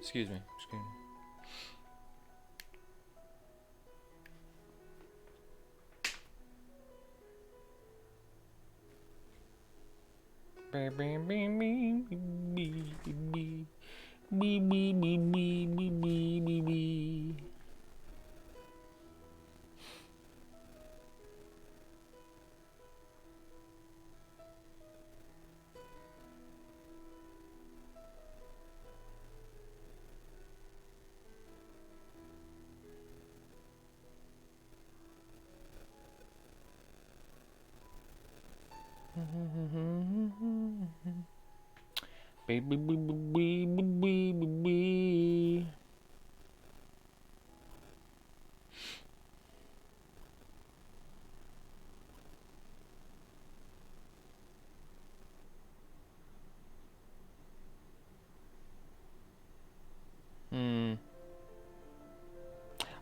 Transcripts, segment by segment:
Excuse me.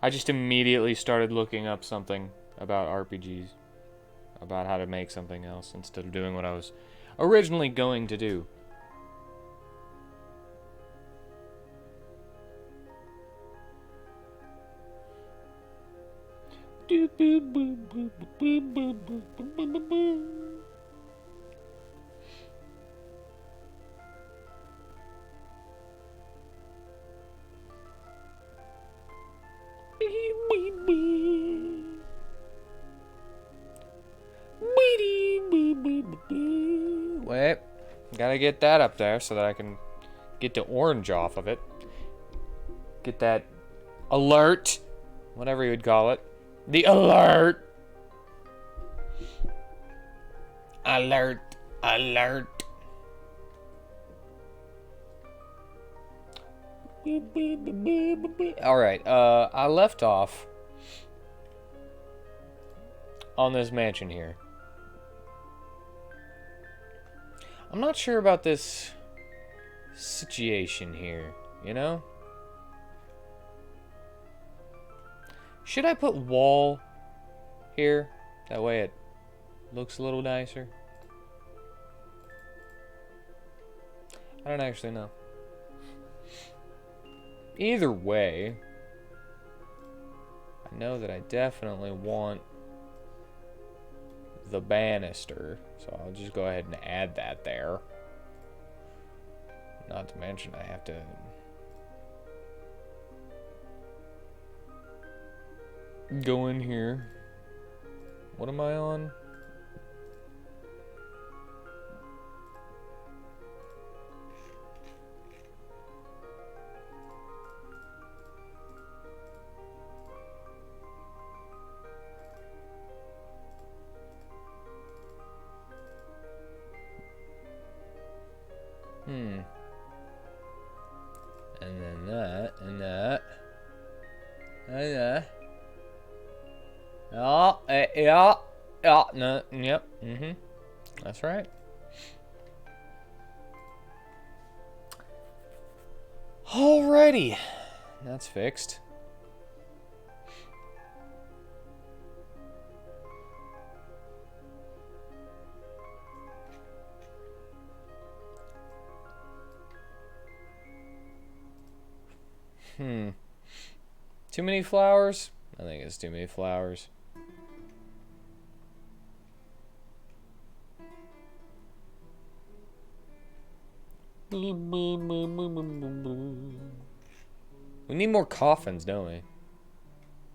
I just immediately started looking up something about RPGs, about how to make something else instead of doing what I was originally going to do. Wait, gotta get that up there so that I can get the orange off of it. Get that alert, whatever you would call it. The alert! Alert! Alert! Alright, I left off on this mansion here. I'm not sure about this situation here, you know? Should I put wall here? That way it looks a little nicer. I don't actually know. Either way, I know that I definitely want the banister, so I'll just go ahead and add that there. Not to mention I have to go in here. What am I on? And then that, and that, and that. Yeah, no, yep, that's right. Alrighty, that's fixed. Too many flowers? I think it's too many flowers. We need more coffins, don't we?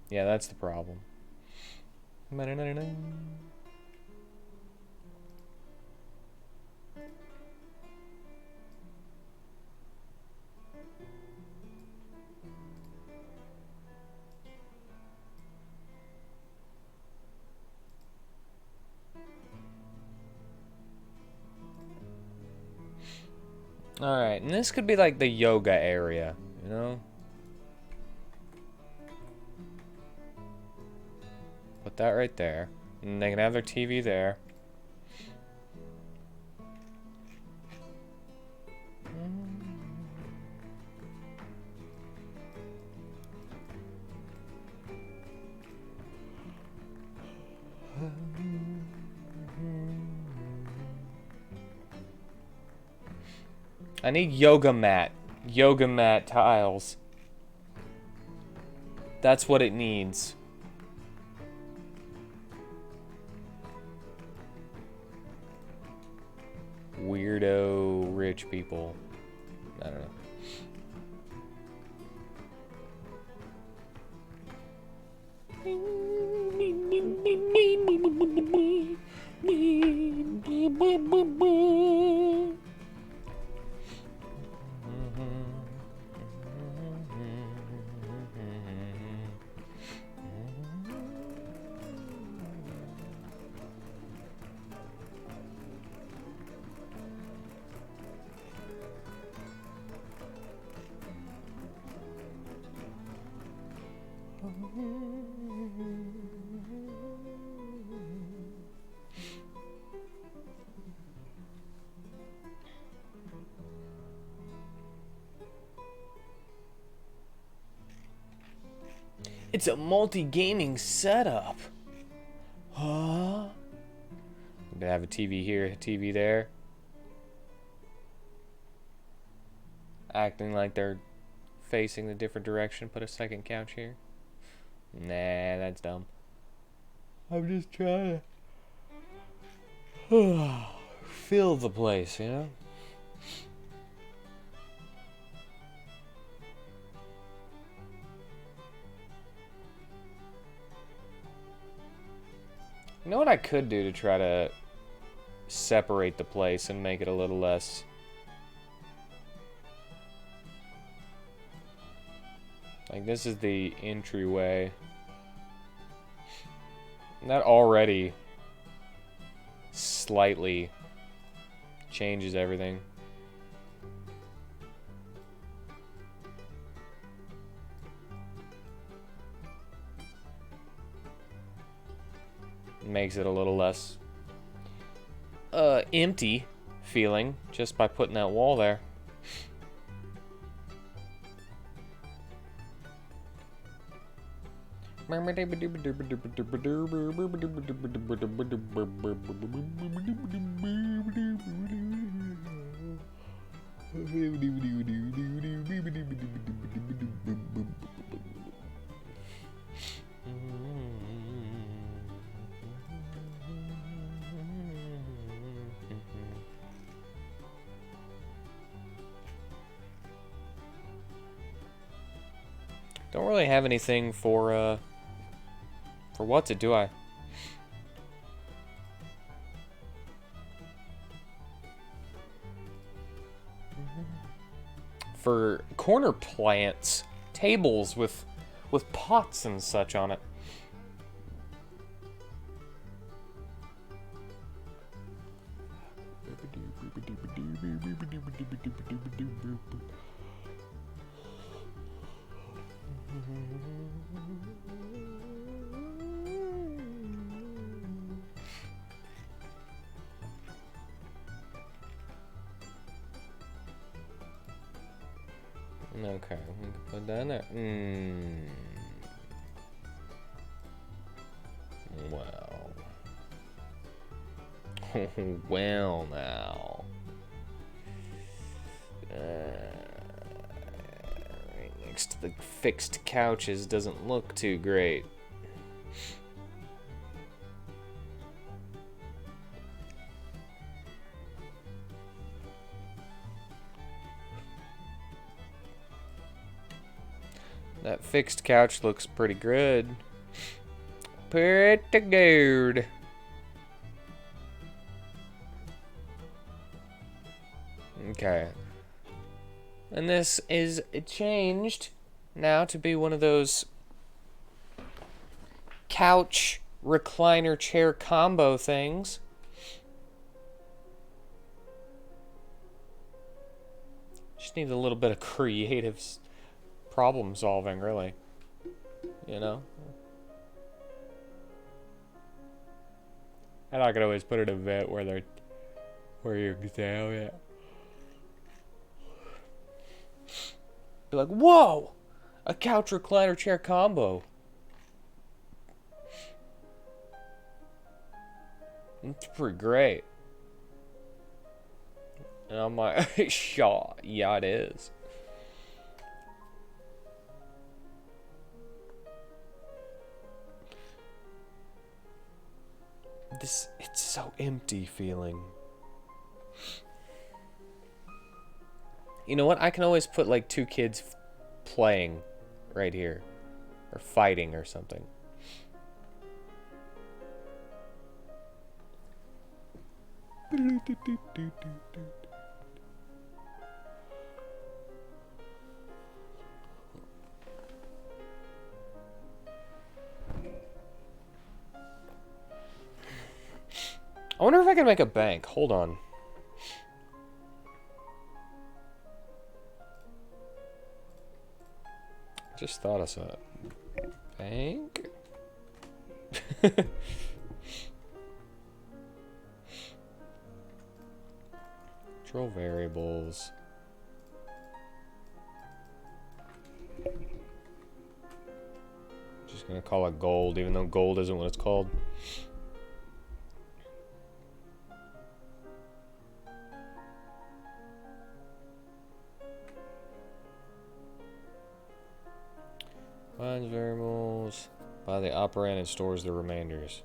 Yeah, that's the problem. Alright, and this could be like the yoga area, you know? Put that right there. And they can have their TV there. I need yoga mat. Yoga mat tiles. That's what it needs. Weirdo rich people. I don't know. It's a multi-gaming setup. Huh? I'm gonna have a TV here, a TV there. Acting like they're facing the different direction. Put a second couch here. Nah, that's dumb. I'm just trying to fill the place, you know? You know what I could do to try to separate the place and make it a little less... Like, this is the entryway. And that already slightly changes everything. Makes it a little less empty feeling just by putting that wall there. Don't really have anything for what's it, do I? For corner plants, tables with pots and such on it. Okay, we can put that in there. Well. Well, now. Right next to the fixed couches doesn't look too great. That fixed couch looks pretty good. Pretty good. Okay. And this is changed now to be one of those couch recliner chair combo things. Just need a little bit of creative problem solving, really. You know? And I could always put it in a vent where you can say, oh yeah. Be like, whoa! A couch recliner chair combo. It's pretty great. And I'm like, "Shaw, yeah, it is." It's so empty feeling. You know what? I can always put like 2 kids playing right here. Or fighting or something. I wonder if I can make a bank. Hold on. Just thought of something. Bank? Control variables. Just gonna call it gold, even though gold isn't what it's called. Finds variables by the operand and stores the remainders.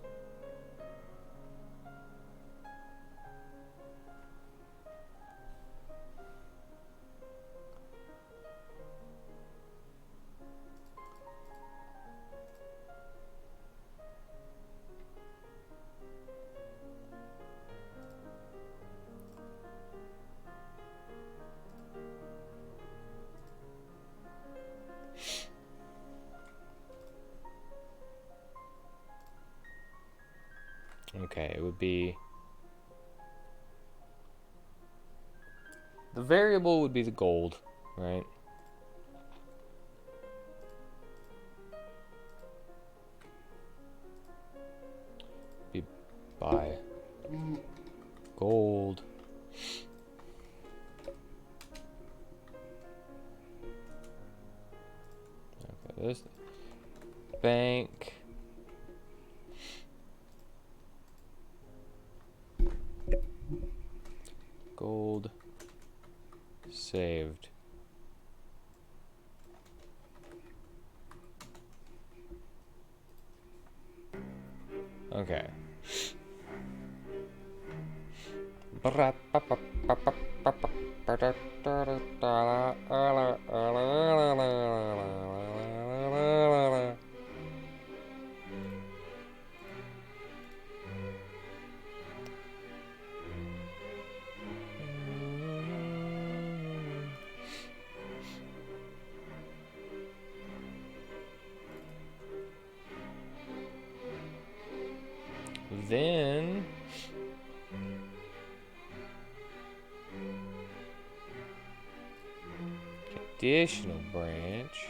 Okay, it would be... The variable would be the gold, right? Be by gold. Okay, this bank. Gold saved. Okay. Then additional branch.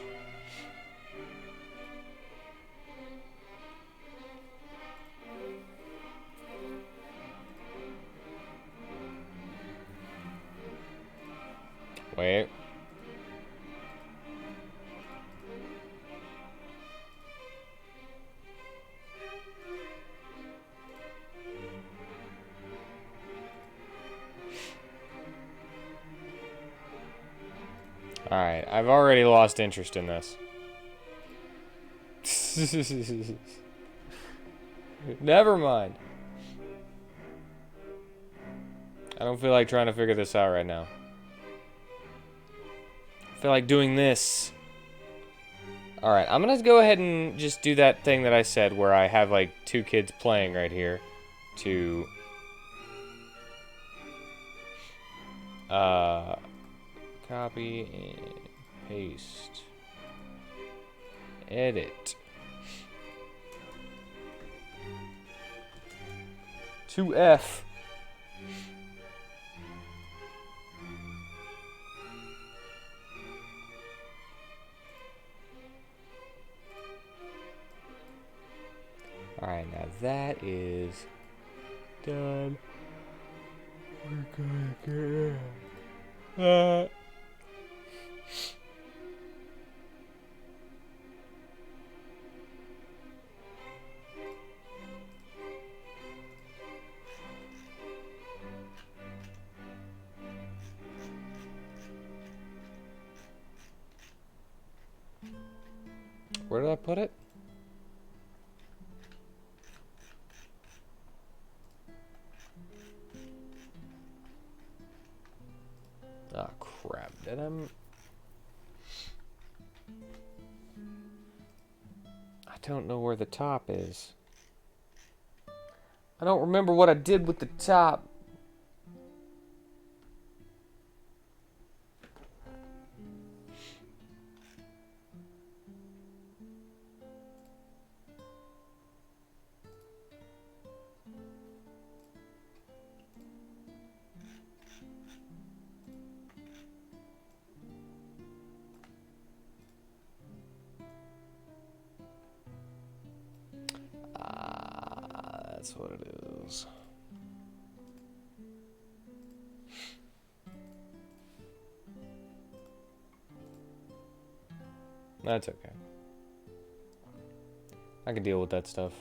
Wait. Alright, I've already lost interest in this. Never mind. I don't feel like trying to figure this out right now. I feel like doing this. Alright, I'm gonna go ahead and just do that thing that I said where I have like 2 kids playing right here to copy and paste. Edit. 2F. Alright, now that is done. We're gonna get Where did I put it? Oh, crap. Did I don't know where the top is. I don't remember what I did with the top. That's what it is. That's okay. I can deal with that stuff.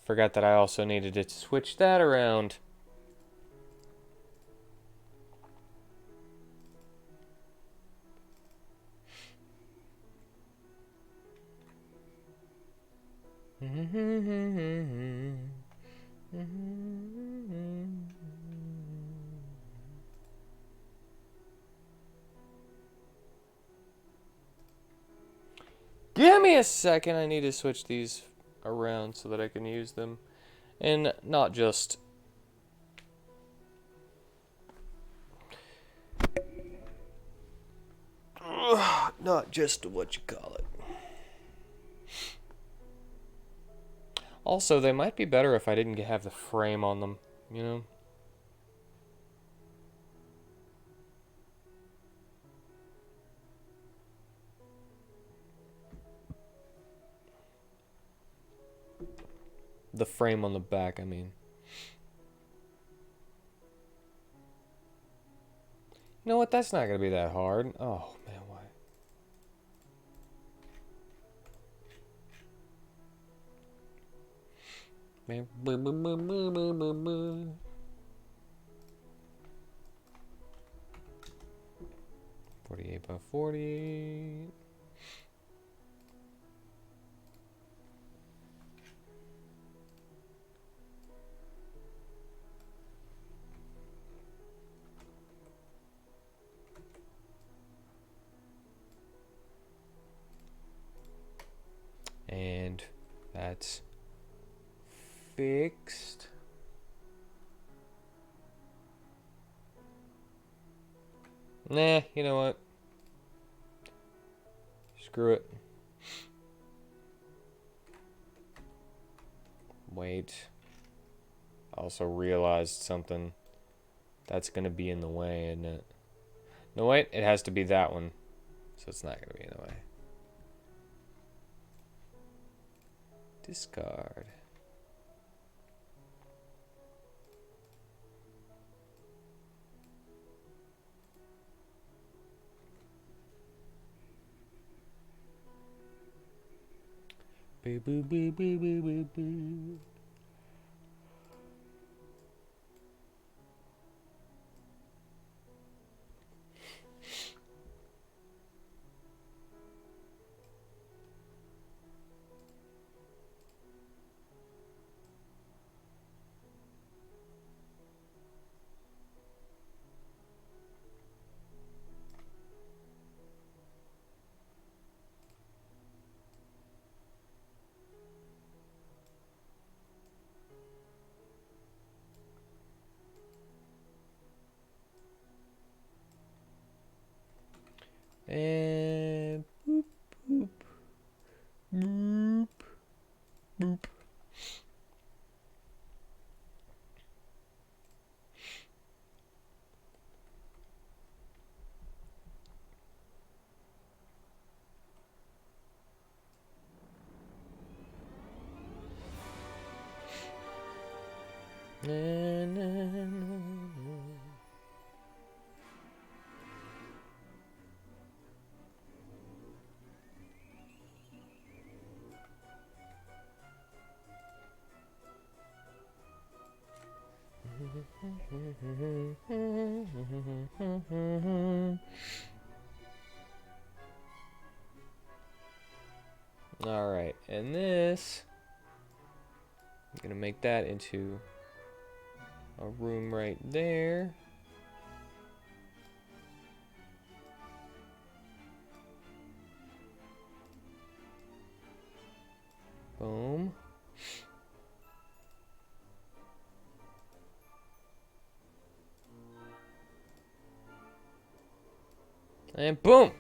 Forgot that I also needed to switch that around. Give me a second. I need to switch these around so that I can use them. And not just... not just what you call it. Also, they might be better if I didn't have the frame on them, you know? The frame on the back, I mean. You know what? That's not going to be that hard. Oh, man, why? Man, 48 by 40. And that's fixed. Nah, you know what? Screw it. Wait. I also realized something. That's going to be in the way, isn't it? No, wait. It has to be that one. So it's not going to be in the way. Discard. Boo boo boo boo boo boo boo. And boop, boop, boop, boop. Na, na, na. Alright, and this, I'm gonna make that into a room right there. Boom. And boom!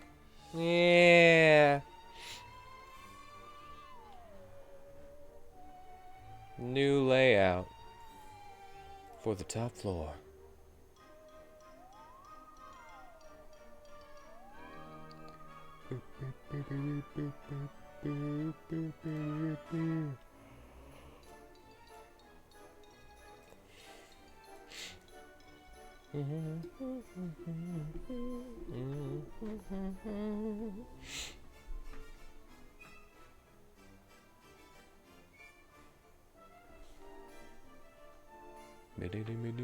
Yeah! New layout for the top floor. Wait a minute.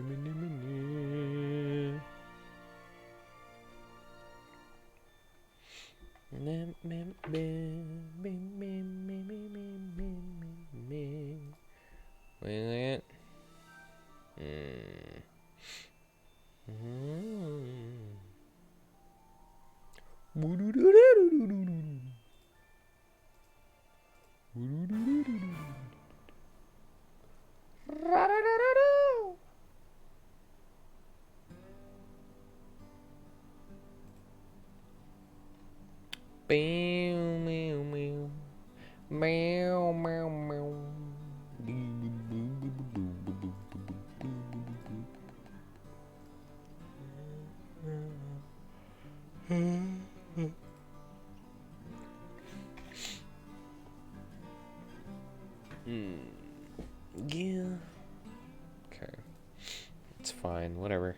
Meow, meow, meow. Meow, meow, meow. Yeah. Okay. It's fine, whatever.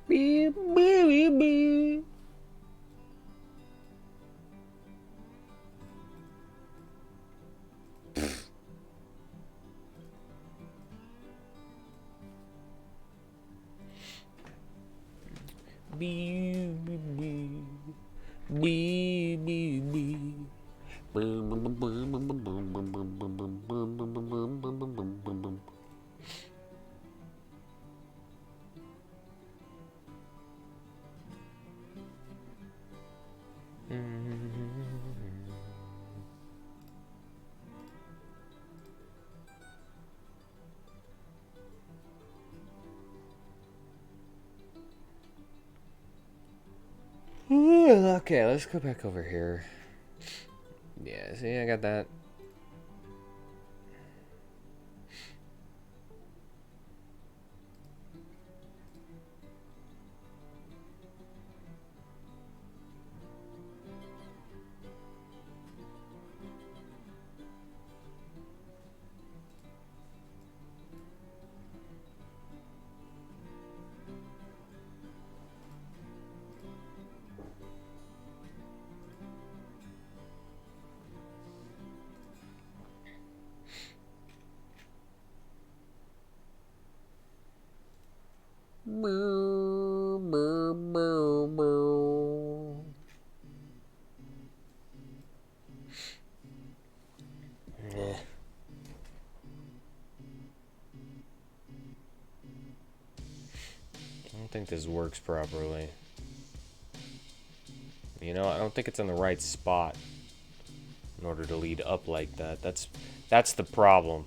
Beep, beep, beep, beep. Beep, beep, beep. Beep, beep, beep. Boom, boom, boom, boom, boom, boom, boom, boom, boom, boom, boom, boom, boom, boom, boom, boom, boom, boom. Okay, let's go back over here. Yeah, see, I got that. Boo, boo, boo, boo. Yeah. think this works properly. You know, I don't think it's in the right spot in order to lead up like that. That's the problem.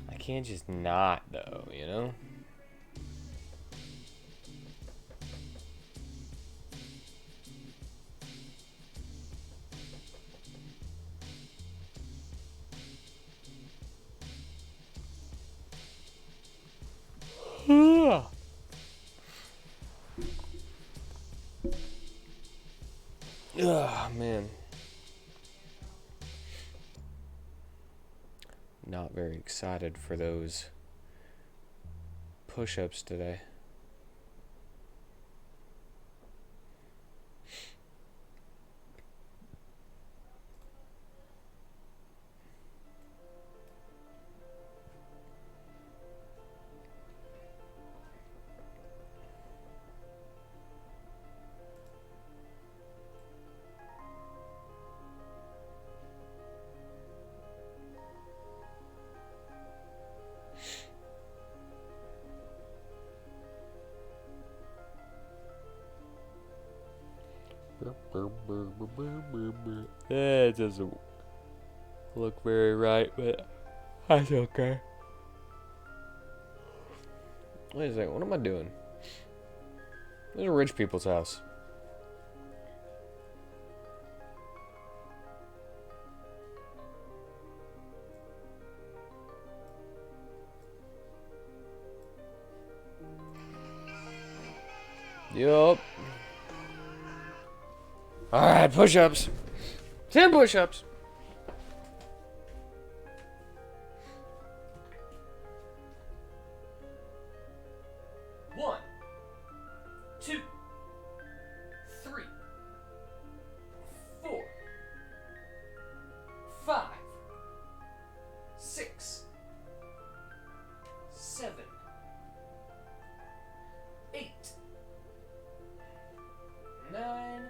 I can't just not, though, you know? Ugh, man. Not very excited for those push-ups today. It doesn't look very right, but that's okay. Wait a second, what am I doing? This is a rich people's house. Yup. Alright, push-ups. 10 push-ups. One, 2, 3, 4, 5, 6, 7, 8, 9,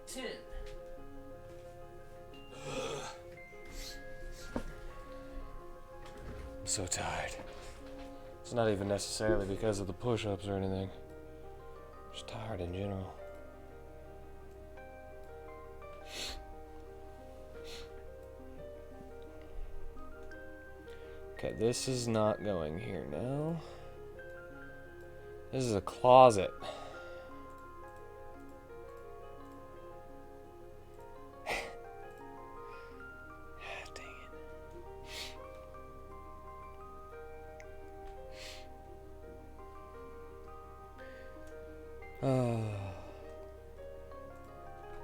10. I'm so tired. It's not even necessarily because of the push-ups or anything. I'm just tired in general. Okay, this is not going here now. This is a closet.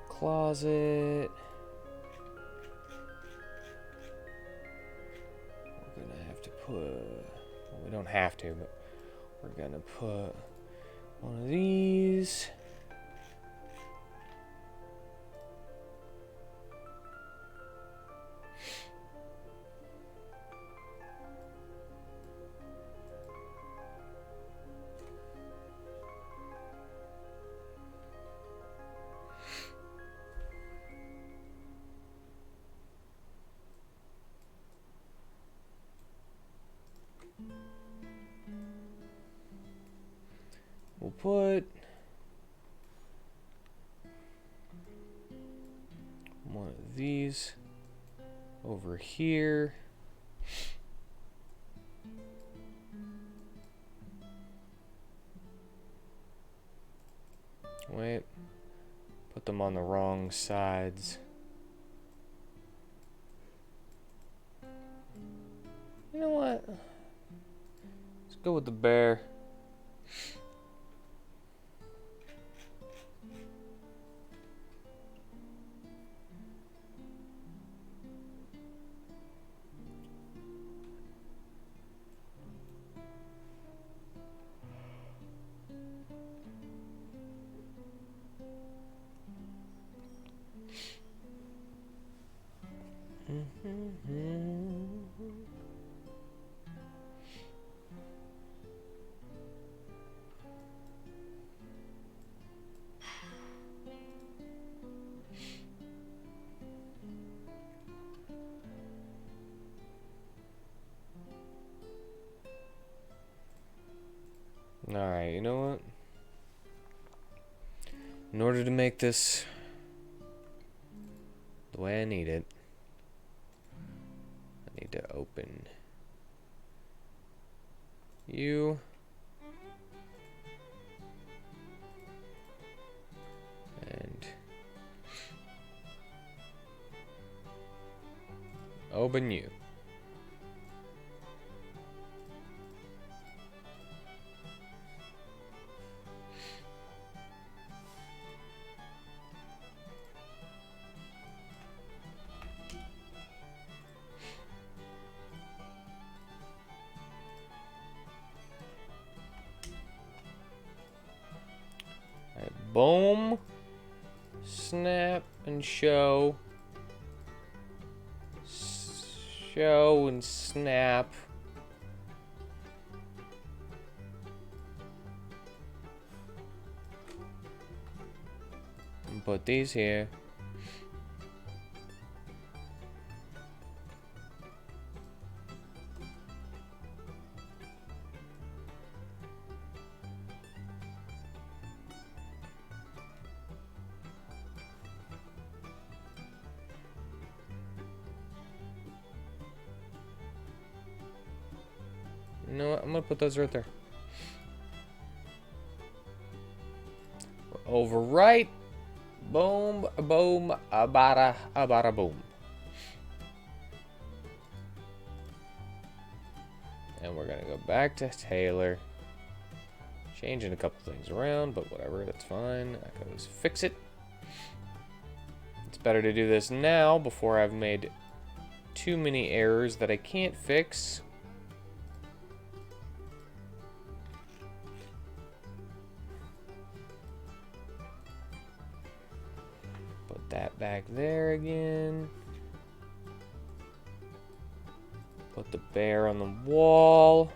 Closet. We're gonna have to put, well, we don't have to, but we're gonna put one of these. We'll put one of these over here. Wait, put them on the wrong sides. You know what? Let's go with the bear. Alright, you know what? In order to make this the way I need it, I need to open you and open you. Alright, boom, snap, and show. Show and snap. And put these here. You know what? I'm gonna put those right there. Over right. Boom, boom, abada, boom. And we're gonna go back to Taylor. Changing a couple things around, but whatever, that's fine. I can always fix it. It's better to do this now before I've made too many errors that I can't fix. Put that back there again. Put the bear on the wall.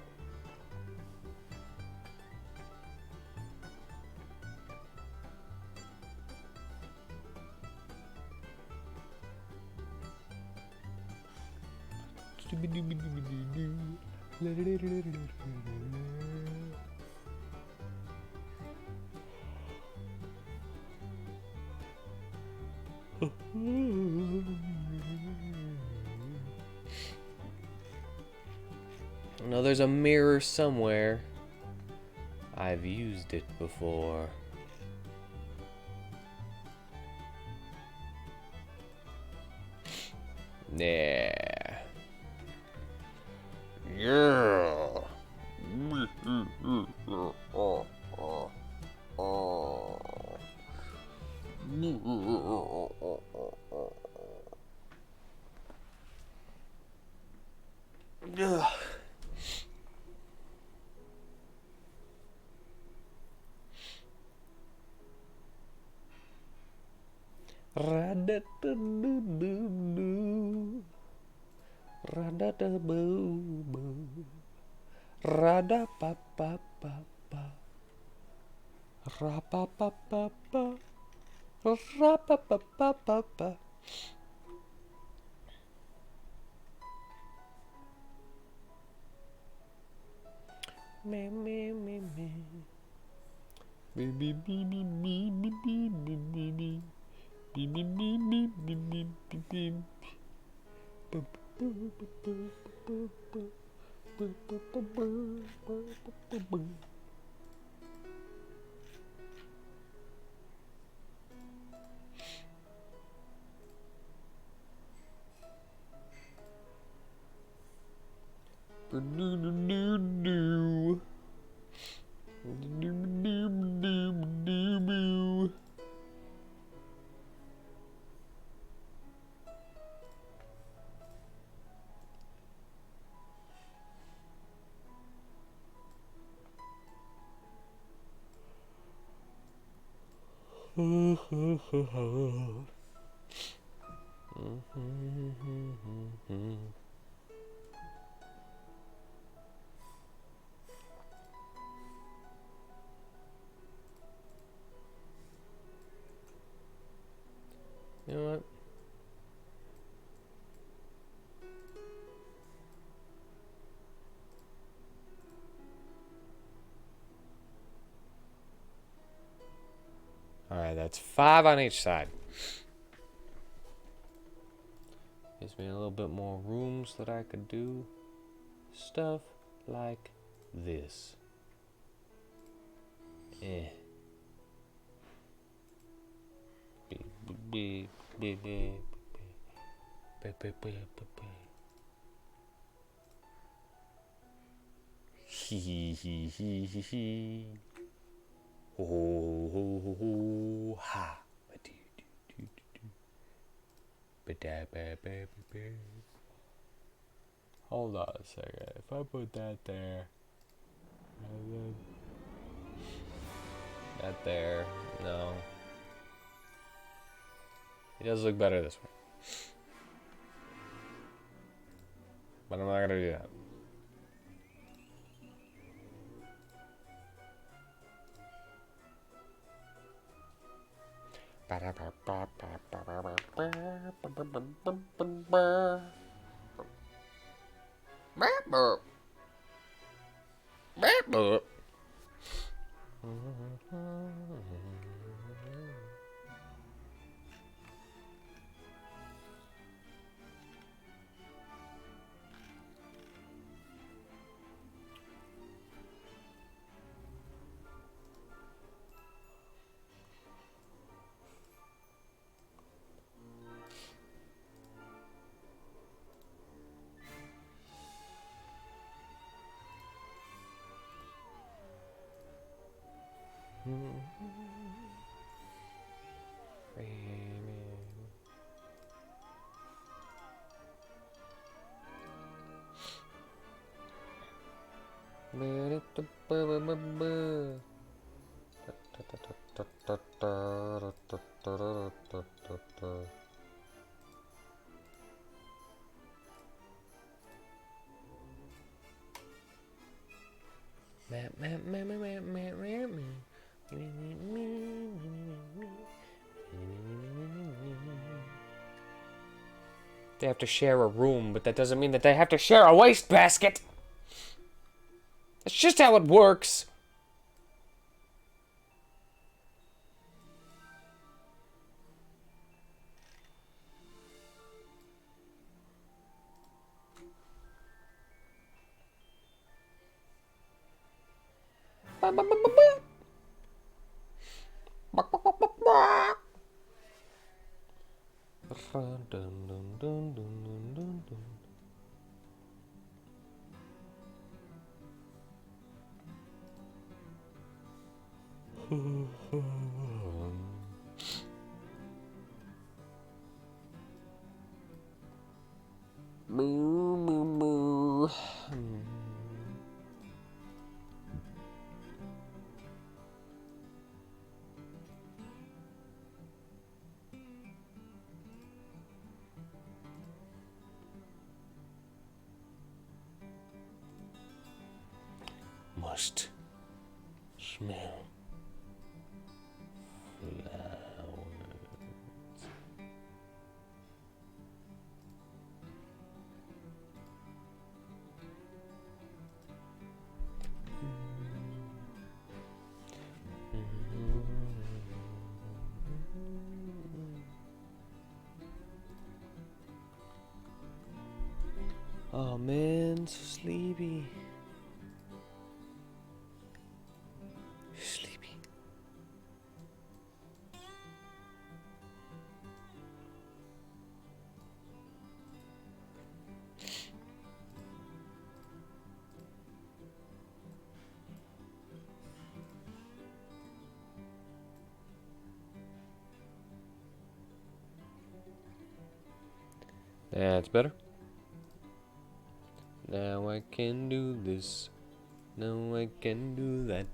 I know there's a mirror somewhere. I've used it before. Yeah. Yeah. Ugh. Ra-da-da-doo-doo-doo. Ra-da-da-boo-boo. Ra-da-pa-pa-pa-pa. Ra-pa-pa-pa-pa. Ra-pa-pa-pa-pa-pa. Me, me, me, me. Be, be, be, be, be, be, be, be, be, be. Be, be, be, be, be, be, be, be. Boo, boo, boo, boo, boo, boo. Boo, boo, boo, boo, boo, boo, boo. Do-do-do-do-do. Do-do-do-do-do-do. You know what? Alright, that's 5 on each side. Gives me a little bit more room so that I could do stuff like this. Eh. Hee hee hee hee hee. Ho ho ho ho ha. Hold on a second. If I put that there, and then that there, no. It does look better this way. But I'm not gonna do that. They have to share a room, but that doesn't mean that they have to share a wastebasket. That's just how it works. Moo, moo, moo. Must smell flowers. Oh man, so sleepy. Sleepy. That's better. Now I can do this. Now I can do that.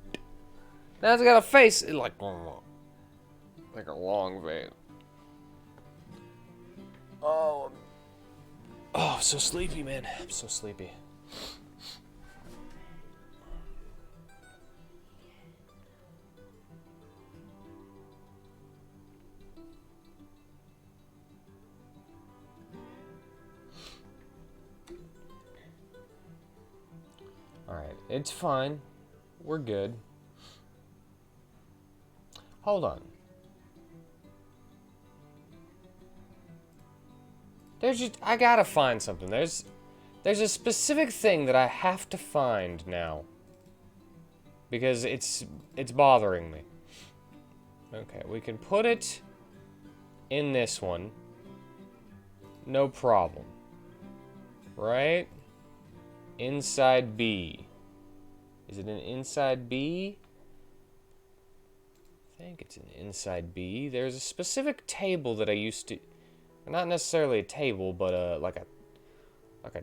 Now it's got a face like a long face. Oh, I'm so sleepy, man. I'm so sleepy. Alright, it's fine. We're good. Hold on. I gotta find something. There's a specific thing that I have to find now. Because it's bothering me. Okay, we can put it in this one. No problem. Right? Inside B. Is it an inside B? I think it's an inside B. There's a specific table that I used to... Not necessarily a table, but like a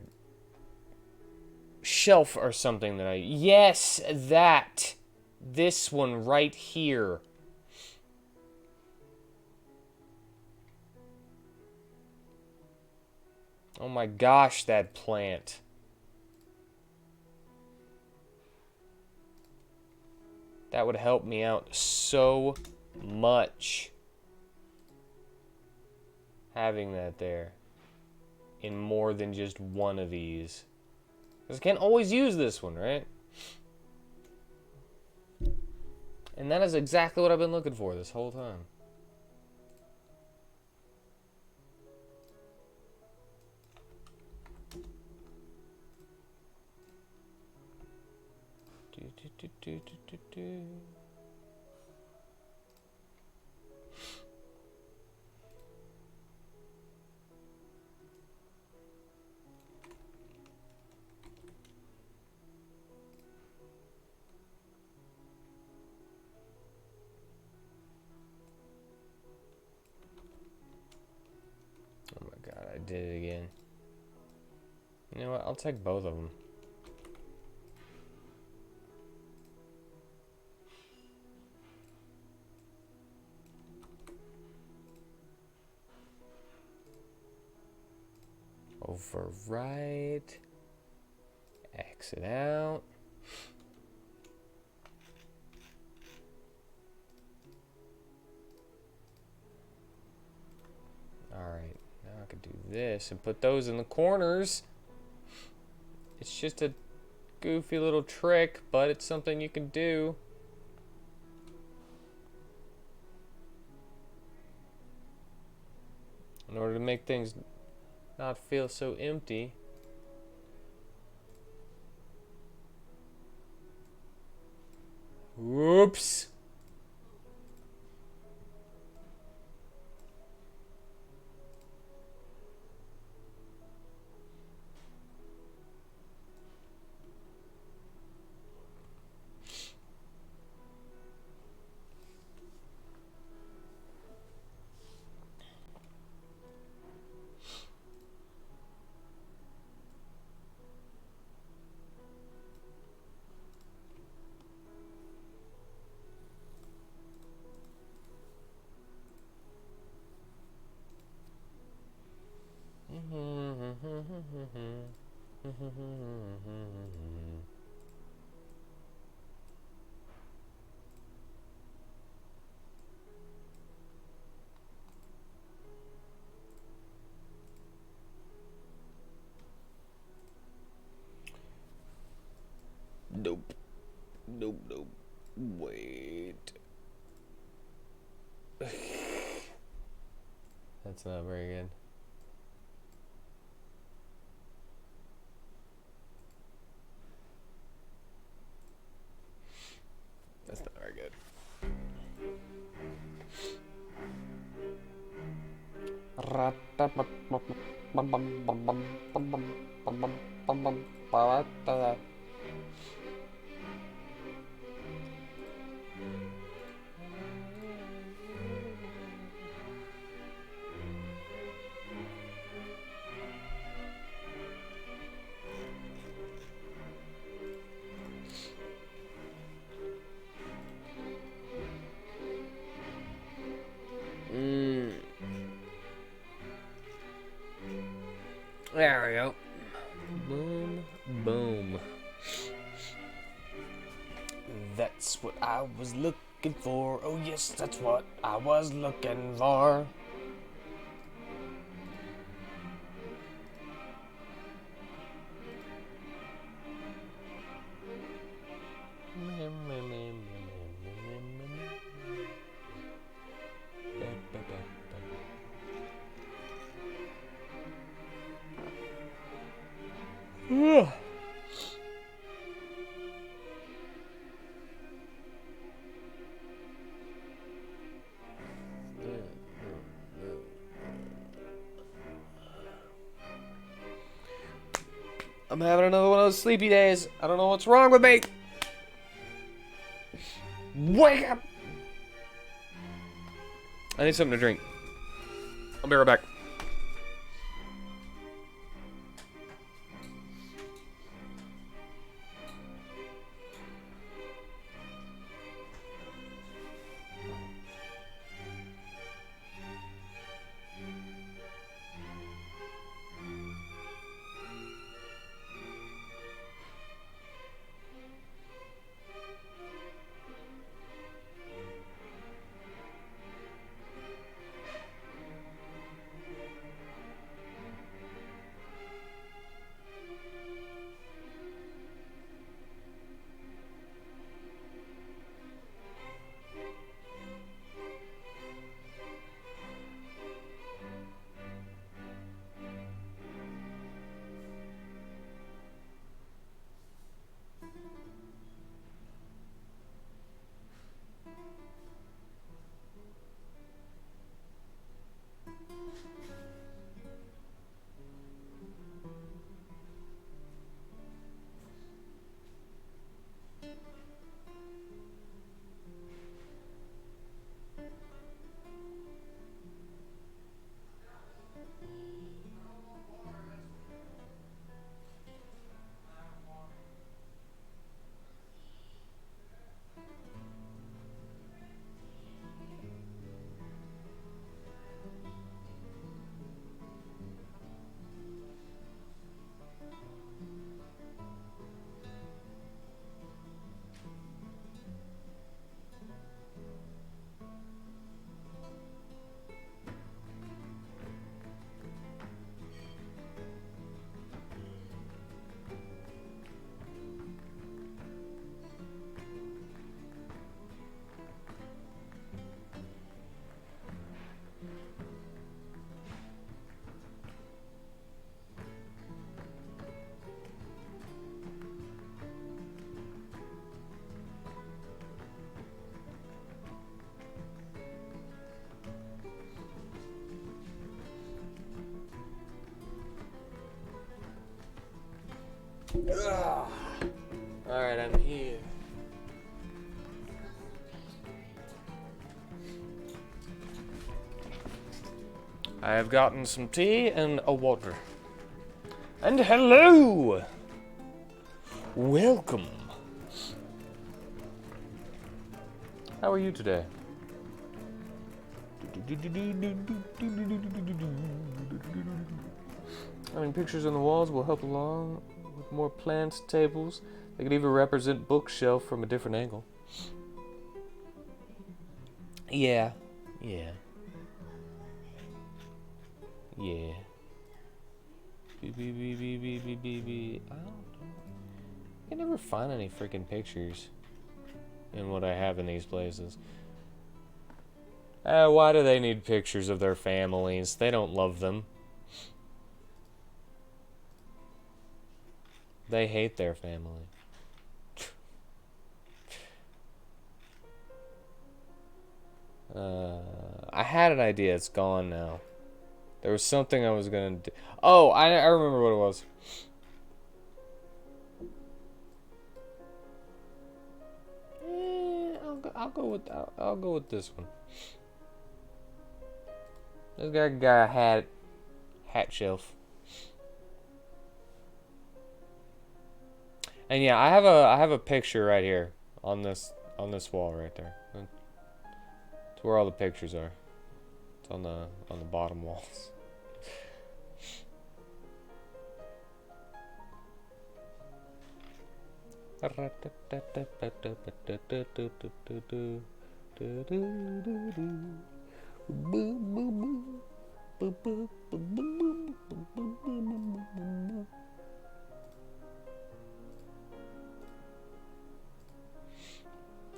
shelf or something that I... Yes, that! This one right here. Oh my gosh, that plant. That would help me out so much. Having that there. In more than just one of these. Because I can't always use this one, right? And that is exactly what I've been looking for this whole time. Oh my god, I did it again. You know what? I'll take both of them. Overwrite. Exit out. Alright, now I can do this and put those in the corners. It's just a goofy little trick, but it's something you can do. In order to make things not feel so empty. Whoops. Nope. Nope, nope. Wait. That's not very good. That's not very good. There we go. Boom, boom. That's what I was looking for. Oh yes, that's what I was looking for. I'm having another one of those sleepy days. I don't know what's wrong with me. Wake up! I need something to drink. I'll be right back. Alright, I'm here. I have gotten some tea and a water. And hello! Welcome. How are you today? Having pictures on the walls will help along with more plants, tables. They could even represent bookshelf from a different angle. Yeah. Yeah. Yeah. I don't know. I can never find any freaking pictures in what I have in these places. Why do they need pictures of their families? They don't love them. They hate their family. I had an idea. It's gone now. There was something I was gonna do. Oh, I remember what it was. I'll go with this one. This guy got a hat shelf. And yeah, I have a picture right here on this wall right there. It's where all the pictures are. It's on the bottom walls.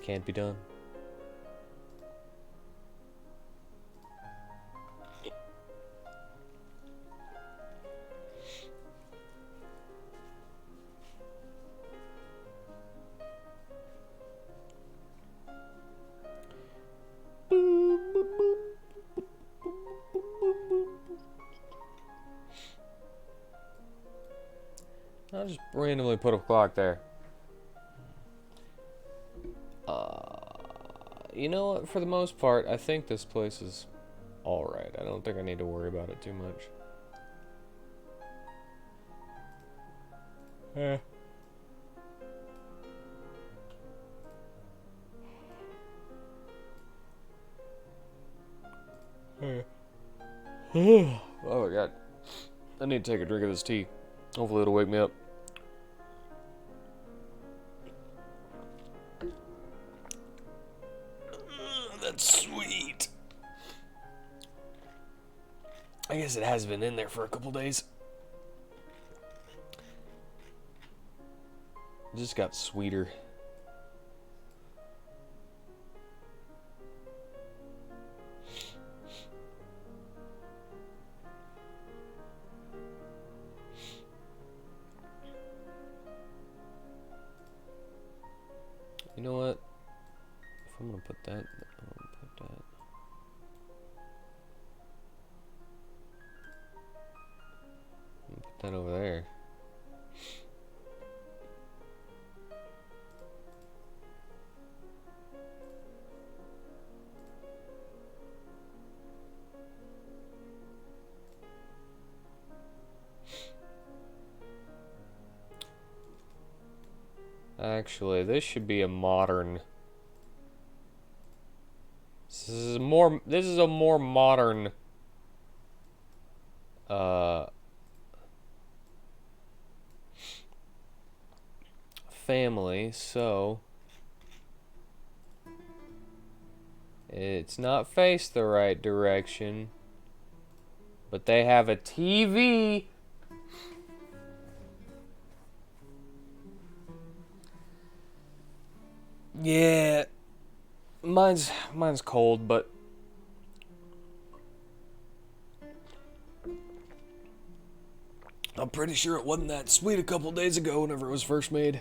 Can't be done. I'll just randomly put a clock there. You know what? For the most part, I think this place is alright. I don't think I need to worry about it too much. Oh my god. I need to take a drink of this tea. Hopefully it'll wake me up. That's sweet. I guess it has been in there for a couple days. It just got sweeter. You know what? If I'm gonna put that, I'm gonna put that. I'm gonna put that over there. Actually, this should be a modern. This is a more modern family, so it's not faced the right direction, but they have a TV. Yeah, mine's cold, but I'm pretty sure it wasn't that sweet a couple days ago whenever it was first made.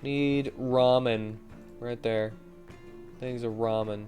Need ramen. Right there. Things of ramen.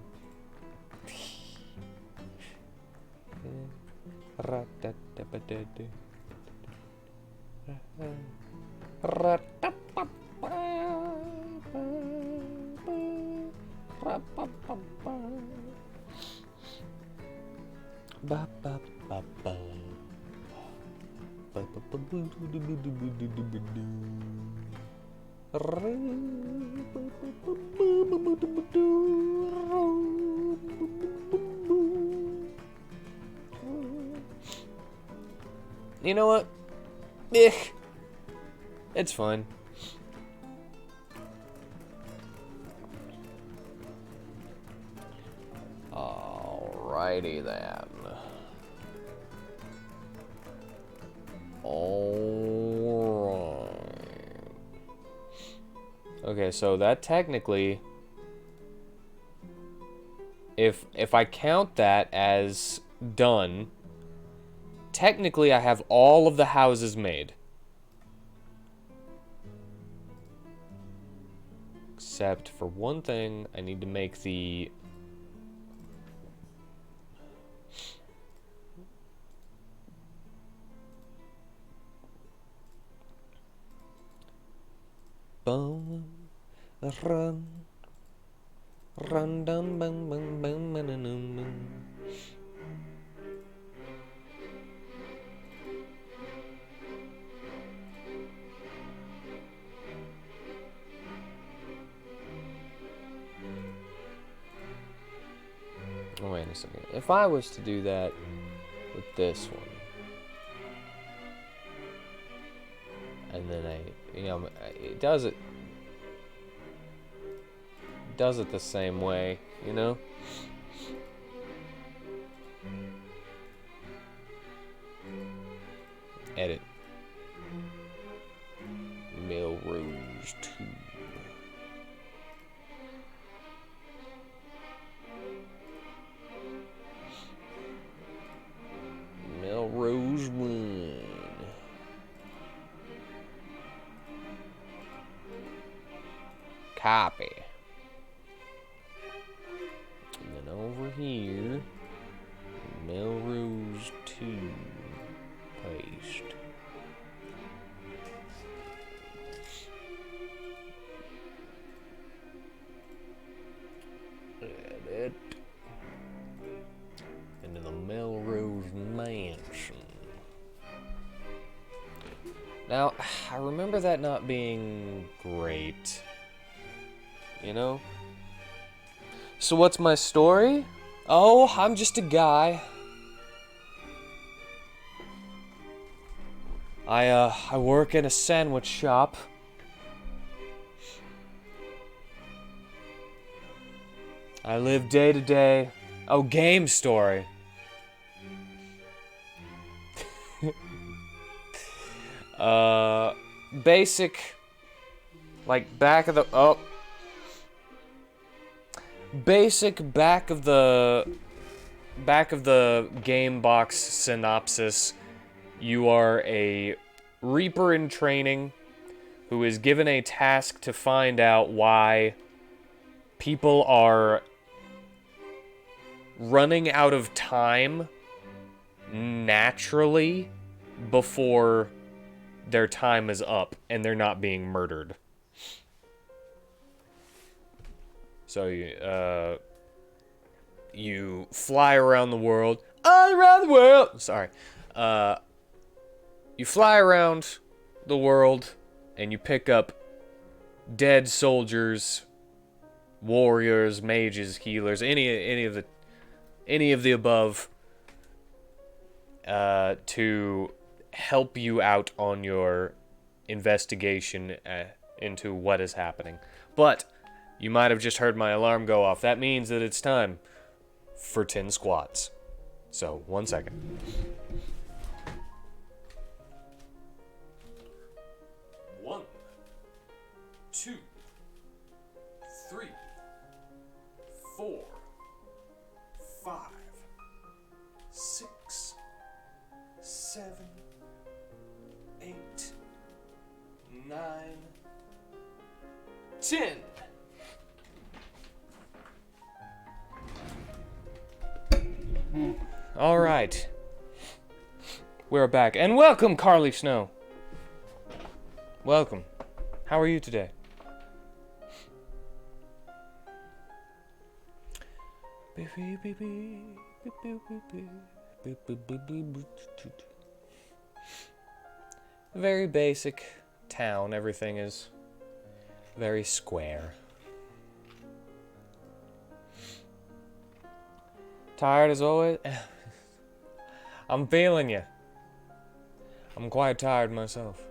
You know what? It's fine. Alrighty then. Alright. Okay, so that technically, if I count that as done, technically I have all of the houses made. Except for one thing, I need to make the... Boom. Run. Run dum bum bum bum bum bum. Oh, wait a second. If I was to do that with this one, and then it does it the same way, you know? Edit. Melrose 2. Melrose 1. Copy. And then over here, Melrose 2. Paste. Edit. Into the Melrose Mansion. Now, I remember that not being great. You know? So what's my story? Oh, I'm just a guy. I work in a sandwich shop. I live day to day. Oh, game story. Basic, like back of the game box synopsis. You are a Reaper in training who is given a task to find out why people are running out of time naturally before their time is up and they're not being murdered. So you fly around the world. All around the world! Sorry. You fly around the world and you pick up dead soldiers, warriors, mages, healers, any of the above, to help you out on your investigation into what is happening. But you might have just heard my alarm go off. That means that it's time for 10 squats. So, 1 second. One, 2, 3, 4, 5, 6, 7, 8, 9, 10. All right. We're back. And welcome, Carly Snow. Welcome. How are you today? Very basic town. Everything is very square. Tired as always? I'm feeling you. I'm quite tired myself.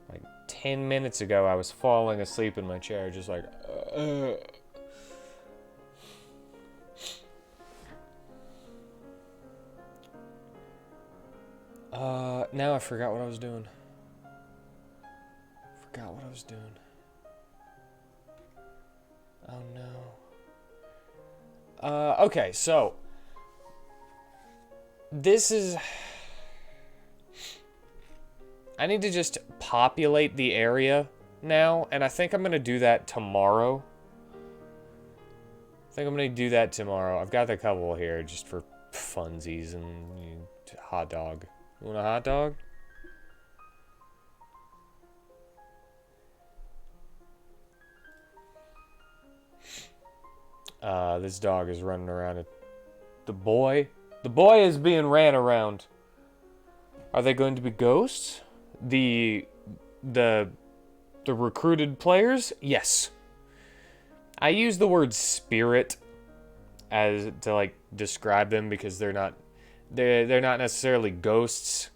Like 10 minutes ago, I was falling asleep in my chair, just like... Now I forgot what I was doing. Oh no. Okay, so this is... I need to just populate the area now, and I think I'm gonna do that tomorrow. I've got a couple here just for funsies and hot dog. You want a hot dog? This dog is running around. The boy is being ran around. Are they going to be ghosts? The recruited players? Yes. I use the word spirit as to like describe them because they're not necessarily ghosts.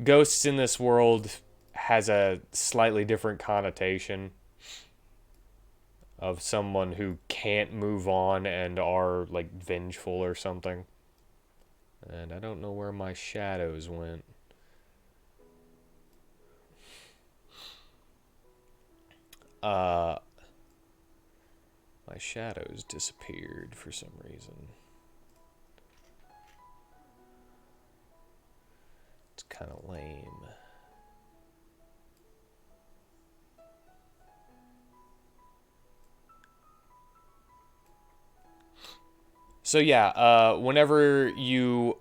Ghosts in this world has a slightly different connotation of someone who can't move on and are like vengeful or something. And I don't know where my shadows went. My shadows disappeared for some reason. It's kind of lame. So yeah, whenever you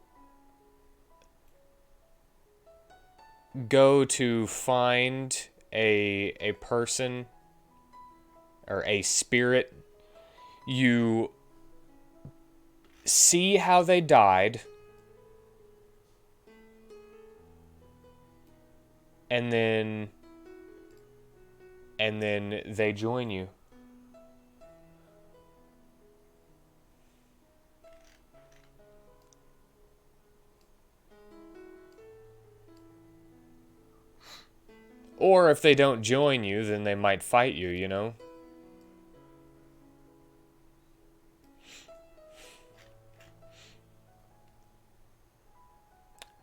go to find a person or a spirit, you see how they died, and then they join you. Or if they don't join you, then they might fight you, you know?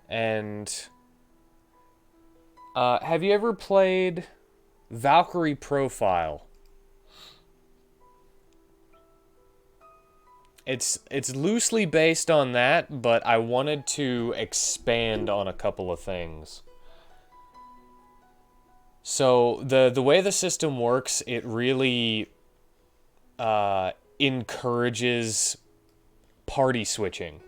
And have you ever played Valkyrie Profile? It's loosely based on that, but I wanted to expand on a couple of things. So the way the system works, it really encourages party switching.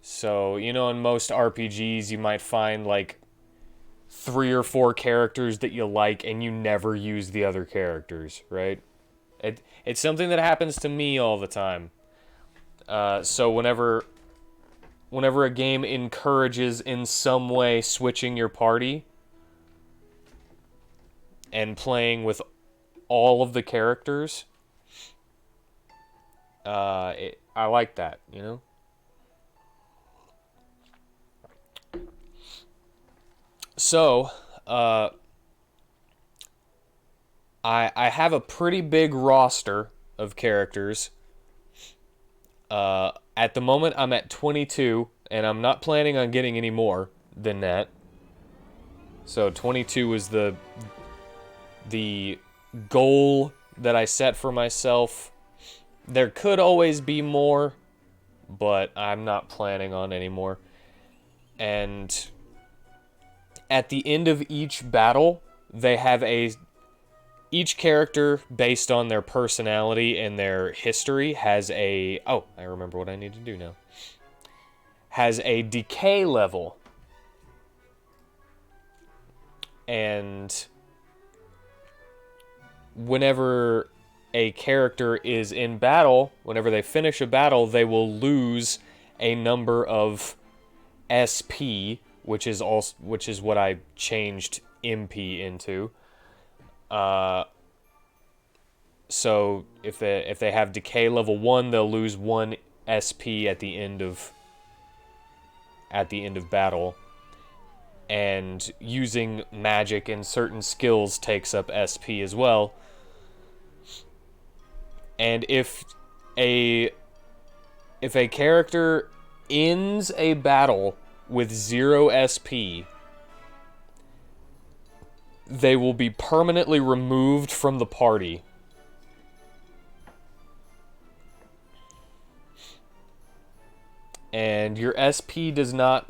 So, you know, in most RPGs, you might find like 3 or 4 characters that you like, and you never use the other characters, right? It's something that happens to me all the time. So whenever a game encourages in some way switching your party and playing with all of the characters, I like that, you know? So, I have a pretty big roster of characters. At the moment, I'm at 22, and I'm not planning on getting any more than that. So 22 is the goal that I set for myself. There could always be more, but I'm not planning on any more. And at the end of each battle, they have each character, based on their personality and their history, has a... Oh, I remember what I need to do now. Has a decay level. And whenever a character is in battle, whenever they finish a battle, they will lose a number of SP, which is what I changed MP into. So if they have decay level 1, they'll lose 1 SP at the end of battle. And using magic and certain skills takes up SP as well. And if a character ends a battle with 0 SP, they will be permanently removed from the party. And your SP does not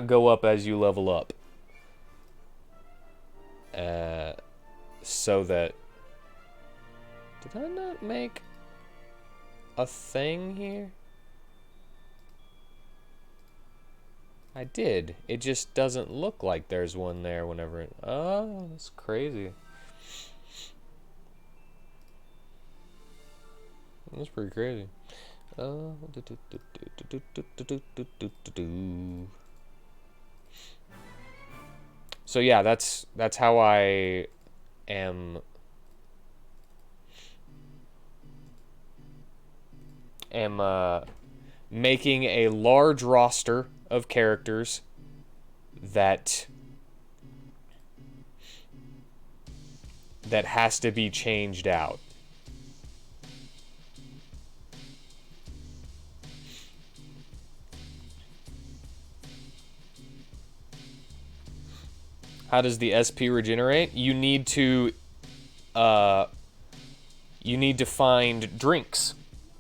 go up as you level up. So that... Did I not make a thing here? I did. It just doesn't look like there's one there whenever it... Oh, that's crazy. That's pretty crazy. So yeah, that's how I am making a large roster of characters that has to be changed out. How does the SP regenerate? You need to find drinks.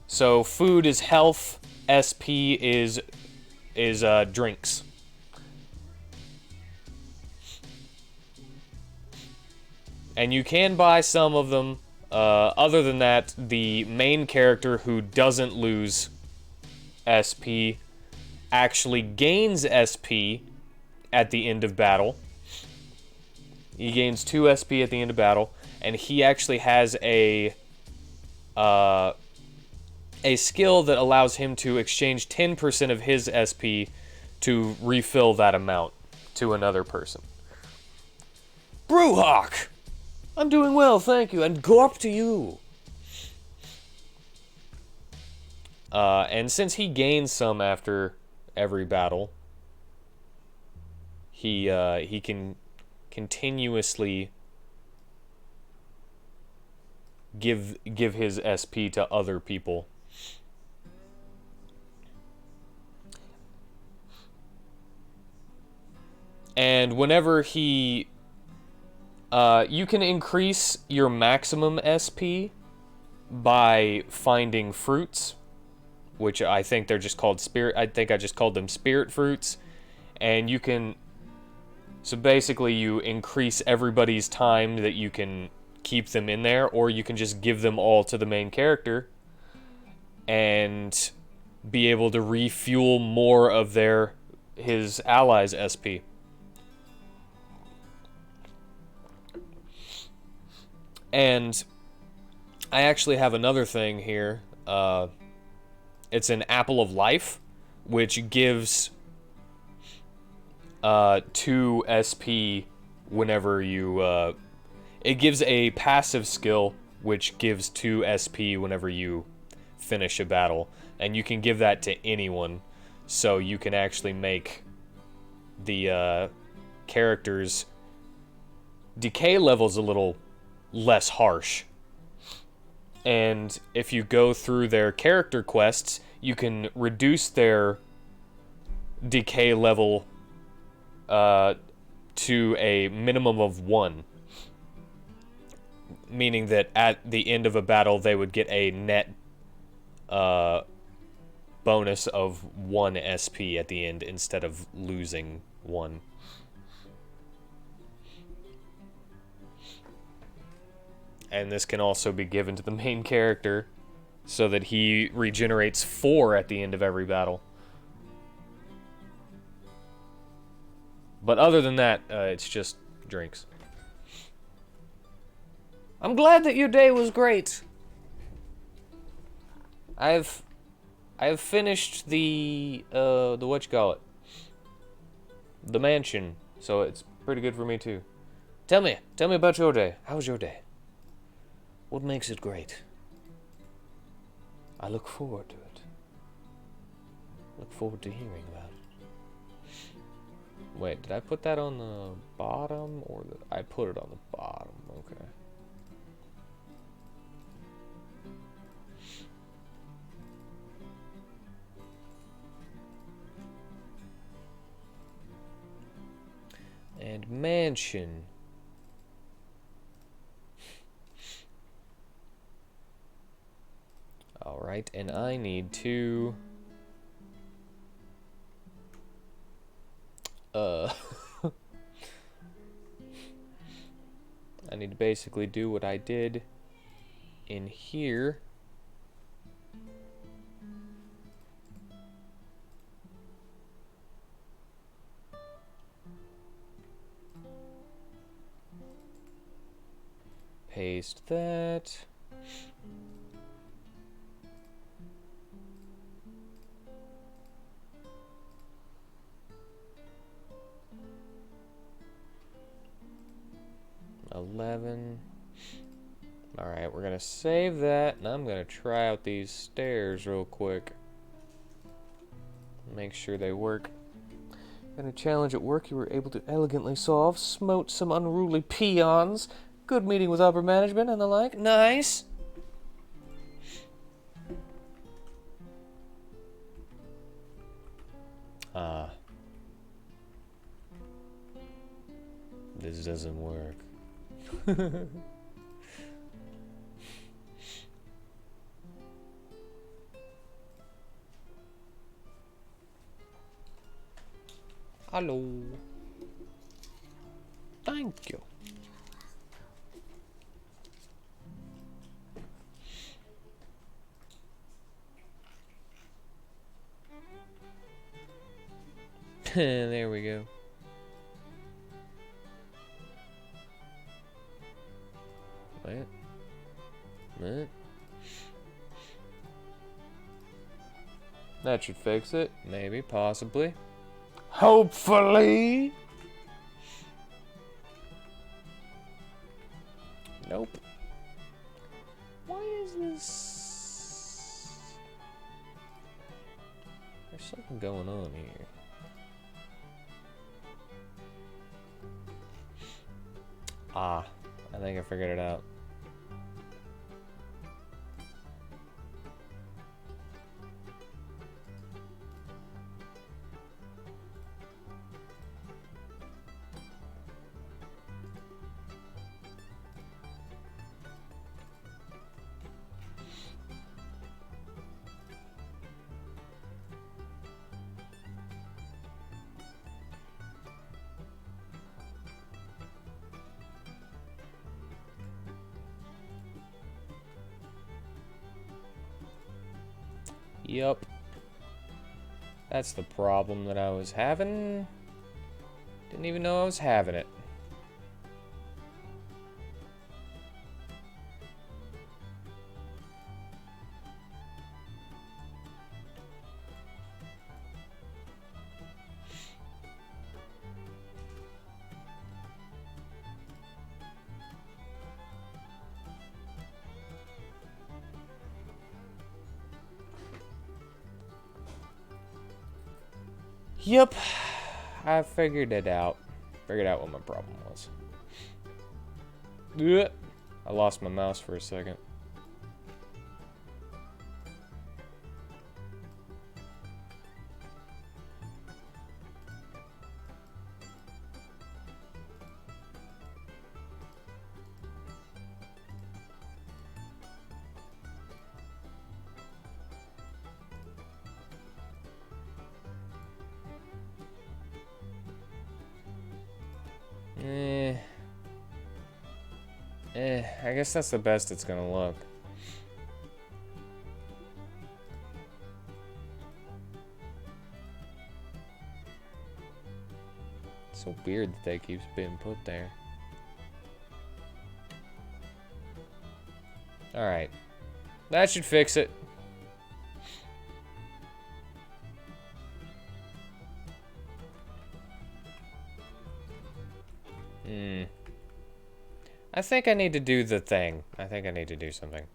So food is health, SP is drinks. And you can buy some of them. Other than that, the main character who doesn't lose SP actually gains SP at the end of battle. He gains 2 SP at the end of battle, and he actually has a skill that allows him to exchange 10% of his SP to refill that amount to another person. Brewhawk! I'm doing well, thank you, and Gorp to you! And since he gains some after every battle, he can continuously give his SP to other people. And whenever he... you can increase your maximum SP by finding fruits, which I think they're just called spirit... I think I just called them spirit fruits. And you can... So basically you increase everybody's time that you can keep them in there, or you can just give them all to the main character and be able to refuel more of his allies' SP. And I actually have another thing here. It's an Apple of Life, which gives 2 SP whenever you... it gives a passive skill, which gives 2 SP whenever you finish a battle. And you can give that to anyone, so you can actually make the characters' decay levels a little less harsh. And if you go through their character quests, you can reduce their decay level to a minimum of 1. Meaning that at the end of a battle, they would get a net bonus of 1 SP at the end instead of losing 1. And this can also be given to the main character so that he regenerates 4 at the end of every battle. But other than that, it's just drinks. I'm glad that your day was great. I've finished the whatchamacallit, the mansion, so it's pretty good for me too. Tell me about your day. How was your day? What makes it great? I look forward to it. Look forward to hearing about it. Wait, did I put that on the bottom, or I put it on the bottom? Okay. And mansion. Alright, and I need to... I need to basically do what I did in here. Paste that. $11. Alright, we're gonna save that, and I'm gonna try out these stairs real quick. Make sure they work. Got a challenge at work you were able to elegantly solve. Smote some unruly peons. Good meeting with upper management and the like. Nice! This doesn't work. Hello. Thank you. There we go. Wait. That should fix it. Maybe, possibly. Hopefully. Nope. Why is this? There's something going on here. I think I figured it out. Yup. That's the problem that I was having. Didn't even know I was having it. Yep, I figured it out. Figured out what my problem was. Ugh. I lost my mouse for a second. I guess that's the best it's gonna look. It's so weird that that keeps being put there. Alright. That should fix it. I think I need to do the thing. I think I need to do something.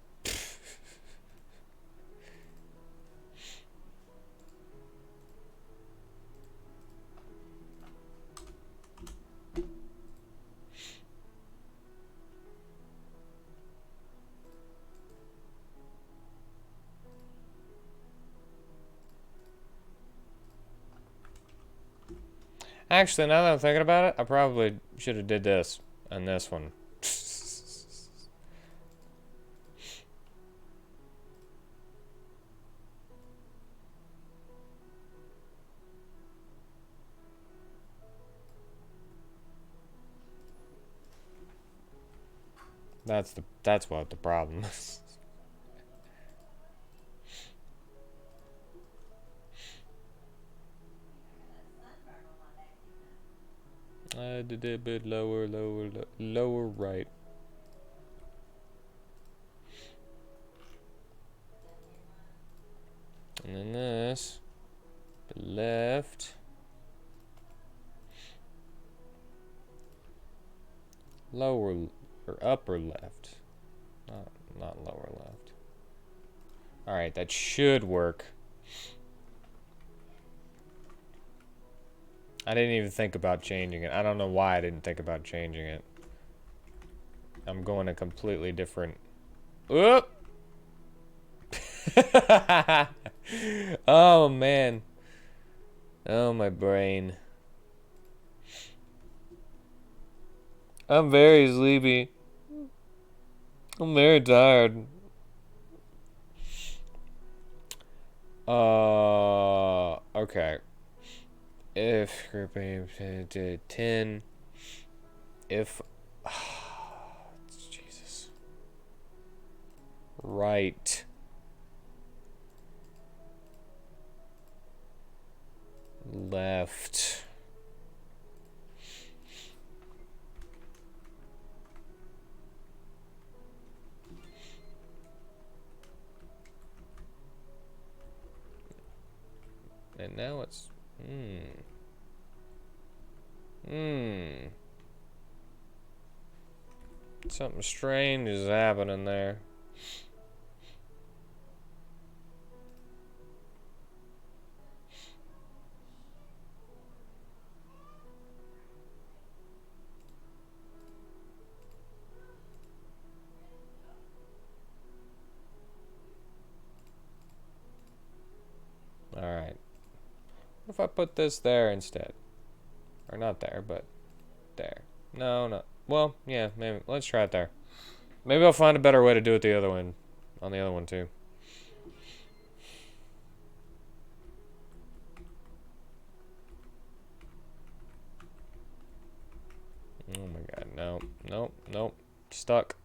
Actually, now that I'm thinking about it, I probably should have did this and this one. That's what the problem is. I did a bit lower right. Lower or upper left. Not lower left. Alright, that should work. I didn't even think about changing it. I don't know why I didn't think about changing it. I'm going a completely different... Whoop! Oh, man. Oh, my brain. I'm very sleepy. I'm very tired. Okay. If group A 10, if Jesus, right, left, and now it's something strange is happening there. Alright. What if I put this there instead? Or not there, but there. No. Well, yeah, maybe. Let's try it there. Maybe I'll find a better way to do it the other one. On the other one, too. Oh my god, no. Nope. Stuck.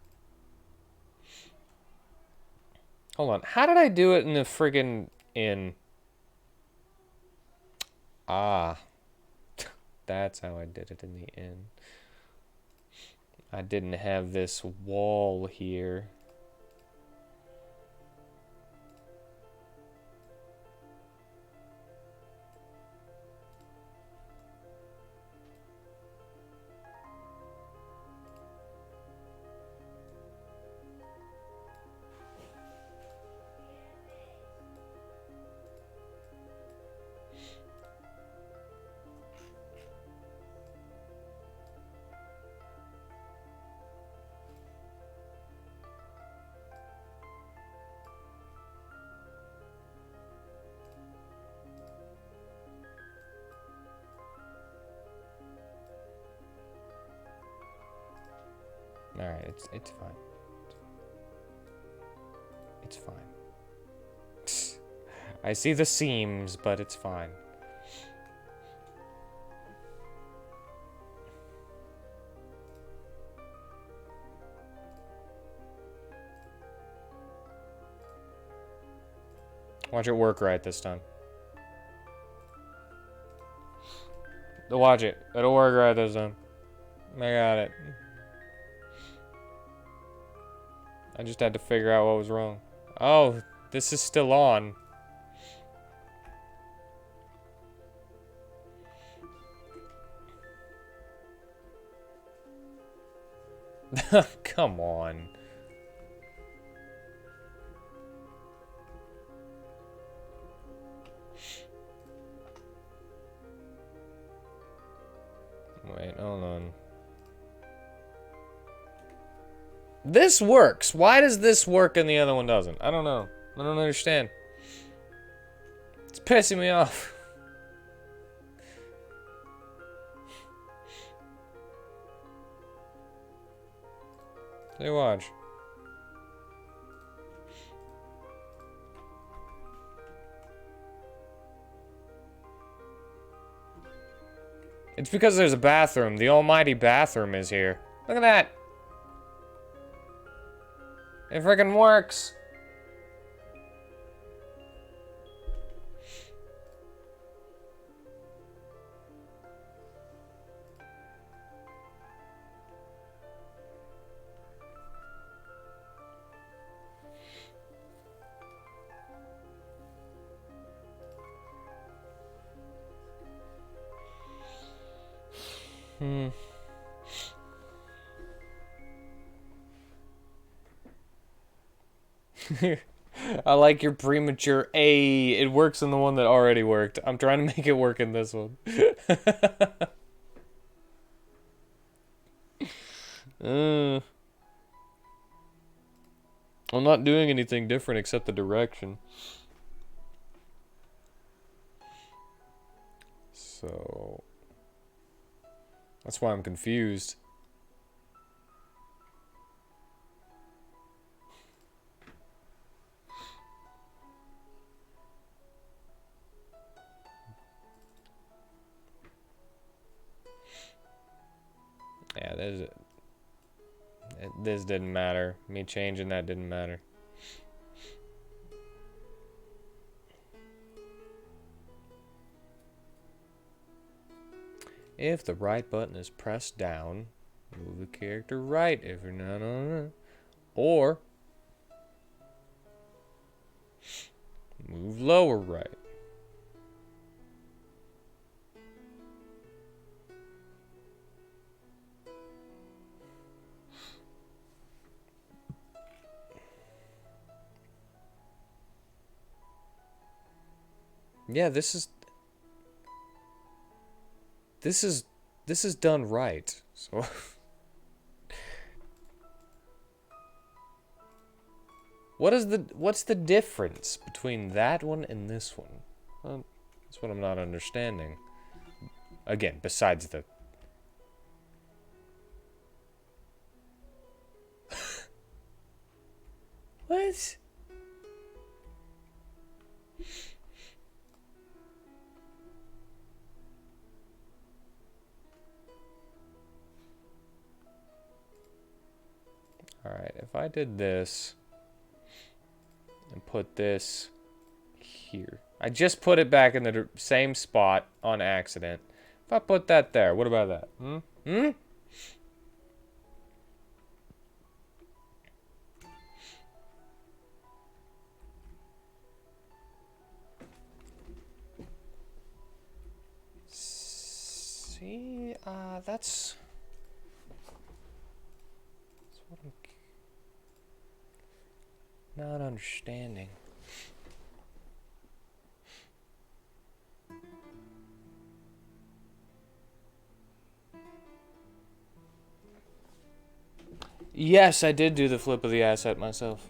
Hold on. How did I do it in the friggin' inn? Ah. That's how I did it in the inn. I didn't have this wall here. Alright, it's fine. It's fine. I see the seams, but it's fine. Watch it work right this time. Watch it. It'll work right this time. I got it. I just had to figure out what was wrong. Oh, this is still on. Come on. Wait, hold on. This works. Why does this work and the other one doesn't? I don't know. I don't understand. It's pissing me off. Say watch. It's because there's a bathroom. The almighty bathroom is here. Look at that. It freaking works. I like your premature A. It works in the one that already worked. I'm trying to make it work in this one. I'm not doing anything different except the direction. So that's why I'm confused. Yeah, this didn't matter. Me changing that didn't matter. If the right button is pressed down, move the character right if you're not on it. Or move lower right. Yeah, this is done right. So what's the difference between that one and this one? Well, that's what I'm not understanding. Again, besides the what? Alright, if I did this and put this here. I just put it back in the same spot on accident. If I put that there, what about that? Hmm? See, that's what I'm not understanding. Yes, I did do the flip of the asset myself.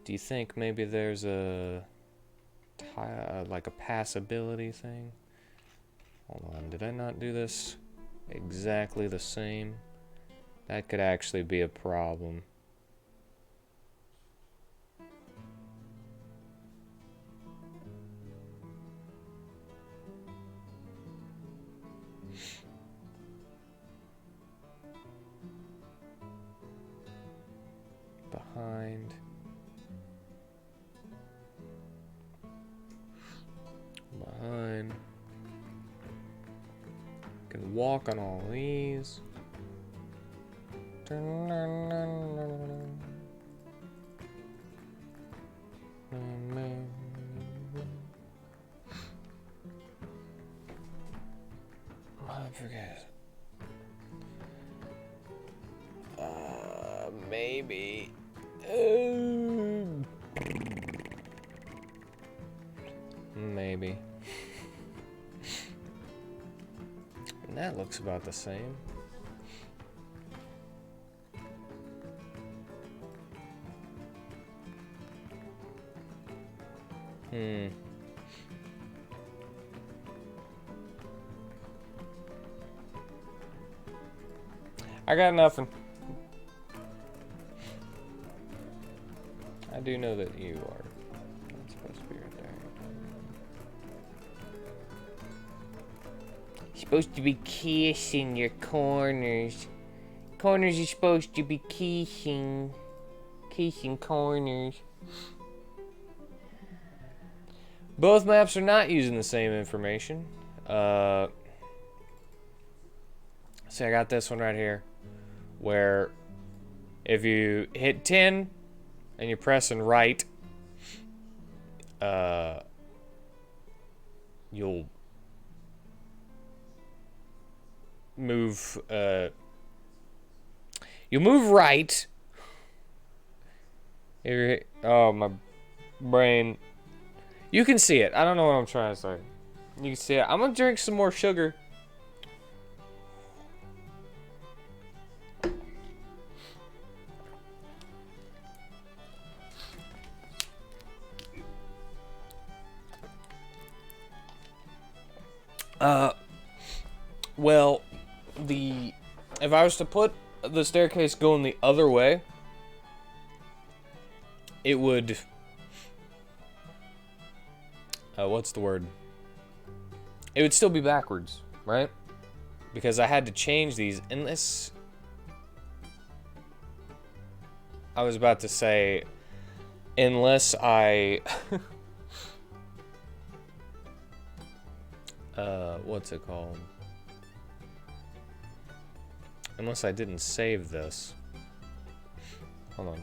Do you think maybe there's like a passability thing? Hold on, did I not do this exactly the same? That could actually be a problem. Behind. Behind. Can walk on all these. I forget. Maybe. Maybe. And that looks about the same. I got nothing. I do know that you are. That's supposed to be right there. You're supposed to be kissing your corners. Corners are supposed to be kissing. Kissing corners. Both maps are not using the same information. So I got this one right here, where if you hit 10 and you're pressing right, you'll move, you move right. Oh, my brain. You can see it. I don't know what I'm trying to say. You can see it. I'm gonna drink some more sugar. Well, if I was to put the staircase going the other way, it would, what's the word? It would still be backwards, right? Because I had to change these, and this, I was about to say, unless I, what's it called? Unless I didn't save this. Hold on.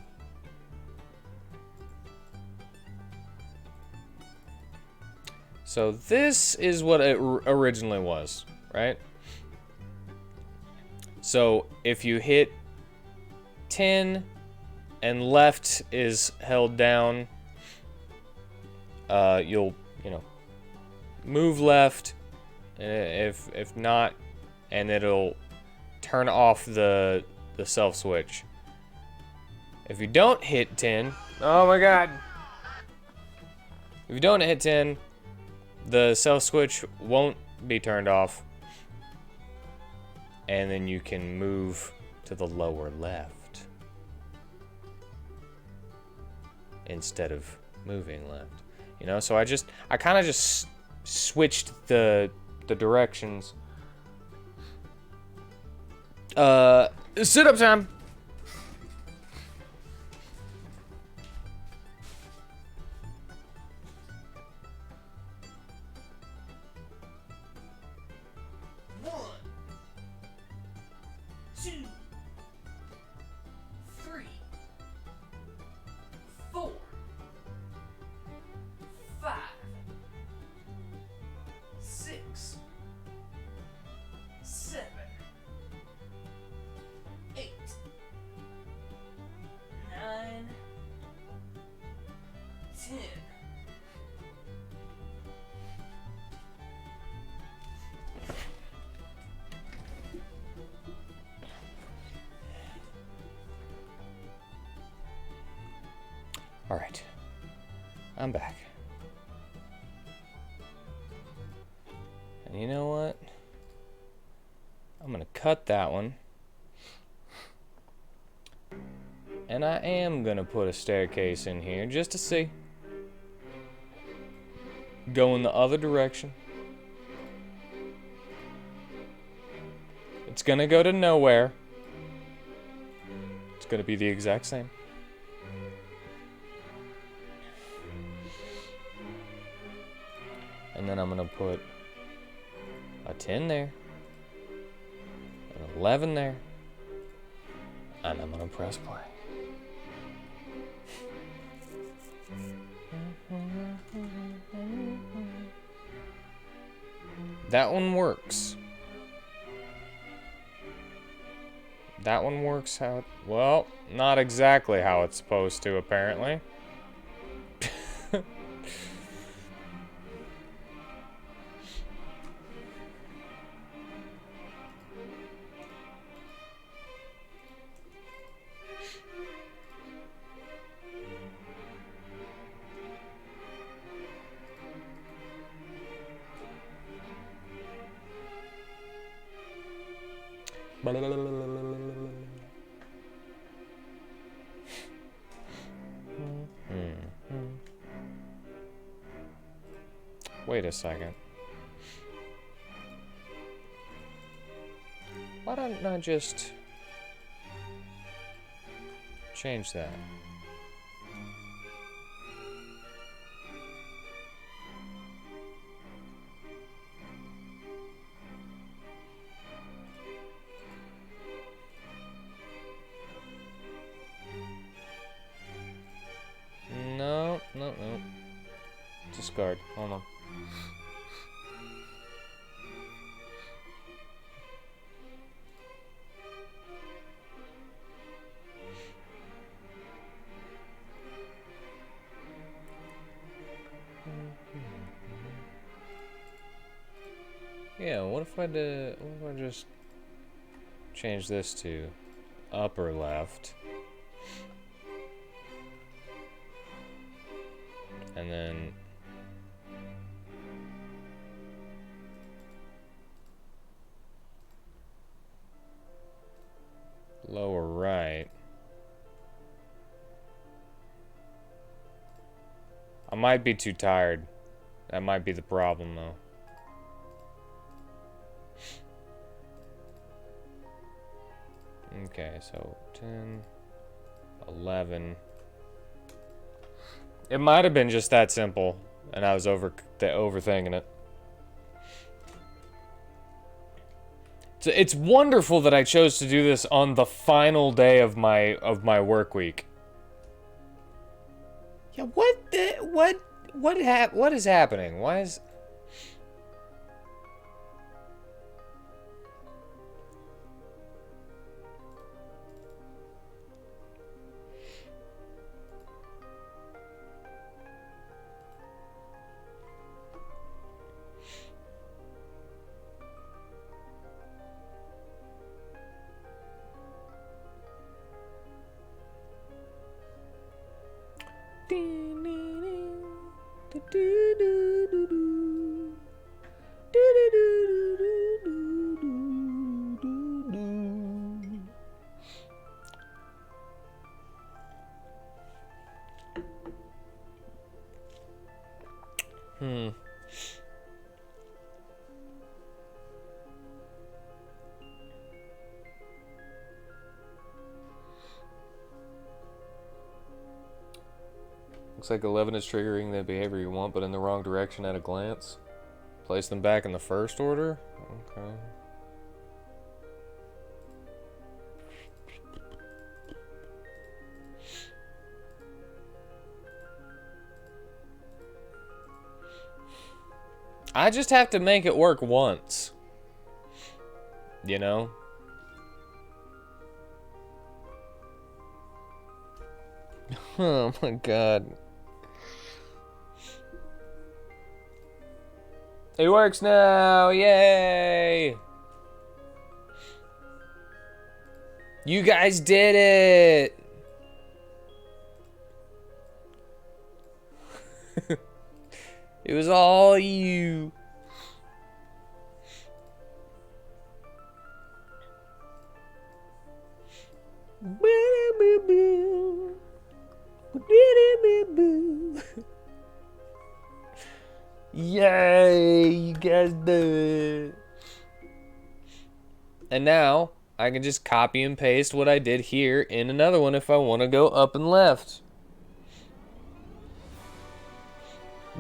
So this is what it originally was, right? So if you hit 10 and left is held down, you'll, move left, if not, and it'll turn off the self switch. If you don't hit 10, oh my god. If you don't hit 10, the self switch won't be turned off. And then you can move to the lower left instead of moving left. So I kind of just switched the directions. Sit up time. All right, I'm back. And you know what? I'm gonna cut that one. And I am gonna put a staircase in here just to see. Go in the other direction. It's gonna go to nowhere. It's gonna be the exact same. And then I'm gonna put a 10 there, an 11 there, and I'm gonna press play. That one works. That one works how, well, not exactly how it's supposed to, apparently. Wait a second. Why don't I just change that? No. Discard. Hold on. Yeah, what if I just change this to upper left? And then lower right. I might be too tired. That might be the problem, though. Okay, so 10, 11. It might have been just that simple, and I was overthinking it. It's wonderful that I chose to do this on the final day of my work week. Yeah, what is happening? Why is... Looks like 11 is triggering the behavior you want, but in the wrong direction at a glance. Place them back in the first order? Okay. I just have to make it work once. You know? Oh my god. It works now! Yay! You guys did it! It was all you. Yay, you guys did it. And now I can just copy and paste what I did here in another one if I want to go up and left.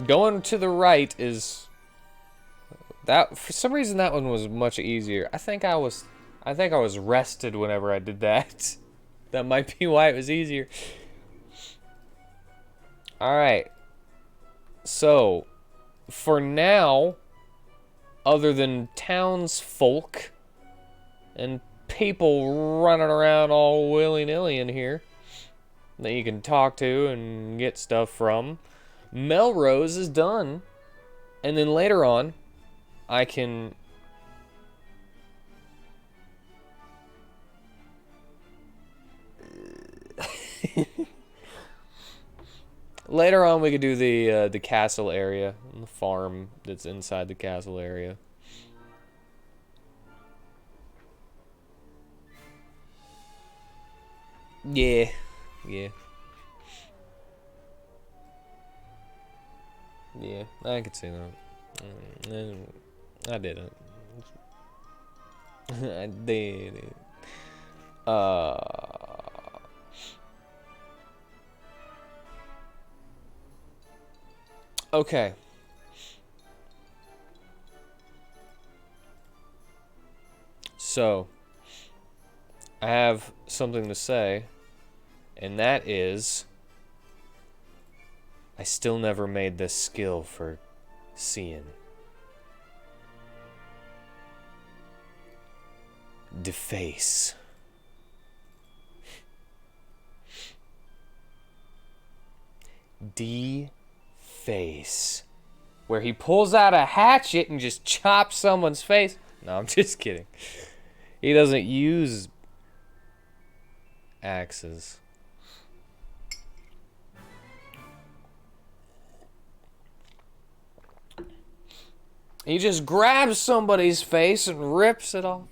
Going to the right is that for some reason that one was much easier. I think I was rested whenever I did that. That might be why it was easier. All right. So, for now, other than townsfolk and people running around all willy-nilly in here that you can talk to and get stuff from, Melrose is done. And then later on, I can... Later on, we could do the castle area, and the farm that's inside the castle area. Yeah, yeah, yeah. I could see that. I didn't. I did it. Okay. So, I have something to say, and that is, I still never made this skill for seeing. Deface. Deface. where he pulls out a hatchet and just chops someone's face. No, I'm just kidding. He doesn't use axes. He just grabs somebody's face and rips it off.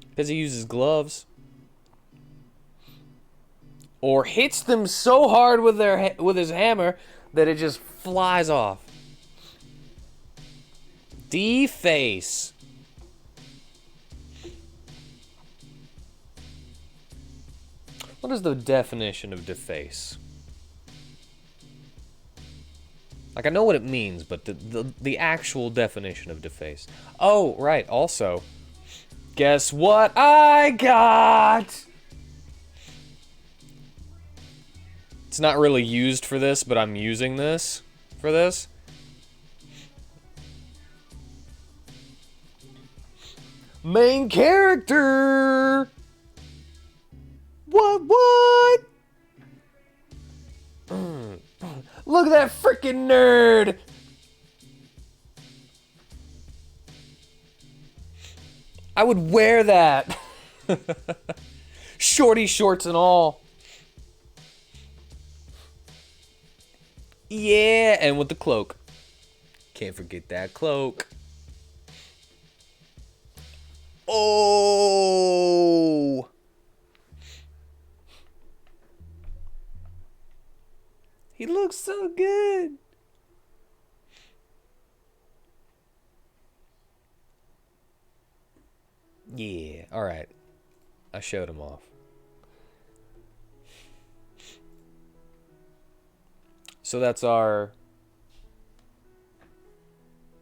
Because he uses gloves. Or hits them so hard with his hammer that it just flies off. Deface. What is the definition of deface? Like, I know what it means, but the actual definition of deface. Oh, right, also, guess what I got? It's not really used for this, but I'm using this for this. Main character! What? Look at that freaking nerd! I would wear that. Shorty shorts and all. Yeah, and with the cloak. Can't forget that cloak. Oh! He looks so good. Yeah, alright. I showed him off. So that's our...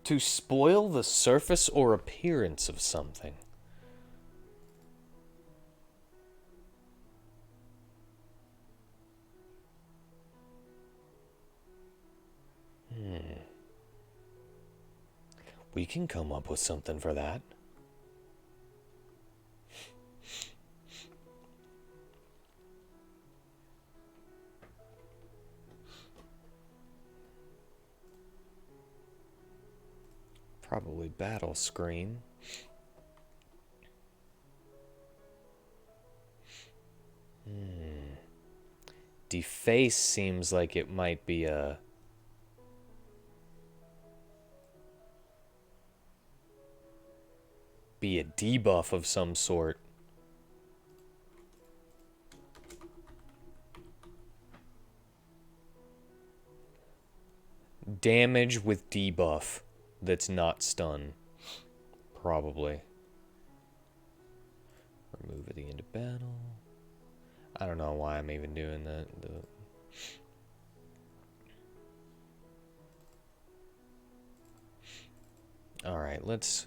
To spoil the surface or appearance of something. We can come up with something for that. Probably battle screen. Deface seems like it might be a... debuff of some sort. Damage with debuff that's not stun. Probably. Remove at the end of battle. I don't know why I'm even doing that. Alright, let's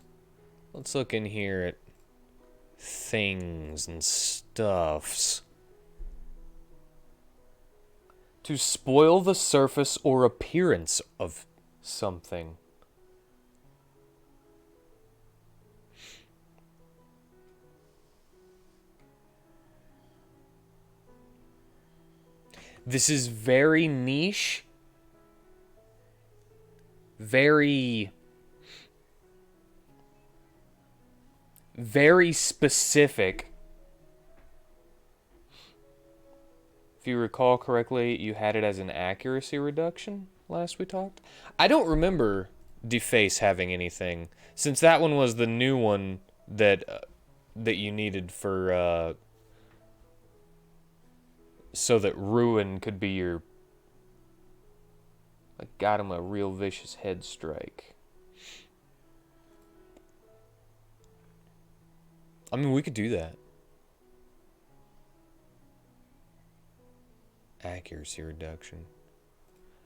look in here at things and stuffs. To spoil the surface or appearance of something. This is very niche. Very specific. If you recall correctly, you had it as an accuracy reduction last we talked. I don't remember Deface having anything, since that one was the new one that you needed for so that Ruin could be your... I got him a real vicious head strike. I mean, we could do that. Accuracy reduction.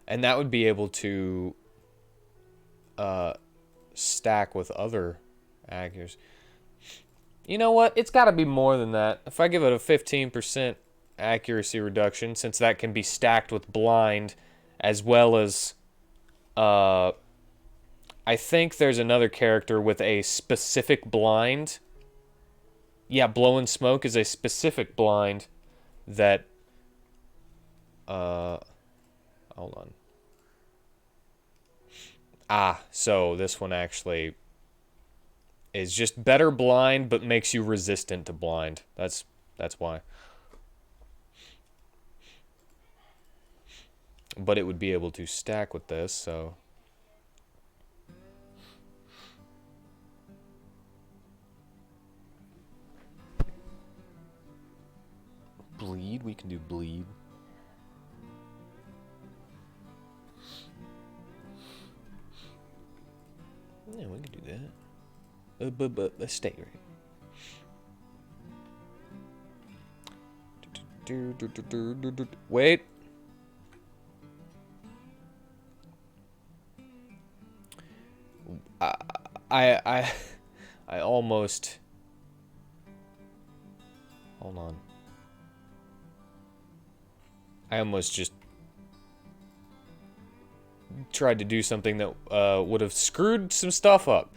And that would be able to stack with other accuracy. You know what? It's got to be more than that. If I give it a 15% accuracy reduction, since that can be stacked with blind, as well as I think there's another character with a specific blind. Yeah, Blowing Smoke is a specific blind that hold on. Ah, so this one actually is just better blind, but makes you resistant to blind. That's why. But it would be able to stack with this, so... Bleed? We can do bleed. Yeah, we can do that. But stay right. Wait. I I almost... Hold on. I almost just tried to do something that would have screwed some stuff up.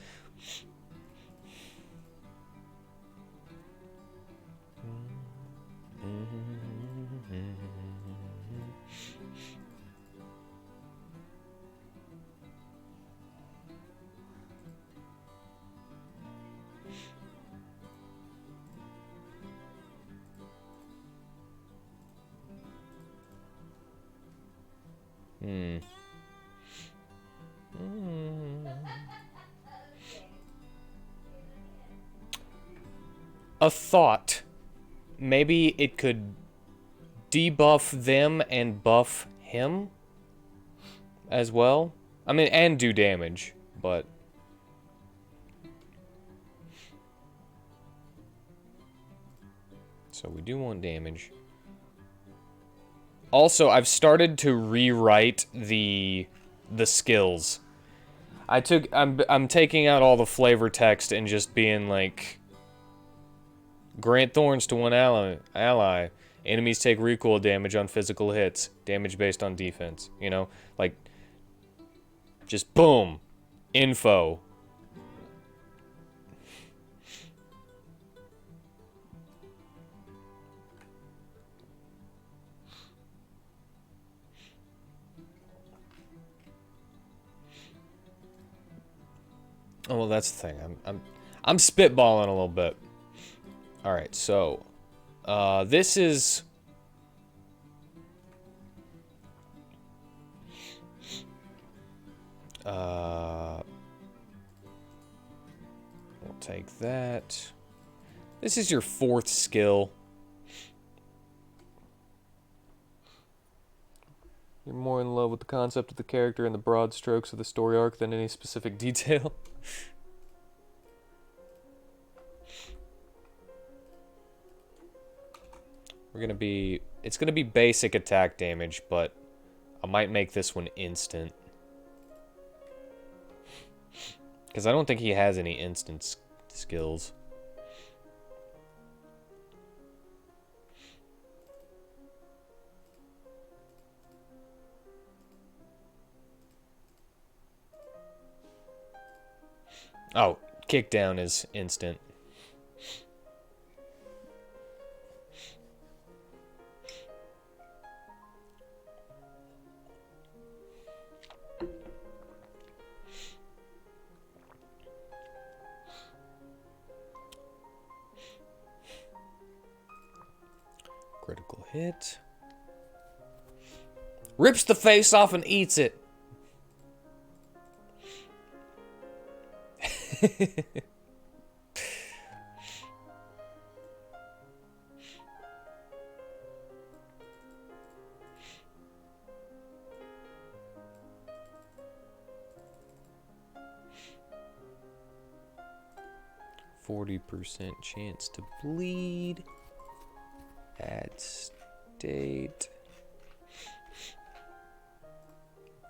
A thought. Maybe it could debuff them and buff him as well. I mean, and do damage, but... So we do want damage. Also, I've started to rewrite the skills. I'm taking out all the flavor text and just being like, grant thorns to one ally. Enemies take recoil damage on physical hits. Damage based on defense. You know, like, just boom, info. Oh, well, that's the thing. I'm spitballing a little bit. All right, so this is we'll take that. This is your 4th skill. You're more in love with the concept of the character and the broad strokes of the story arc than any specific detail. It's gonna be basic attack damage, but I might make this one instant. Because I don't think he has any instant skills. Oh, kickdown is instant. Critical hit. Rips the face off and eats it. 40% chance to bleed. Add state.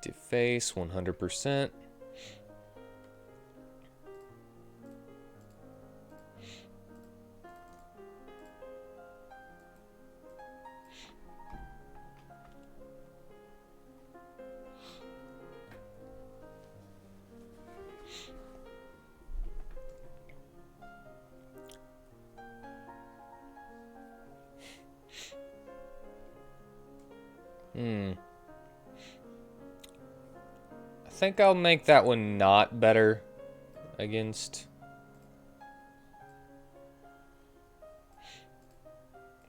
Deface 100%. I think I'll make that one not better against...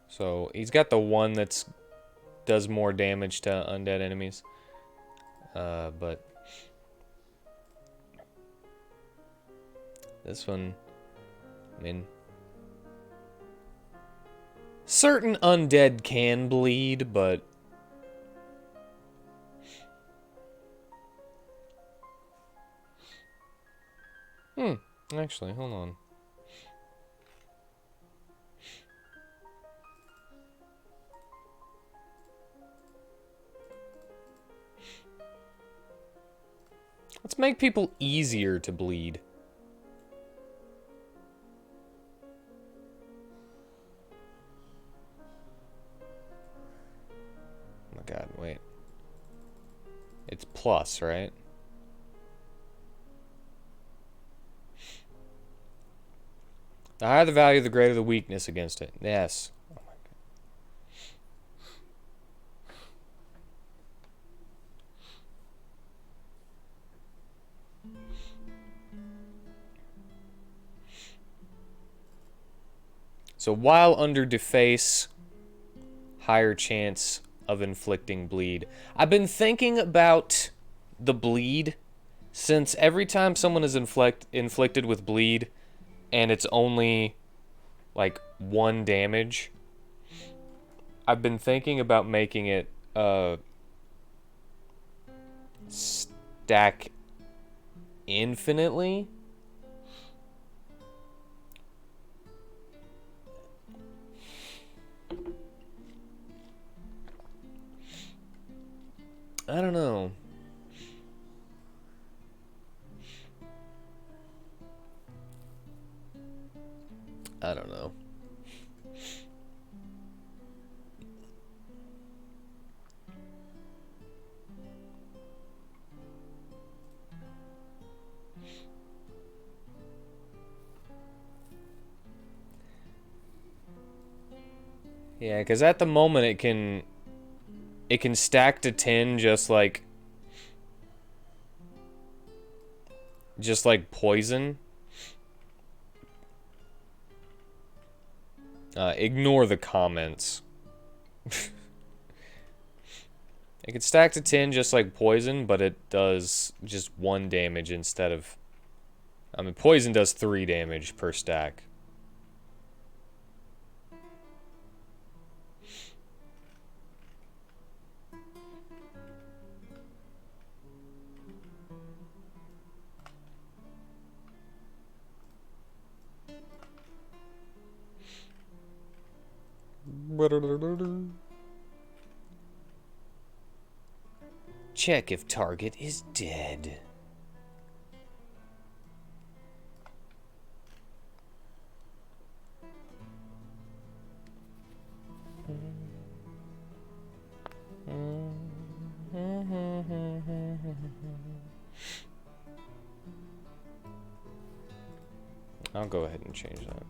So, he's got the one that's does more damage to undead enemies. But... This one... I mean... Certain undead can bleed, but... Actually, hold on. Let's make people easier to bleed. Oh my god, wait. It's plus, right? The higher the value, the greater the weakness against it. Yes. Oh my god. So while under deface, higher chance of inflicting bleed. I've been thinking about the bleed, since every time someone is inflicted with bleed, and it's only like 1 damage, I've been thinking about making it stack infinitely. I don't know. I don't know. Yeah, because at the moment it can stack to 10 just like poison. Ignore the comments. It can stack to 10 just like poison, but it does just 1 damage instead of... I mean, poison does 3 damage per stack. Check if target is dead. I'll go ahead and change that.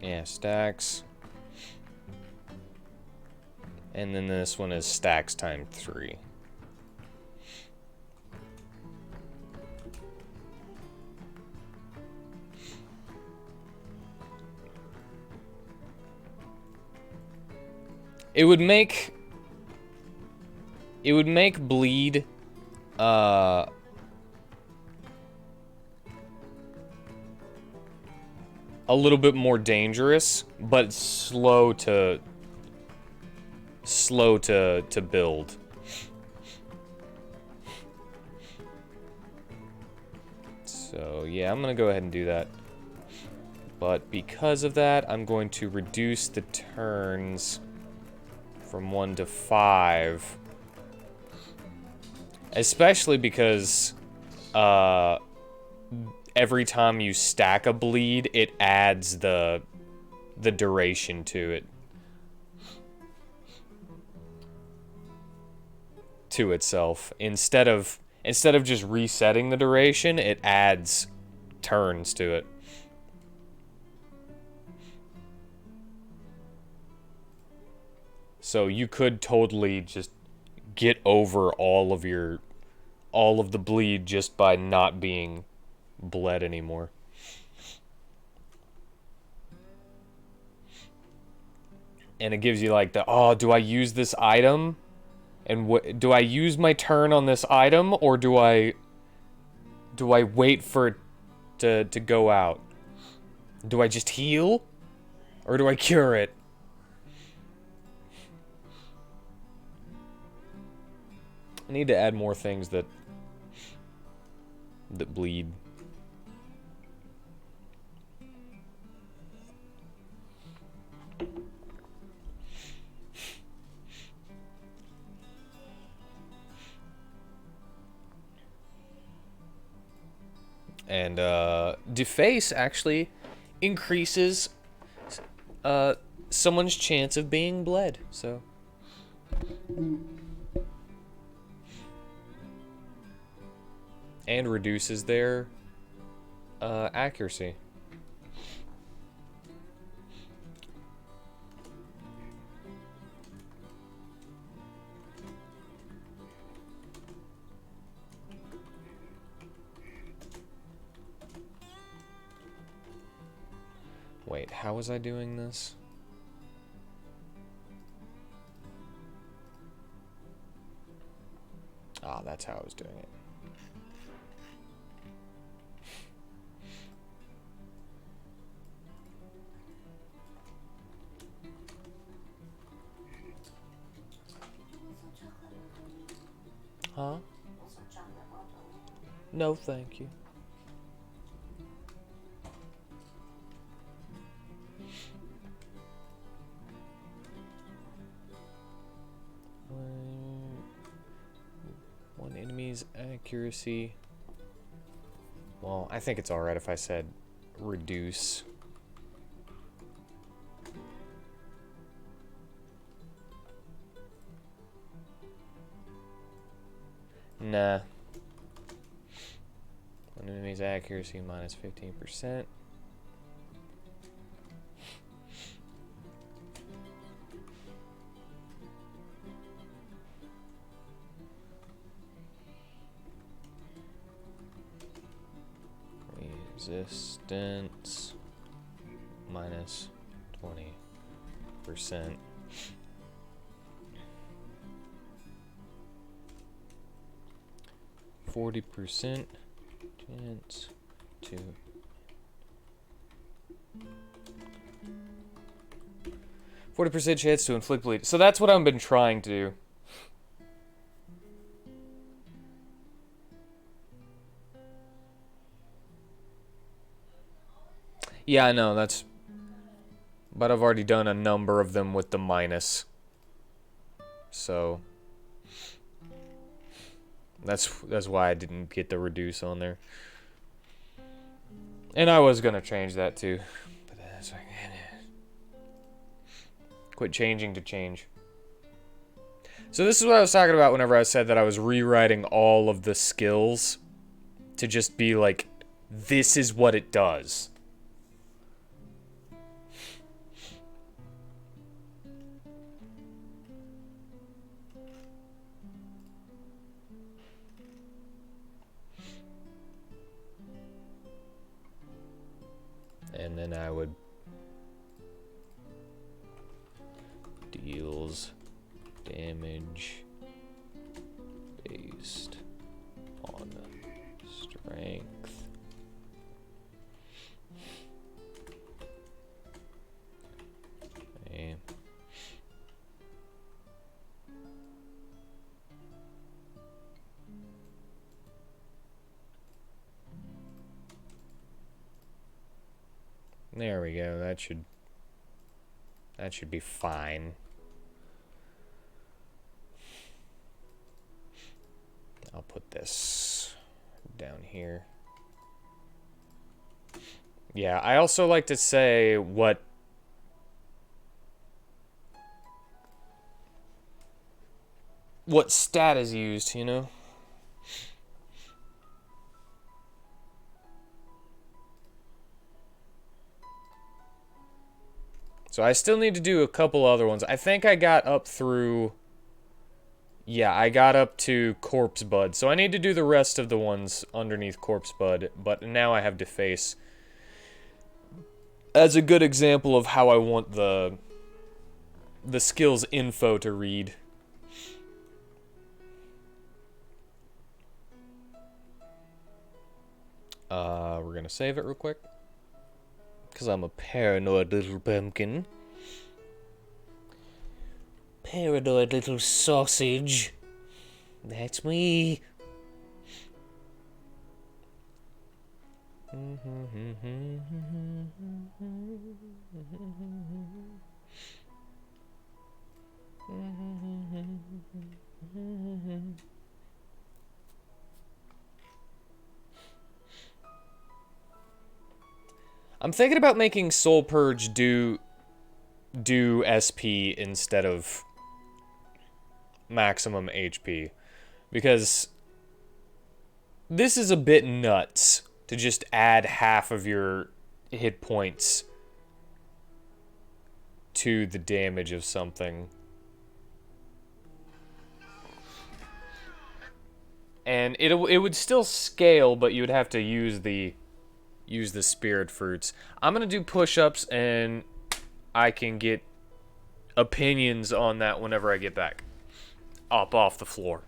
Yeah, stacks. And then this one is stacks times 3. It would make bleed a little bit more dangerous, but slow to build. So yeah, I'm gonna go ahead and do that. But because of that, I'm going to reduce the turns from 1 to 5. Especially because every time you stack a bleed, it adds the duration to it. To itself. Instead of instead of just resetting the duration, it adds turns to it. So you could totally just get over all of the bleed just by not being bled anymore. And it gives you like the, oh, do I use this item? And do I use my turn on this item, or do I wait for it to go out? Do I just heal, or do I cure it? I need to add more things that bleed. And deface actually increases someone's chance of being bled. So and reduces their accuracy. Wait, how was I doing this? Ah, that's how I was doing it. Huh? No, thank you. One enemy's accuracy. Well, I think it's alright if I said reduce. Nah. One enemy's accuracy minus 15%. Resistance minus 20%. %, chance to 40% chance to inflict bleed. So that's what I've been trying to do. Yeah, I know, that's... But I've already done a number of them with the minus. So... That's why I didn't get the reduce on there. And I was gonna change that too. But that's like... Quit changing to change. So this is what I was talking about whenever I said that I was rewriting all of the skills to just be like, this is what it does. And then I would deals damage based on strength. Okay. There we go. That should be fine. I'll put this down here. Yeah, I also like to say what stat is used, you know? So I still need to do a couple other ones. I think I got up through... Yeah, I got up to Corpse Bud. So I need to do the rest of the ones underneath Corpse Bud. But now I have Deface as a good example of how I want the skills info to read. We're gonna save it real quick. Because I'm a paranoid little pumpkin. Paranoid little sausage. That's me. I'm thinking about making Soul Purge do SP instead of maximum HP, because this is a bit nuts to just add half of your hit points to the damage of something. And it would still scale, but you would have to use the spirit fruits. I'm gonna do push-ups, and I can get opinions on that whenever I get back up off the floor.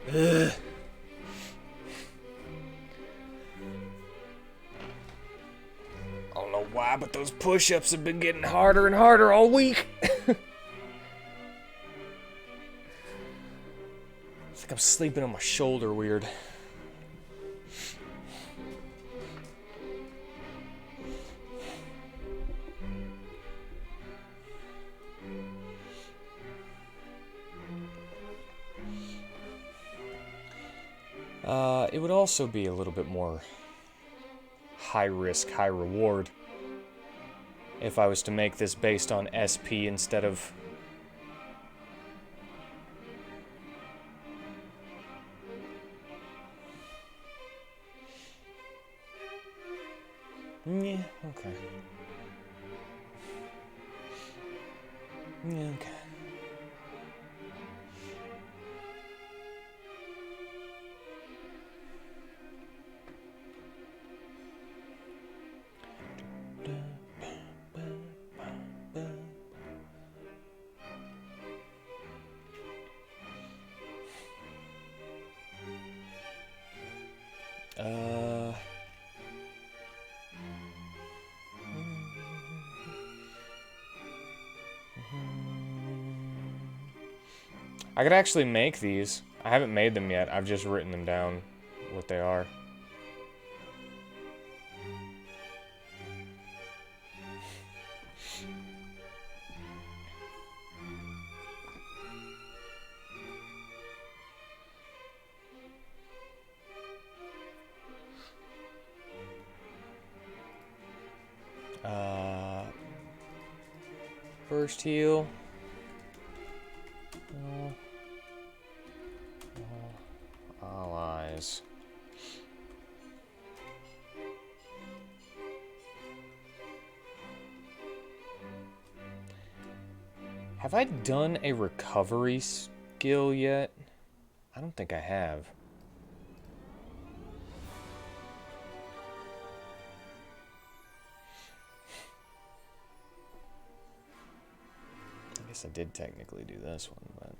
Ugh. I don't know why, but those push-ups have been getting harder and harder all week. I think I'm sleeping on my shoulder weird. It would also be a little bit more high risk, high reward if I was to make this based on SP instead of... Yeah, okay. Yeah, okay. I could actually make these. I haven't made them yet. I've just written them down, what they are. First heal. All eyes. Have I done a recovery skill yet? I don't think I have. I guess I did technically do this one, but...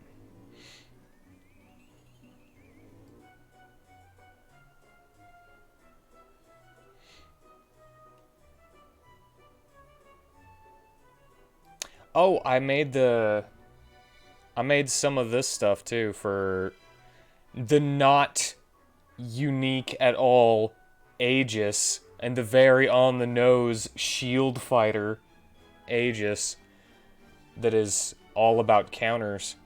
Oh, I made some of this stuff too for the not unique at all Aegis and the very on-the-nose shield fighter Aegis that is all about counters.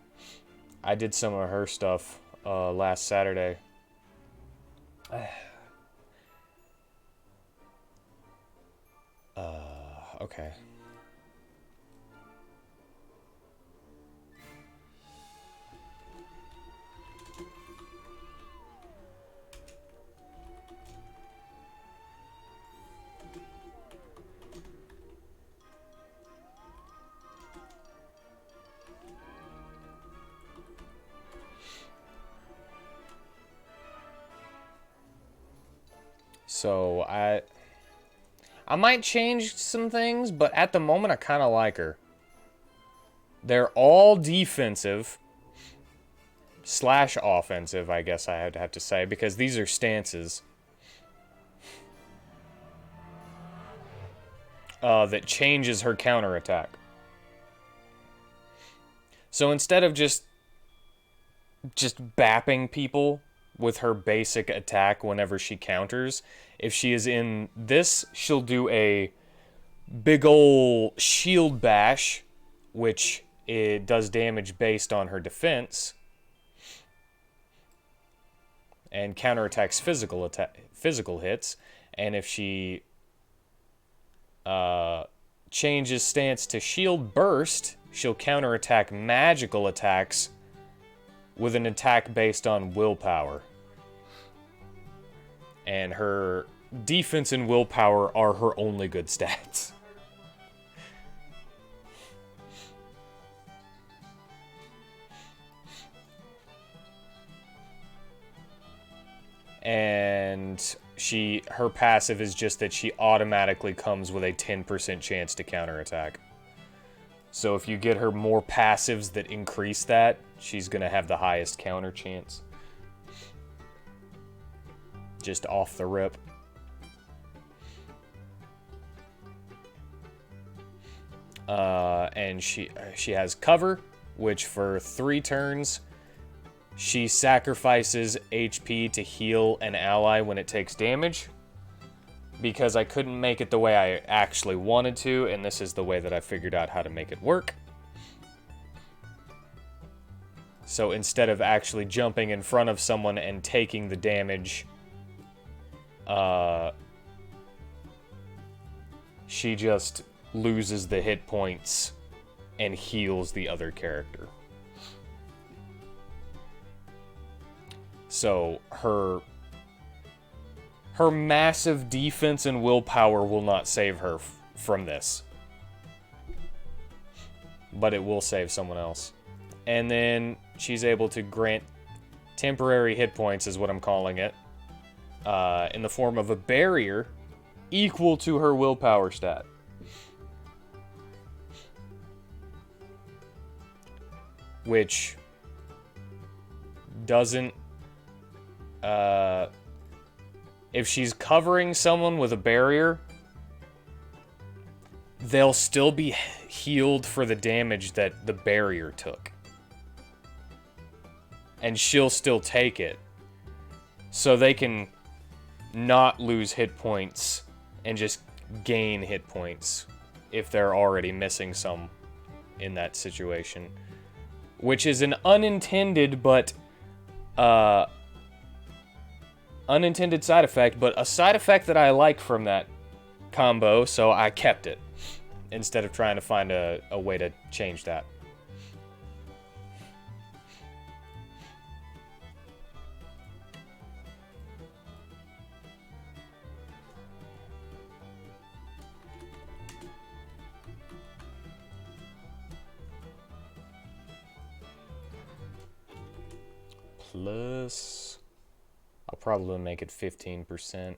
I did some of her stuff last Saturday. Okay. So I might change some things, but at the moment I kind of like her. They're all defensive / offensive, I guess I would have to say, because these are stances that changes her counterattack. So instead of just bapping people with her basic attack whenever she counters, if she is in this, she'll do a big ol' shield bash, which it does damage based on her defense, and counterattacks physical hits. And if she changes stance to shield burst, she'll counterattack magical attacks with an attack based on willpower. And her defense and willpower are her only good stats. And her passive is just that she automatically comes with a 10% chance to counterattack. So if you get her more passives that increase that, she's going to have the highest counter chance. Just off the rip. And she has cover, which for 3 turns, she sacrifices HP to heal an ally when it takes damage. Because I couldn't make it the way I actually wanted to, and this is the way that I figured out how to make it work. So instead of actually jumping in front of someone and taking the damage, she just loses the hit points and heals the other character. So her massive defense and willpower will not save her from this. But it will save someone else. And then she's able to grant temporary hit points, is what I'm calling it, in the form of a barrier equal to her willpower stat. Which doesn't... if she's covering someone with a barrier, they'll still be healed for the damage that the barrier took. And she'll still take it. So they can not lose hit points and just gain hit points if they're already missing some in that situation. Which is an unintended but unintended side effect, but a side effect that I like from that combo, so I kept it instead of trying to find a way to change that. Plus, I'll probably make it 15%.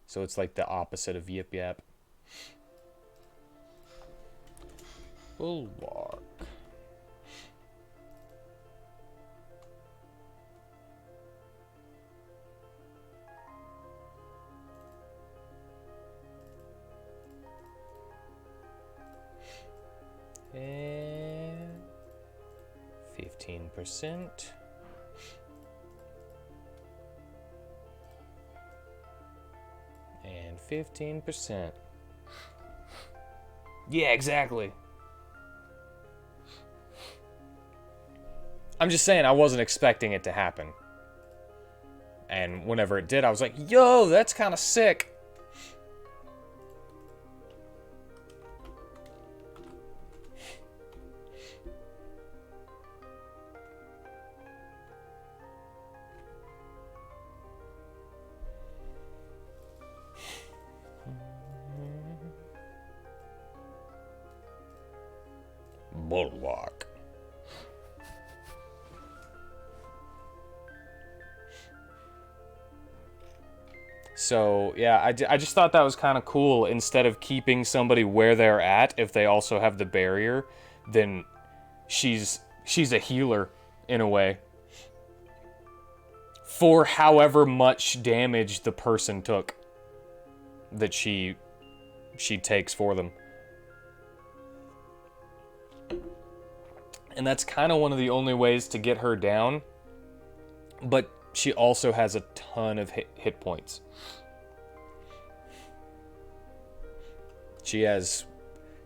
So it's like the opposite of Yip Yap. Bulwark. And 15%. 15%. Yeah, exactly. I'm just saying I wasn't expecting it to happen. And whenever it did, I was like, yo, that's kind of sick. Bulwark. So, yeah, I just thought that was kind of cool. Instead of keeping somebody where they're at, if they also have the barrier, then she's a healer, in a way. For however much damage the person took that she takes for them. And that's kind of one of the only ways to get her down. But she also has a ton of hit points. She has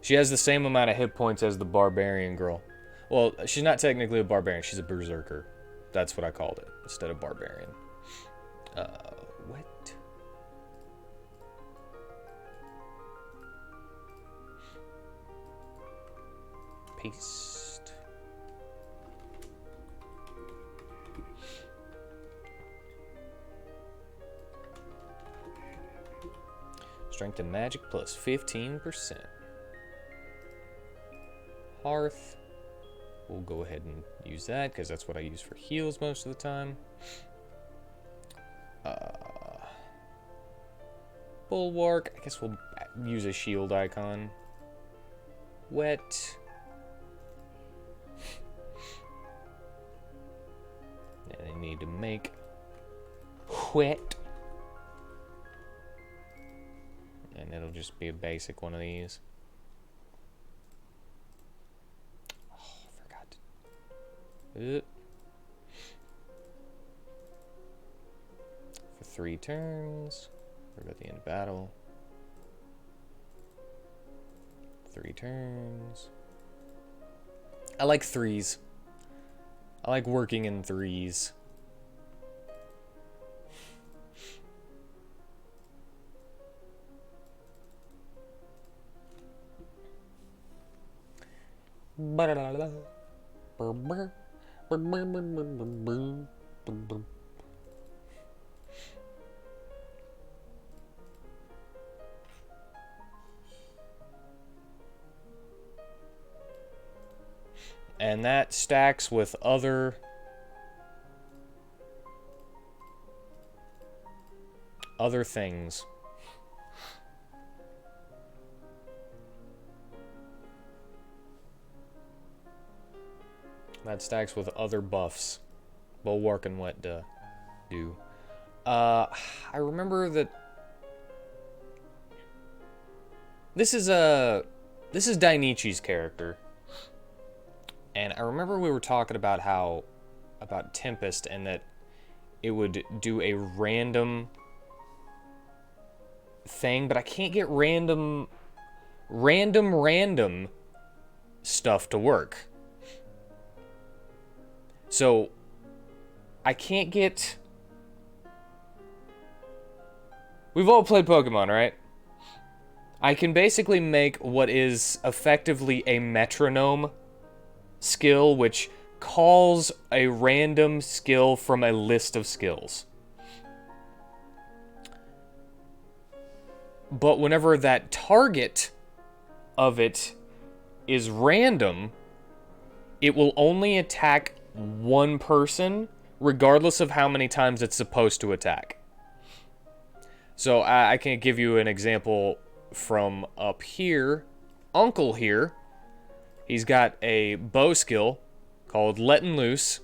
the same amount of hit points as the barbarian girl. Well, she's not technically a barbarian. She's a berserker. That's what I called it instead of barbarian. What? Paste. Strength and magic plus 15%. Hearth. We'll go ahead and use that because that's what I use for heals most of the time. Bulwark. I guess we'll use a shield icon. Wet. And I need to make wet. And it'll just be a basic one of these. Oh, I forgot. For 3 turns. We're at the end of battle. 3 turns. I like 3s. I like working in 3s. And that stacks with other things. That stacks with other buffs. Bulwark and what do. I remember that this is Dainichi's character. And I remember we were talking about about Tempest and that it would do a random thing, but I can't get random stuff to work. So I can't get... We've all played Pokemon, right? I can basically make what is effectively a metronome skill, which calls a random skill from a list of skills. But whenever that target of it is random, it will only attack one person, regardless of how many times it's supposed to attack. So I can give you an example from up here. Uncle here, he's got a bow skill called Lettin' Loose.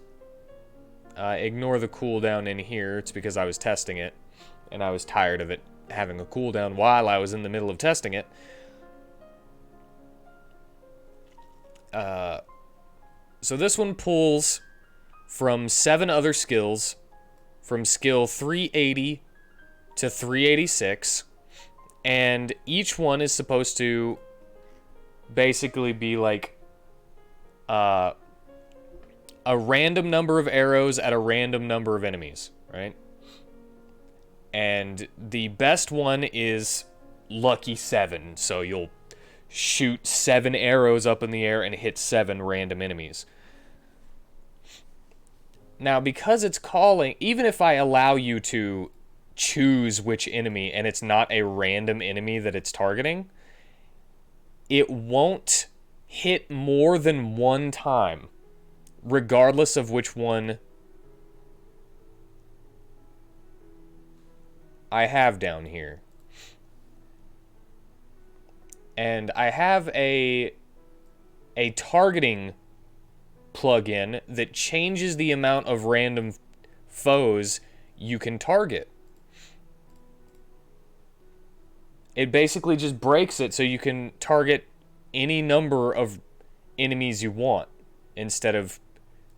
Ignore the cooldown in here. It's because I was testing it, and I was tired of it having a cooldown while I was in the middle of testing it. So this one pulls from 7 other skills, from skill 380 to 386, And each one is supposed to basically be like a random number of arrows at a random number of enemies, right? And the best one is lucky 7, so you'll shoot 7 arrows up in the air and hit 7 random enemies. Now, because it's calling, even if I allow you to choose which enemy and it's not a random enemy that it's targeting, it won't hit more than one time, regardless of which one I have down here. And I have a targeting plugin that changes the amount of random foes you can target. It basically just breaks it so you can target any number of enemies you want instead of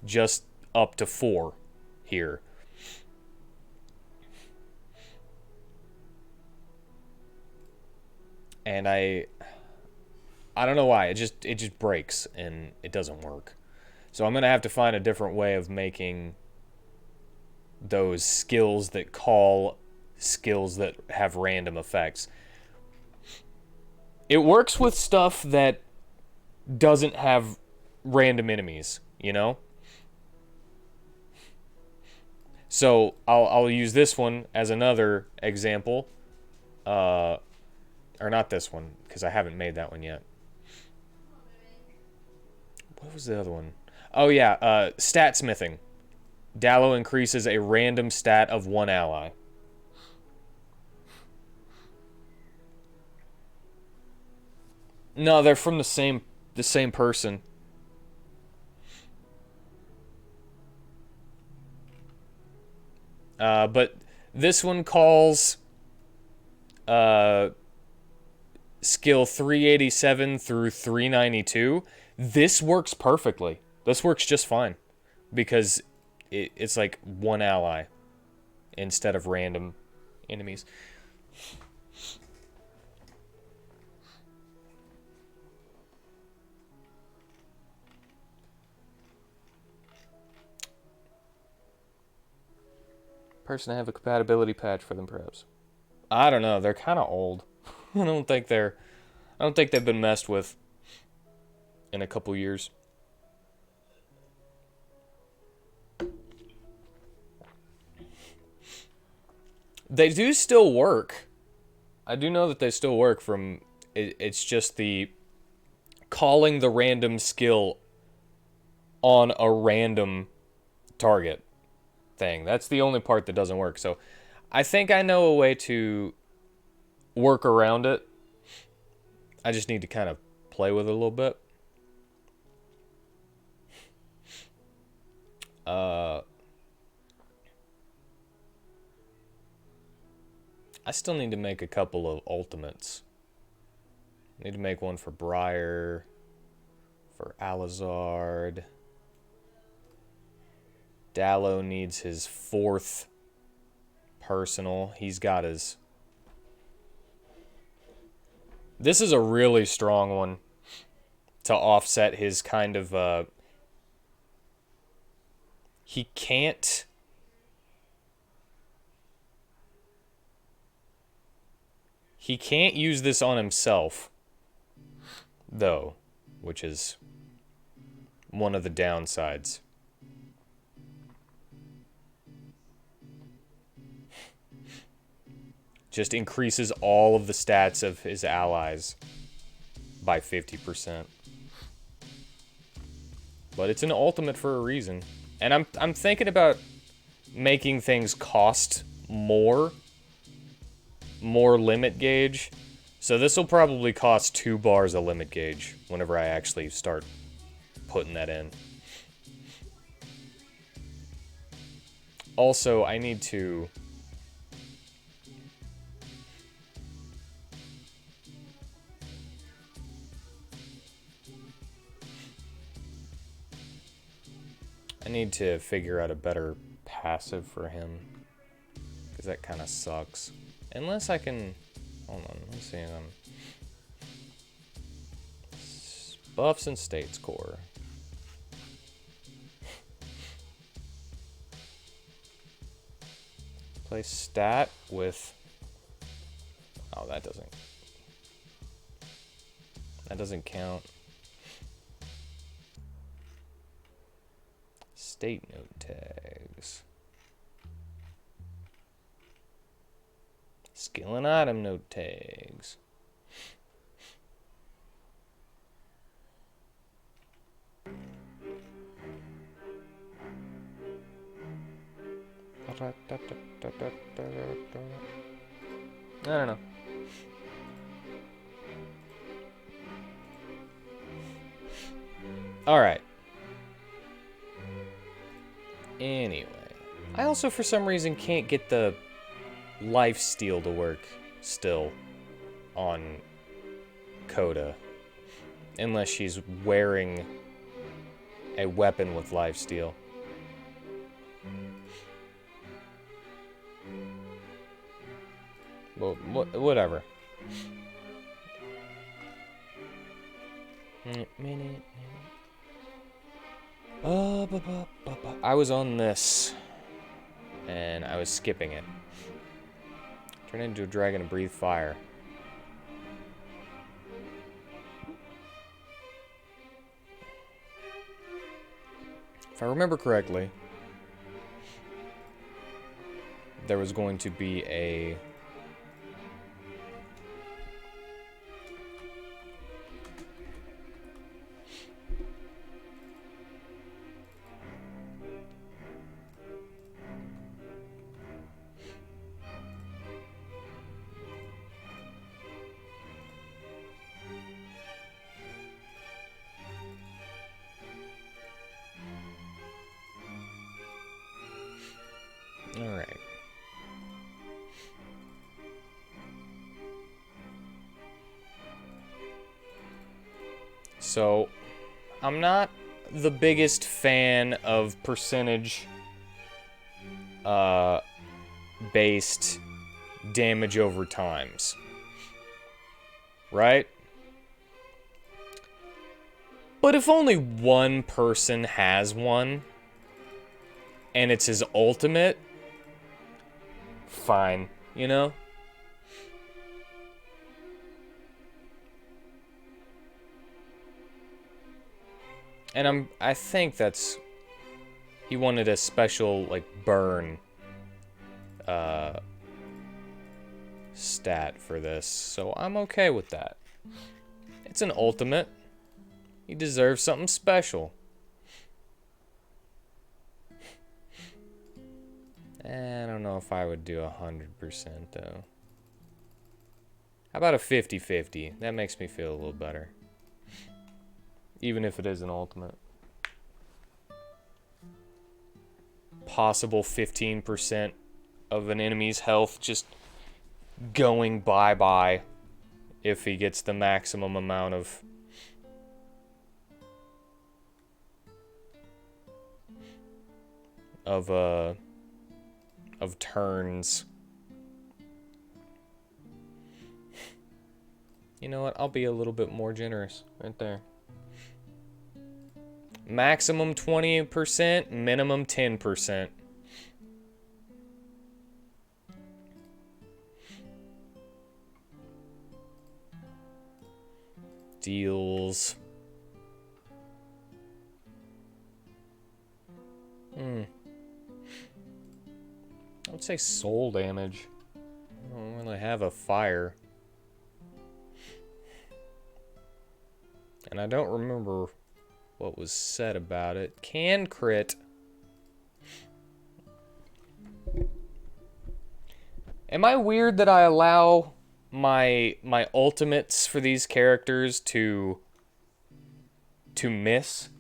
just up to 4 here. And I don't know why. It just breaks and it doesn't work. So I'm going to have to find a different way of making those skills that call skills that have random effects. It works with stuff that doesn't have random enemies, you know? So I'll use this one as another example. Or not this one, because I haven't made that one yet. What was the other one? Oh yeah, stat smithing. Dallow increases a random stat of 1 ally. No, they're from the same person. But this one calls skill 387 through 392. This works perfectly. This works just fine because it's like 1 ally instead of random enemies. Person to have a compatibility patch for them, perhaps. I don't know. They're kind of old. I don't think they've been messed with in a couple years. They do still work. I do know that they still work from... It's just the calling the random skill on a random target thing. That's the only part that doesn't work. So I think I know a way to work around it. I just need to kind of play with it a little bit. I still need to make a couple of ultimates. I need to make one for Briar, for Alizard. Dallow needs his 4th personal. He's got his... This is a really strong one to offset his kind of... He can't... He can't use this on himself, though, which is one of the downsides. Just increases all of the stats of his allies by 50%. But it's an ultimate for a reason. And I'm thinking about making things cost more limit gauge. So this will probably cost 2 bars of limit gauge whenever I actually start putting that in. Also, I need to... figure out a better passive for him. Because that kind of sucks. Unless I can... Hold on, let's see. Buffs and states core. Play stat with. Oh, that doesn't count. State node tags. Skill and item node tags. I don't know. Alright. Anyway. I also, for some reason, can't get the lifesteal to work still on Coda. Unless she's wearing a weapon with lifesteal. Well, whatever. I was on this, and I was skipping it. Turn into a dragon and breathe fire. If I remember correctly, there was going to be a... Alright. So, I'm not the biggest fan of percentage based damage over times. Right? But if only one person has one, and it's his ultimate, fine, you know? And I think that's... He wanted a special, like, burn stat for this, so I'm okay with that. It's an ultimate. He deserves something special. I don't know if I would do 100% though. How about a 50-50? That makes me feel a little better. Even if it is an ultimate. Possible 15% of an enemy's health just going bye-bye if he gets the maximum amount of turns. You know what? I'll be a little bit more generous right there. Maximum 20%, minimum 10%. Deals. I would say soul damage. I don't really have a fire. And I don't remember what was said about it. Can crit. Am I weird that I allow my ultimates for these characters to miss?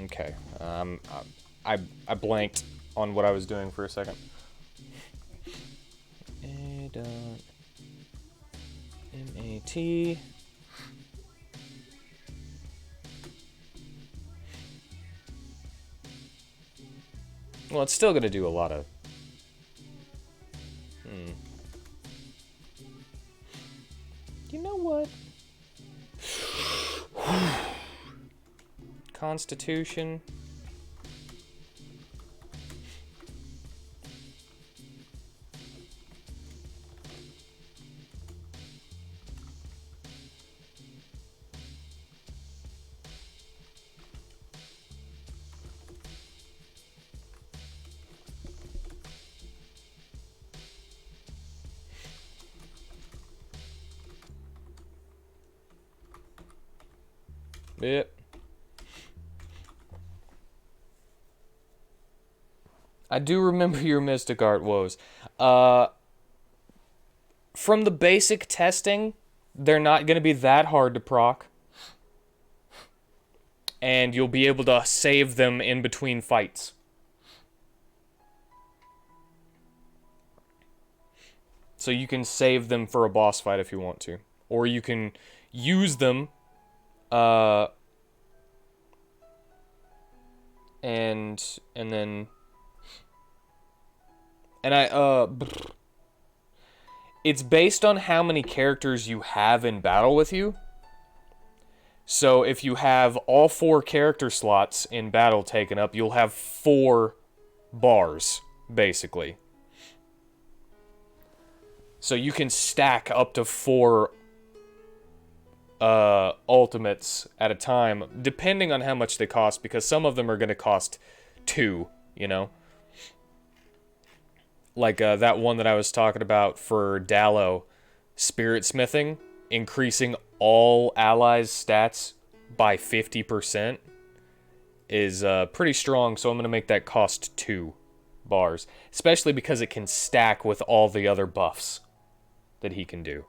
Okay. I blanked on what I was doing for a second. MAT. Well, it's still gonna do a lot of. You know what? Constitution. Yep. I do remember your Mystic Art woes. From the basic testing, they're not going to be that hard to proc. And you'll be able to save them in between fights. So you can save them for a boss fight if you want to. Or you can use them and then it's based on how many characters you have in battle with you. So if you have all 4 character slots in battle taken up, you'll have 4 bars, basically. So you can stack up to 4 ultimates at a time, depending on how much they cost, because some of them are going to cost 2, you know? Like that one that I was talking about for Dallo, Spirit Smithing, increasing all allies' stats by 50% is pretty strong, so I'm going to make that cost 2 bars. Especially because it can stack with all the other buffs that he can do.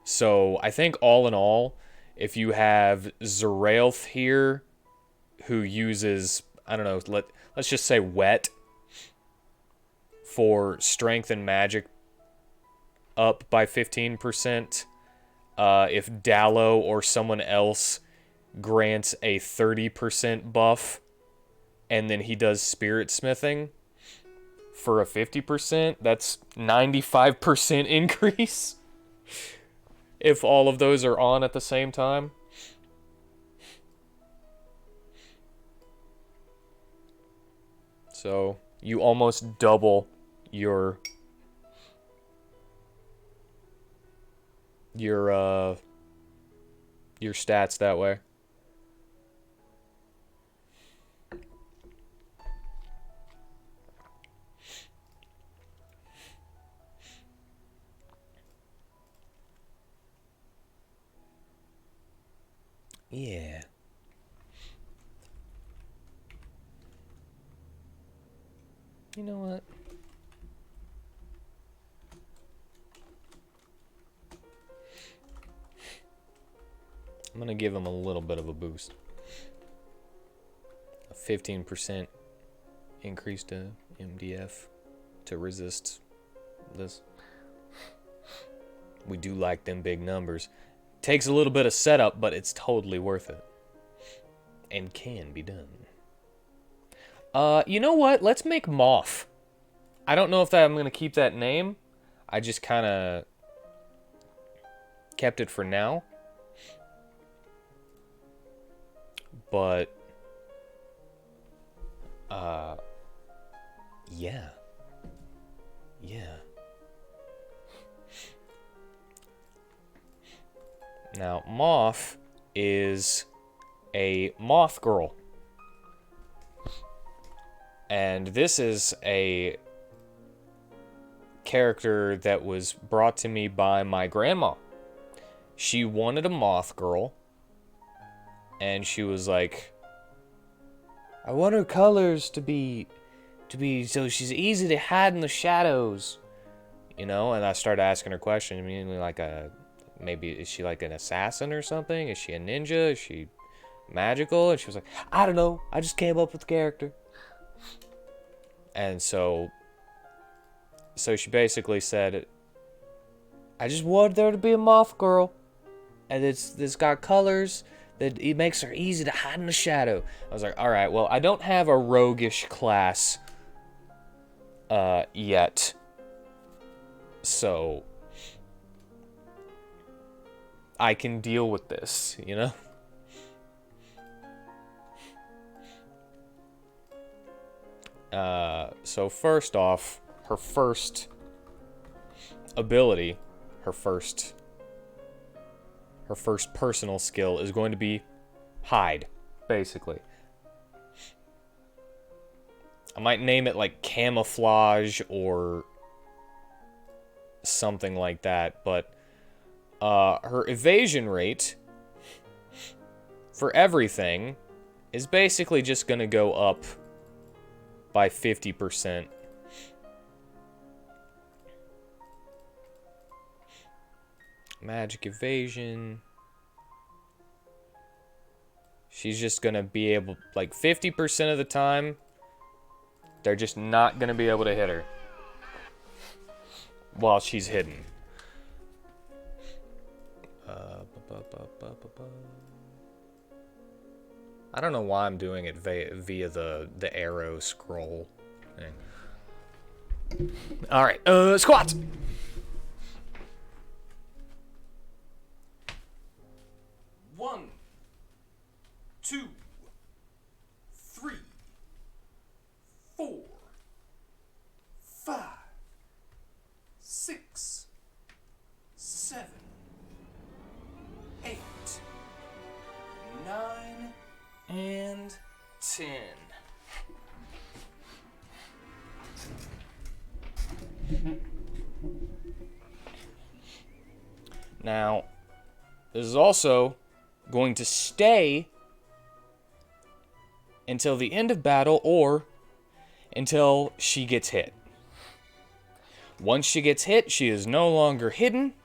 So I think all in all, if you have Zeraelth here, who uses, I don't know, let's just say Wet for strength and magic up by 15%. If Dallo or someone else grants a 30% buff, and then he does Spirit Smithing for a 50%, that's 95% increase. If all of those are on at the same time. So you almost double your stats that way. Yeah. You know what? I'm gonna give him a little bit of a boost. A 15% increase to MDF to resist this. We do like them big numbers. Takes a little bit of setup, but it's totally worth it. And can be done. You know what? Let's make Moth. I don't know if I'm going to keep that name. I just kind of kept it for now. But, yeah. Yeah. Now, Moth is a moth girl. And this is a character that was brought to me by my grandma. She wanted a moth girl. And she was like, I want her colors to be so she's easy to hide in the shadows. You know, and I started asking her questions. I mean, like maybe is she like an assassin or something? Is she a ninja? Is she magical? And she was like, I don't know. I just came up with the character. And so she basically said, I just wanted there to be a moth girl. And it's got colors that it makes her easy to hide in the shadow. I was like, alright, well, I don't have a roguish class yet. So I can deal with this, you know? So first off, her first ability, her first personal skill is going to be hide, basically. I might name it like camouflage or something like that, but her evasion rate for everything is basically just gonna go up by 50%. Magic evasion. She's just gonna be able, like 50% of the time, they're just not gonna be able to hit her while she's hidden. I don't know why I'm doing it via the arrow scroll thing. Alright, squats! One, 2, 3, 4, 5, 6, 7, 8, 9, and 10. Now, this is also going to stay until the end of battle or until she gets hit. Once she gets hit, she is no longer hidden.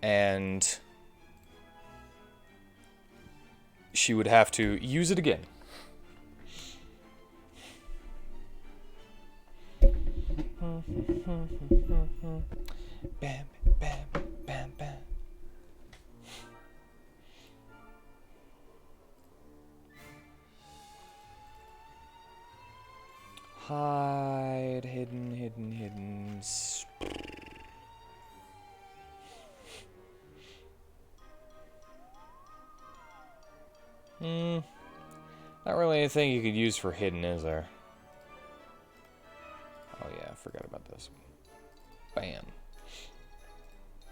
And she would have to use it again. Bam, bam, bam, bam. Hide, hidden, hidden, hidden. Not really anything you could use for hidden, is there? Oh yeah, I forgot about this. Bam.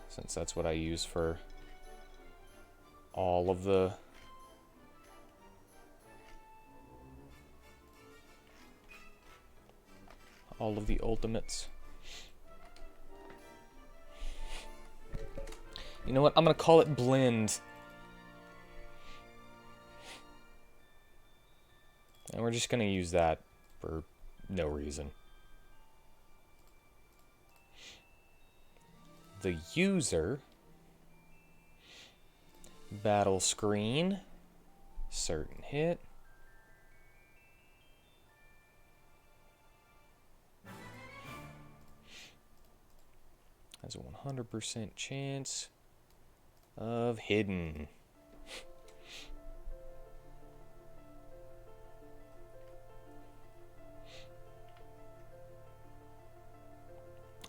Since that's what I use for all of the... ultimates. You know what? I'm gonna call it blend. And we're just gonna use that for no reason. The user, battle screen, certain hit. Has a 100% chance of hidden.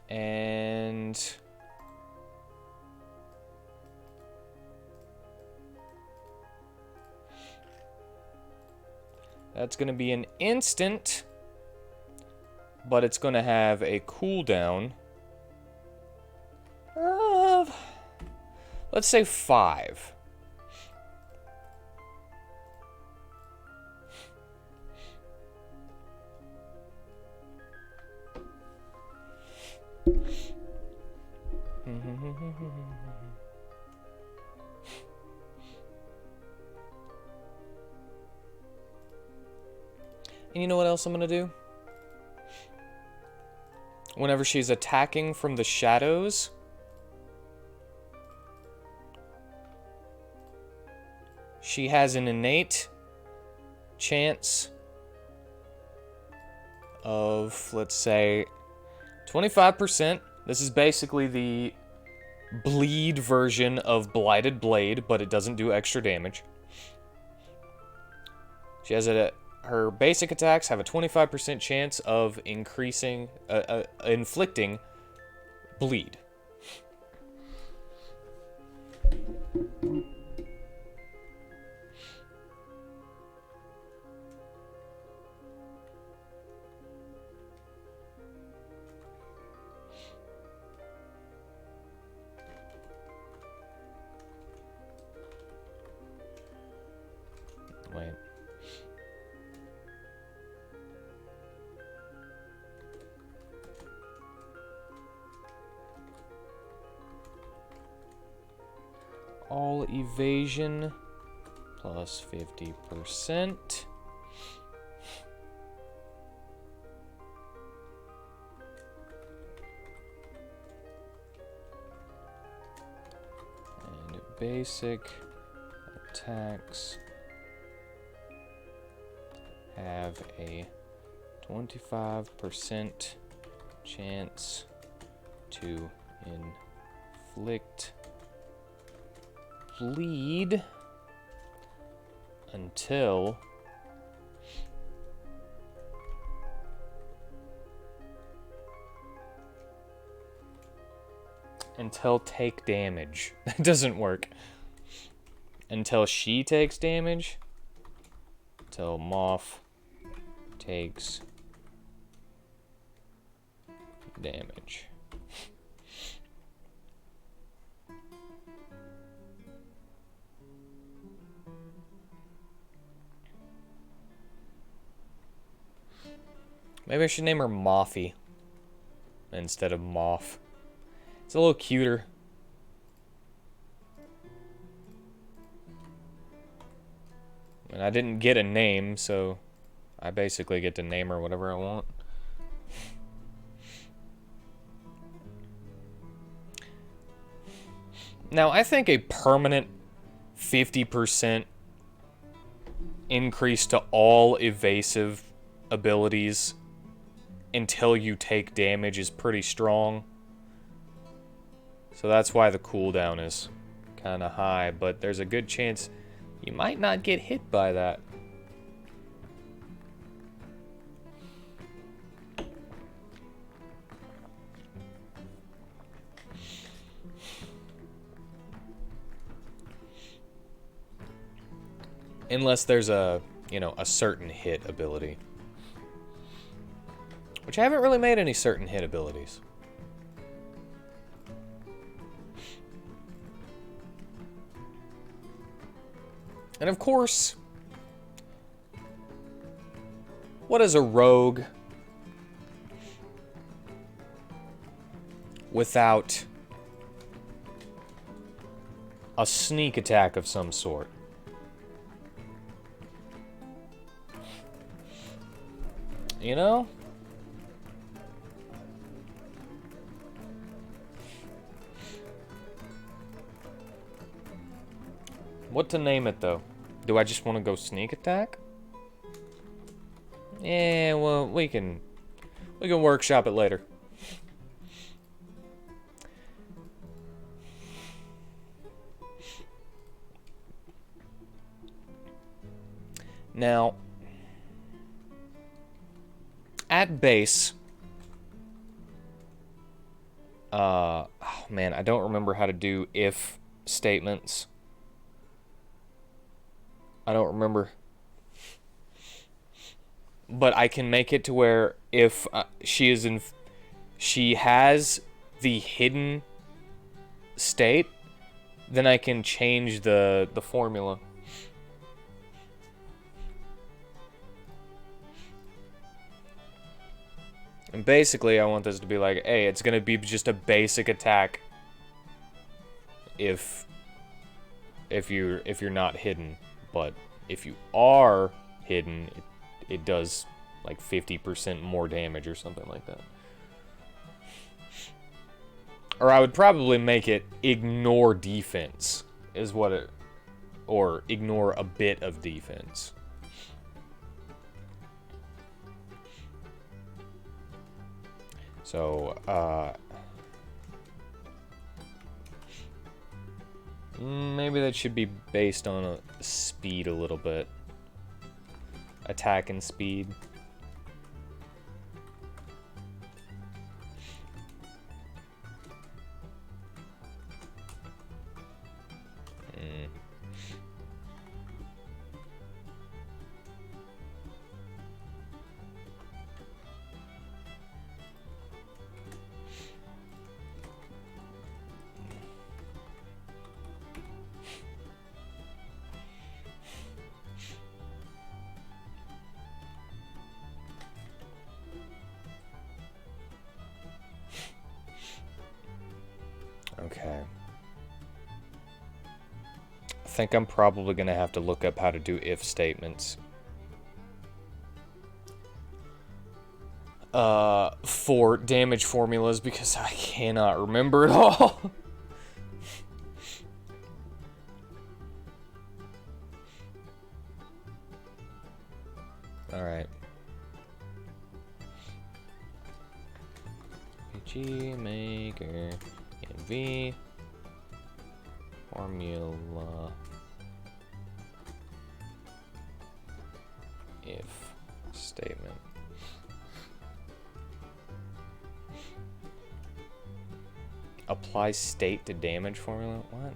And that's going to be an instant, but it's going to have a cooldown of, let's say, 5. And you know what else I'm going to do? Whenever she's attacking from the shadows, she has an innate chance of, let's say, 25%. This is basically the bleed version of Blighted Blade, but it doesn't do extra damage. She has her basic attacks have a 25% chance of inflicting bleed. Wait. All evasion plus 50%. And basic attacks have a 25% chance to inflict bleed until take damage. That doesn't work. Until she takes damage. Until Moth takes damage. Maybe I should name her Moffy instead of Moth. It's a little cuter. And I didn't get a name, so I basically get to name her whatever I want. Now, I think a permanent 50% increase to all evasive abilities until you take damage is pretty strong. So that's why the cooldown is kind of high, but there's a good chance you might not get hit by that. Unless there's a, a certain hit ability. Which I haven't really made any certain hit abilities. And of course, what is a rogue without a sneak attack of some sort? You know? What to name it, though? Do I just want to go sneak attack? Yeah, well, we can workshop it later. Now, at base, oh man, I don't remember how to do if statements. I don't remember. But I can make it to where if she has the hidden state, then I can change the formula. And basically, I want this to be like, hey, it's gonna be just a basic attack if you're not hidden. But if you are hidden, it does like 50% more damage or something like that. Or I would probably make it ignore defense is what or ignore a bit of defense. So, maybe that should be based on speed a little bit. Attack and speed. Okay. I think I'm probably going to have to look up how to do if statements. For damage formulas, because I cannot remember it all. Alright. PG maker NV formula if statement. Apply state to damage formula? What?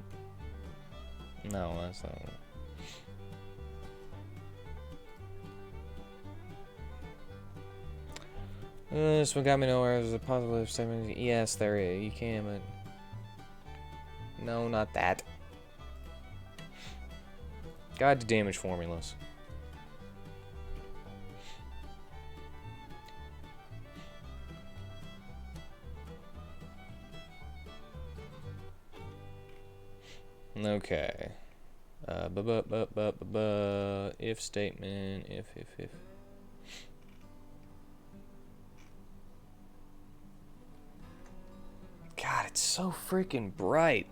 No, that's not. This one got me nowhere. There's a positive statement. Yes, there is. You can, but no, not that. Guide to damage formulas. Okay. If statement. If. God, it's so freaking bright.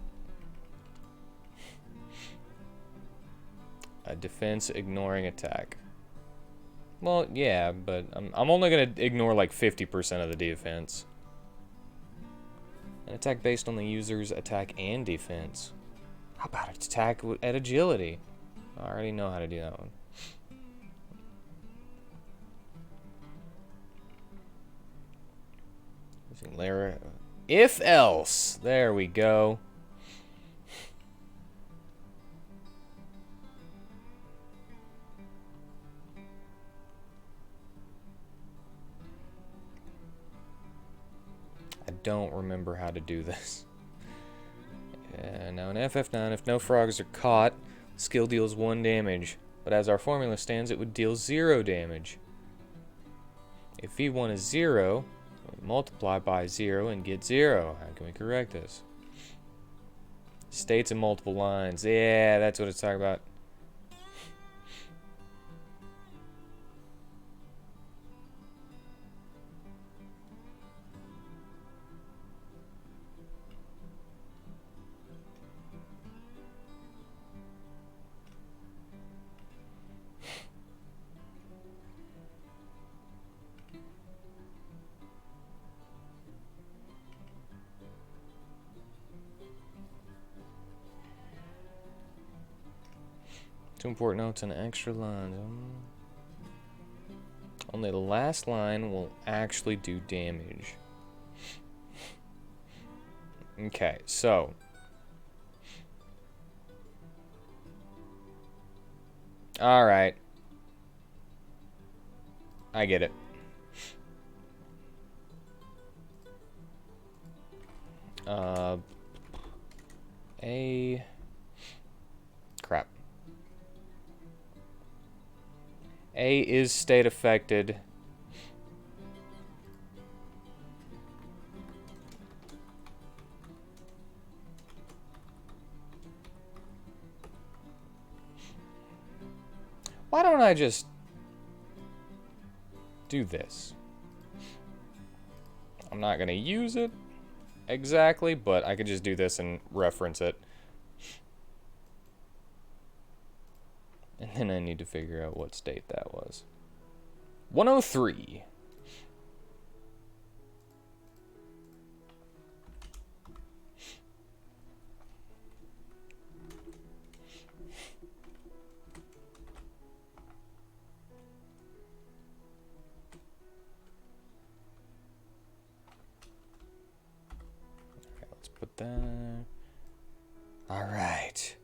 A defense ignoring attack. Well, yeah, but I'm only gonna ignore like 50% of the defense. An attack based on the user's attack and defense. How about an attack at agility? I already know how to do that one. Using layer. If else. There we go. I don't remember how to do this. Now in FF9, if no frogs are caught, skill deals 1 damage. But as our formula stands, it would deal 0 damage. If V1 is 0, we multiply by 0 and get 0. How can we correct this? States in multiple lines. Yeah, that's what it's talking about. Two important notes and extra lines. Only the last line will actually do damage. Okay, so. Alright. I get it. Crap. A is state affected. Why don't I just do this? I'm not going to use it exactly, but I could just do this and reference it. And I need to figure out what state that was. 103. Okay, let's put that. All right.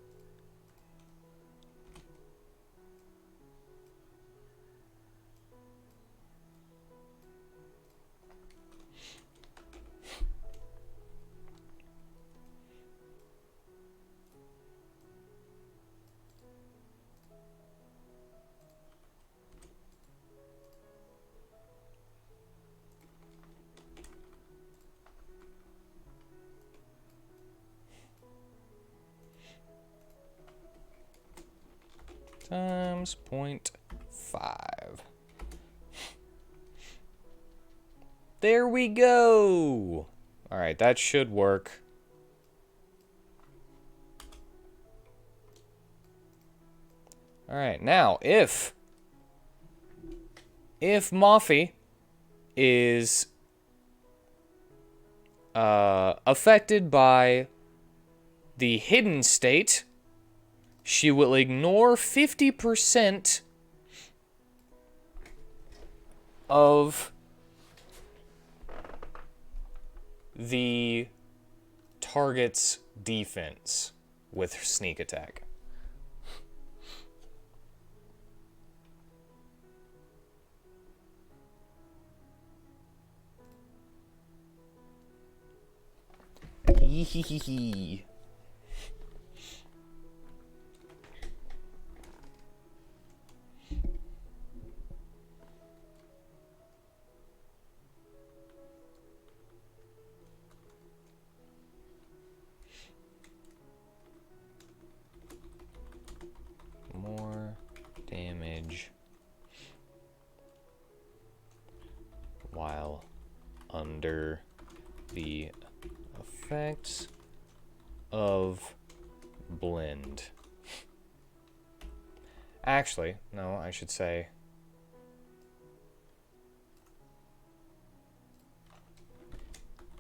Times 0.5. There we go. All right, that should work. All right, now if Moffy is affected by the hidden state, she will ignore 50% of the target's defense with her sneak attack. Hee. More damage while under the effects of blend. Actually, no, I should say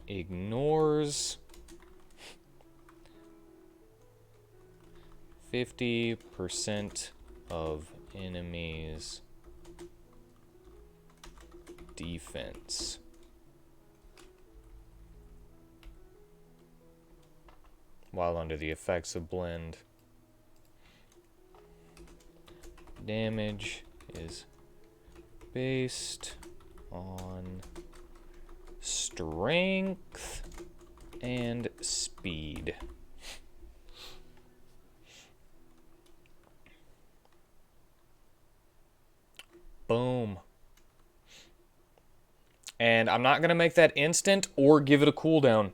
ignores 50% of enemies' defense while under the effects of blend. Damage is based on strength and speed. Boom. And I'm not going to make that instant or give it a cooldown.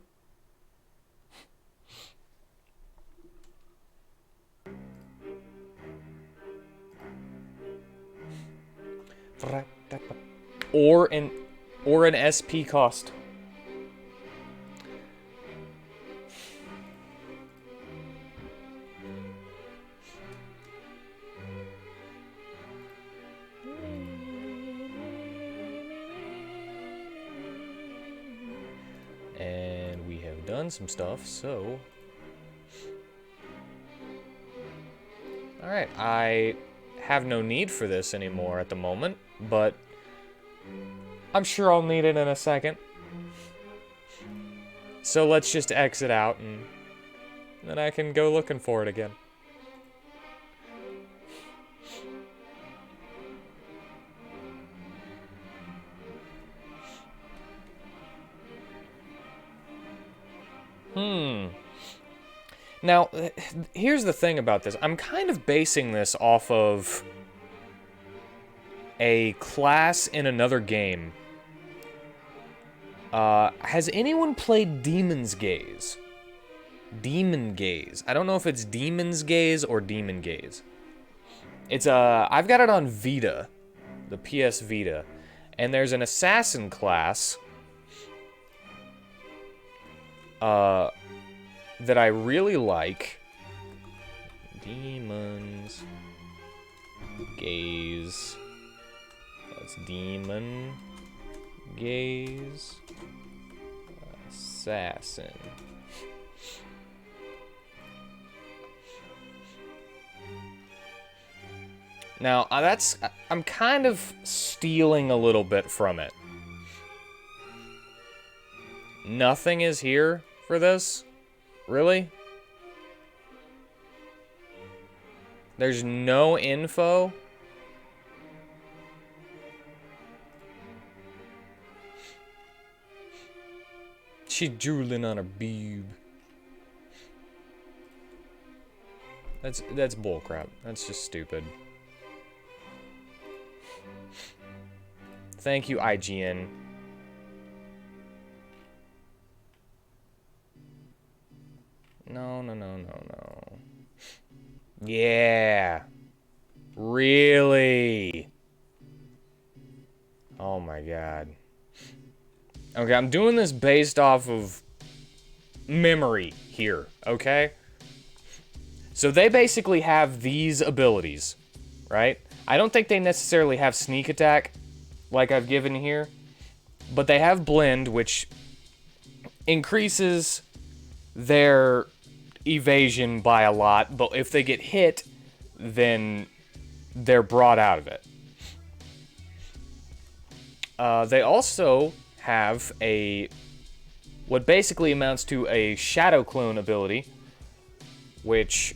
Or an SP cost. And we have done some stuff, so... Alright, I have no need for this anymore at the moment, but I'm sure I'll need it in a second. So let's just exit out and then I can go looking for it again. Now, here's the thing about this. I'm kind of basing this off of a class in another game. Has anyone played Demon's Gaze? Demon Gaze. I don't know if it's Demon's Gaze or Demon Gaze. It's I've got it on Vita, the PS Vita, and there's an assassin class that I really like. Demons Gaze. That's demon. Gaze. Assassin. Now, I'm kind of stealing a little bit from it. Nothing is here for this? Really? There's no info? She's drooling on her boob. That's bullcrap. That's just stupid. Thank you, IGN. No. Yeah. Really? Oh my god. Okay, I'm doing this based off of memory here, okay? So they basically have these abilities, right? I don't think they necessarily have sneak attack like I've given here, but they have blend, which increases their evasion by a lot, but if they get hit, then they're brought out of it. They also have what basically amounts to a shadow clone ability, which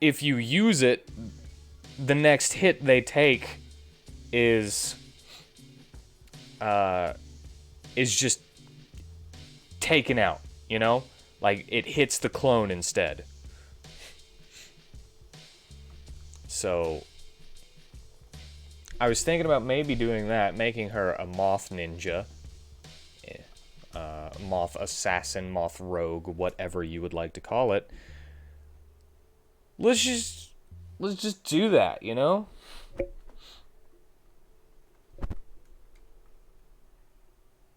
if you use it, the next hit they take is just taken out, you know? Like, it hits the clone instead. So, I was thinking about maybe doing that, making her a moth ninja. Moth assassin, moth rogue, whatever you would like to call it. Let's just do that, you know?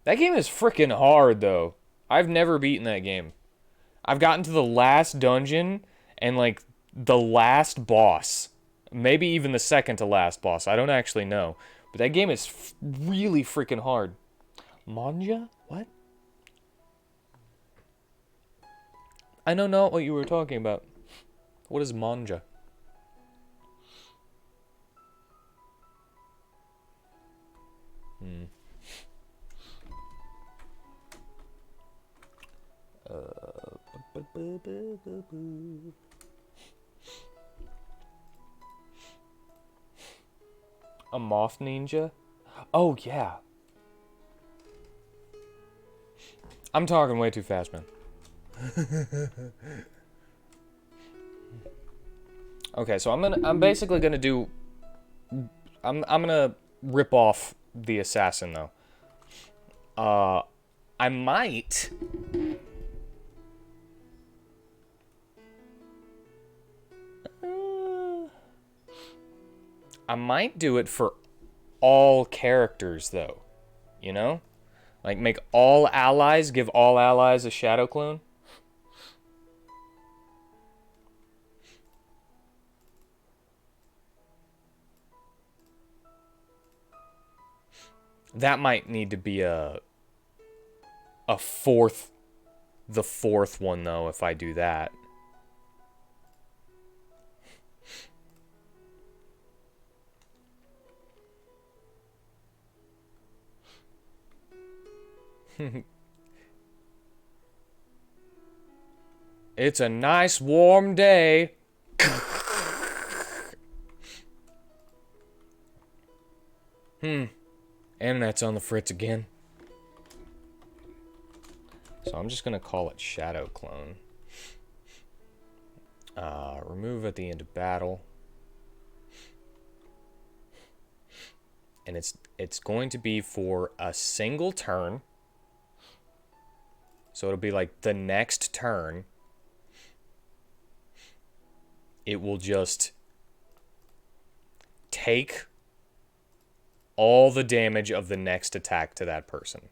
That game is freaking hard, though. I've never beaten that game. I've gotten to the last dungeon and, like, the last boss. Maybe even the second to last boss. I don't actually know. But that game is really freaking hard. Manja? What? I know not what you were talking about. What is manja? A moth ninja? Oh, yeah. I'm talking way too fast, man. Okay, so I'm basically gonna do... I'm gonna rip off the assassin, though. I might... I might do it for all characters, though. You know? Like, make all allies, give all allies a shadow clone. That might need to be the fourth one, though, if I do that. It's a nice warm day. Internet's on the fritz again. So I'm just gonna call it Shadow Clone. Remove at the end of battle. And it's going to be for a single turn. So it'll be like the next turn. It will just take all the damage of the next attack to that person.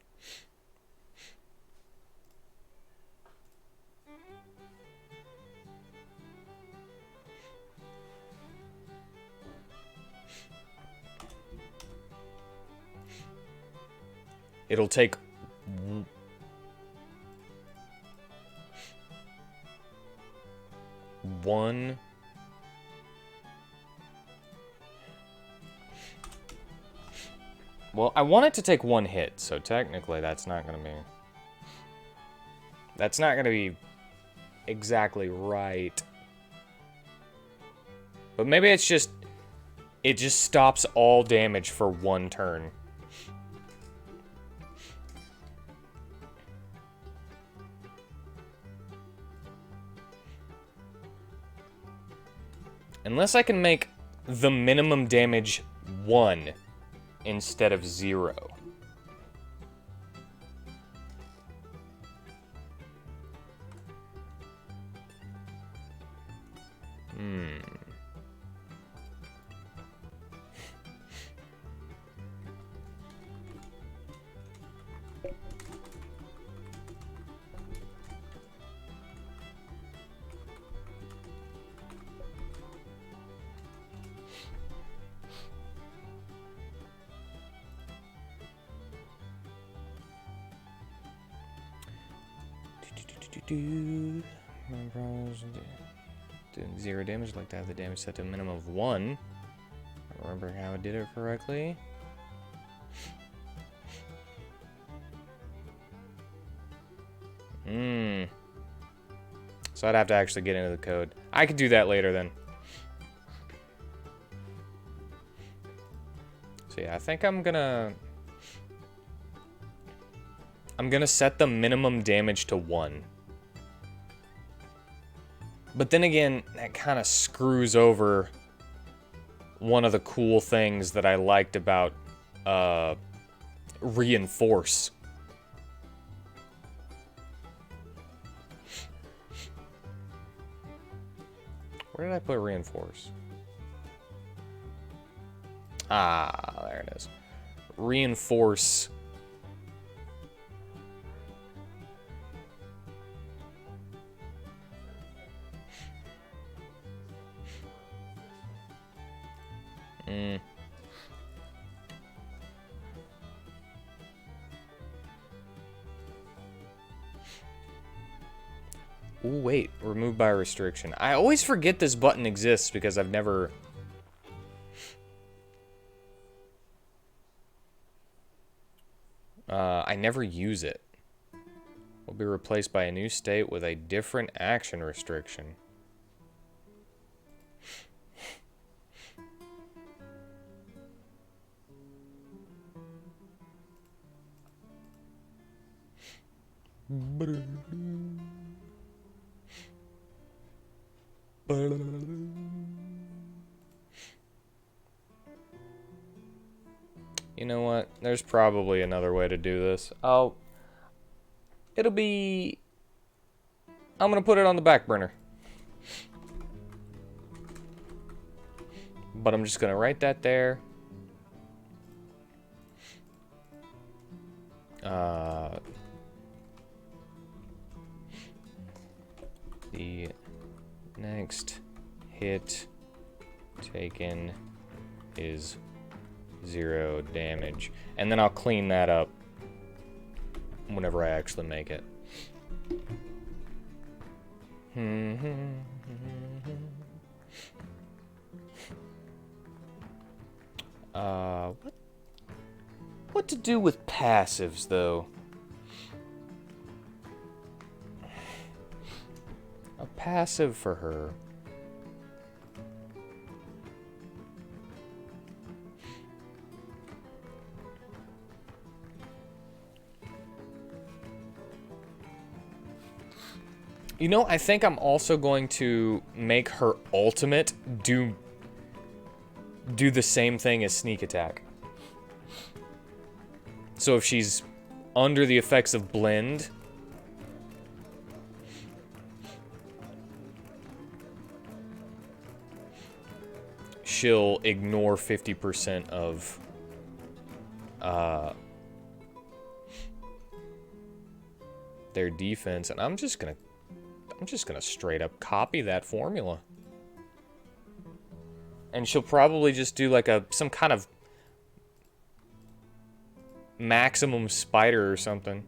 it'll take... one... Well, I want it to take one hit, so technically that's not gonna be... That's not gonna be exactly right. But maybe it's just... It just stops all damage for one turn. Unless I can make the minimum damage 1 instead of 0. Melrose, doing 0 damage, like to have the damage set to a minimum of 1. I remember how I did it correctly. So I'd have to actually get into the code. I could do that later then. So yeah, I think I'm gonna set the minimum damage to 1. But then again, that kind of screws over one of the cool things that I liked about Reinforce. Where did I put Reinforce? Ah, there it is. Reinforce. Ooh, wait. Remove by restriction. I always forget this button exists because I've never... I never use it. Will be replaced by a new state with a different action restriction. You know what? There's probably another way to do this. It'll be... I'm gonna put it on the back burner. But I'm just gonna write that there. The next hit taken is 0 damage. And then I'll clean that up whenever I actually make it. What to do with passives, though? A passive for her. You know, I think I'm also going to make her ultimate do the same thing as sneak attack. So if she's under the effects of blend, she'll ignore 50% of their defense, and I'm just gonna straight up copy that formula. And she'll probably just do like some kind of maximum spider or something.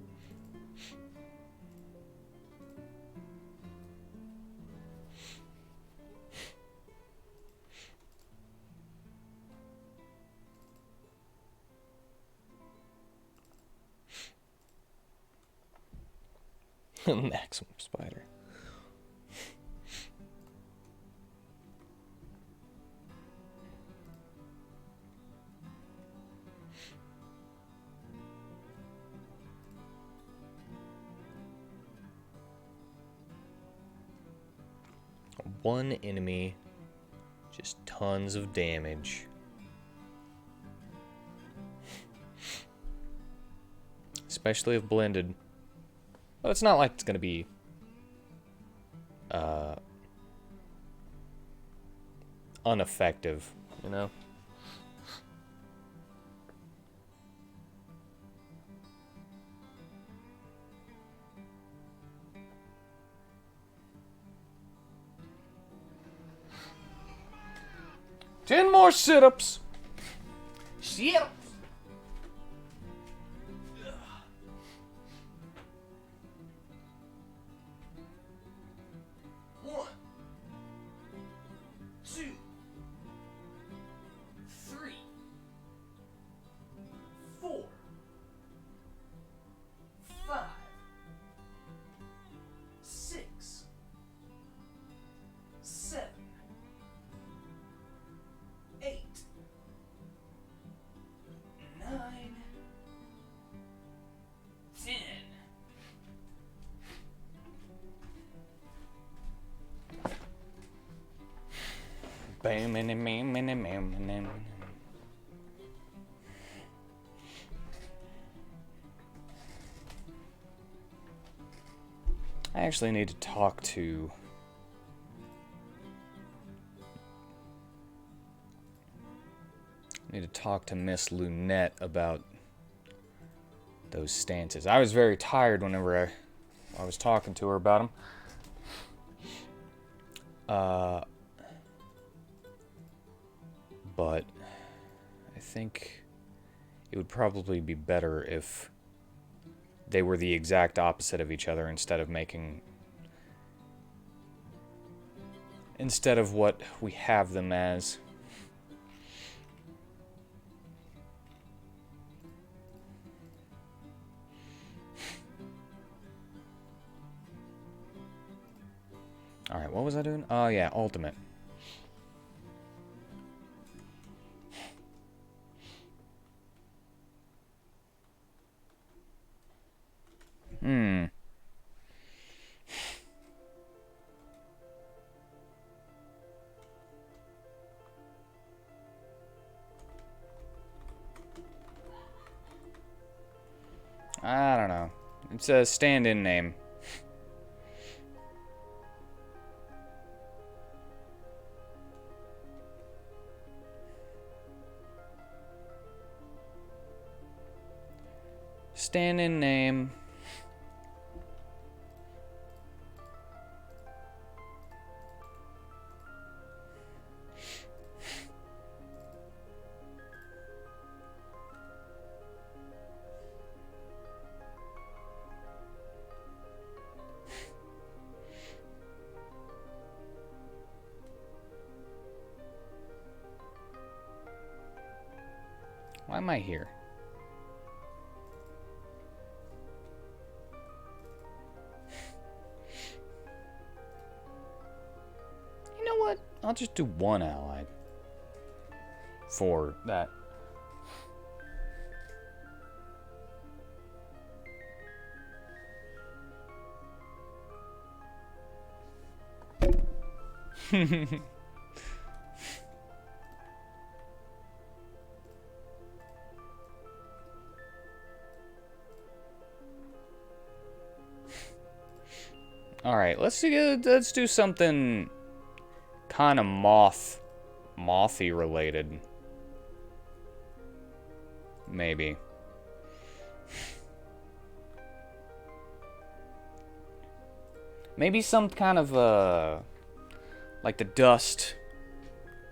Maximum spider. One enemy, just tons of damage. Especially if blended. Well, it's not like it's gonna be ineffective, you know? Ten more sit-ups. Sit-ups. I actually need to talk to Miss Lunette about those stances. I was very tired whenever I was talking to her about them. But I think it would probably be better if they were the exact opposite of each other instead of what we have them as. Alright, what was I doing? Oh yeah, ultimate. I don't know. It's a stand-in name. Stand-in name. Why am I here? You know what? I'll just do one allied for that. All right, let's do something kind of mothy related. Maybe. Maybe some kind of like the dust,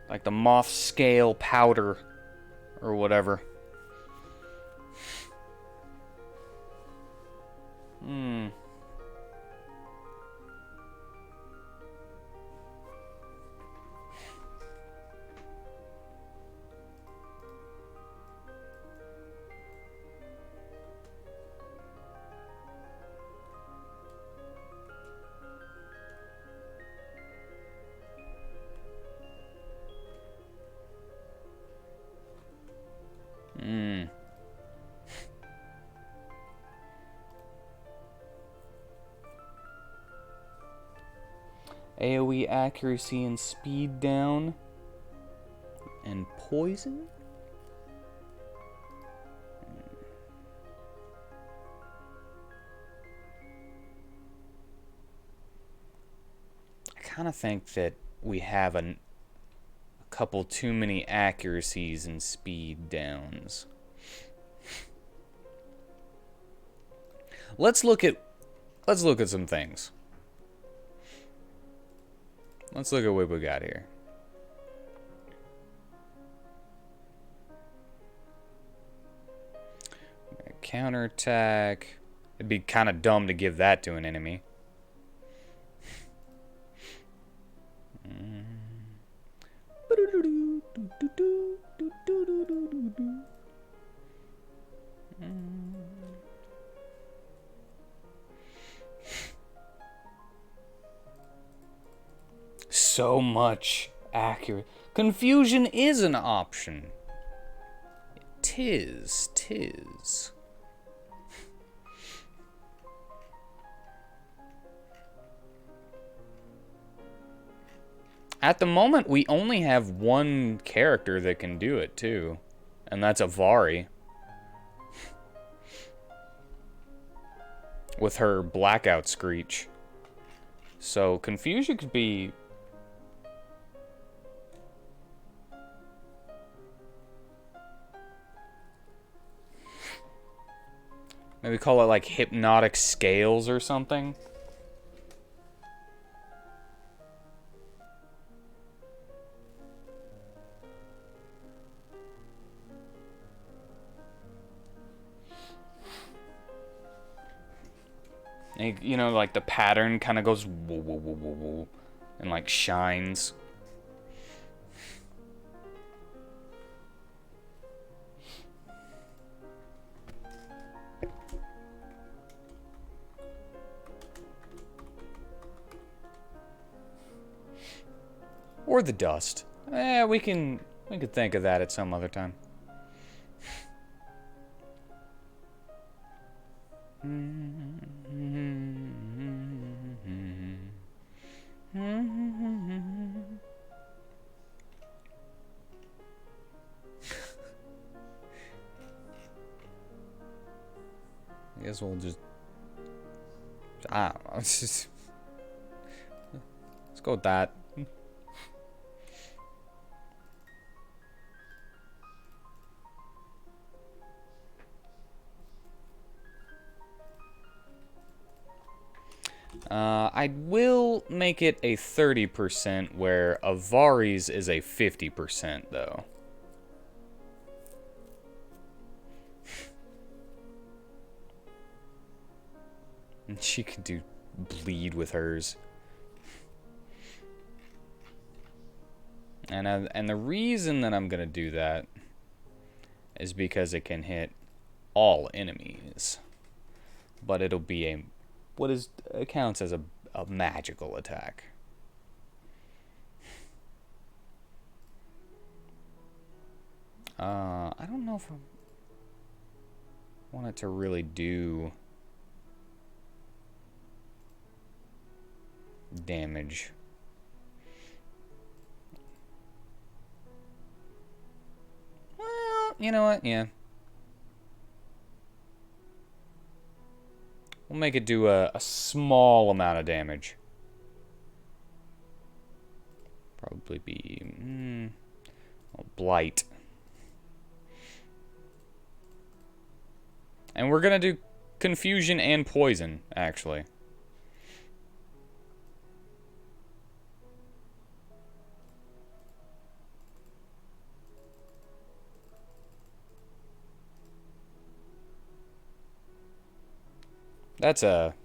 like the moth scale powder or whatever. Hmm. Hmm. AoE accuracy and speed down. And poison? I kind of think that we have a couple too many accuracies and speed downs. Let's look at some things. Let's look at what we got here. Counterattack. It'd be kind of dumb to give that to an enemy. So much accurate. Confusion is an option. Tis. At the moment, we only have one character that can do it, too. And that's Avari. With her blackout screech. So, confusion could be... maybe call it like hypnotic scales or something. You know, like the pattern kind of goes woo, woo, woo, woo, woo, and like shines. Or the dust. We could think of that at some other time. I guess we'll just... I don't know. Let's go with that. I will make it a 30% where Avari's is a 50% though. And she could do bleed with hers. And the reason that I'm gonna do that is because it can hit all enemies. But it'll be a counts as a magical attack. I don't know if I want it to really do damage. Well, you know what? Yeah. We'll make it do a small amount of damage. Probably be... blight. And we're going to do confusion and poison, actually. That's a...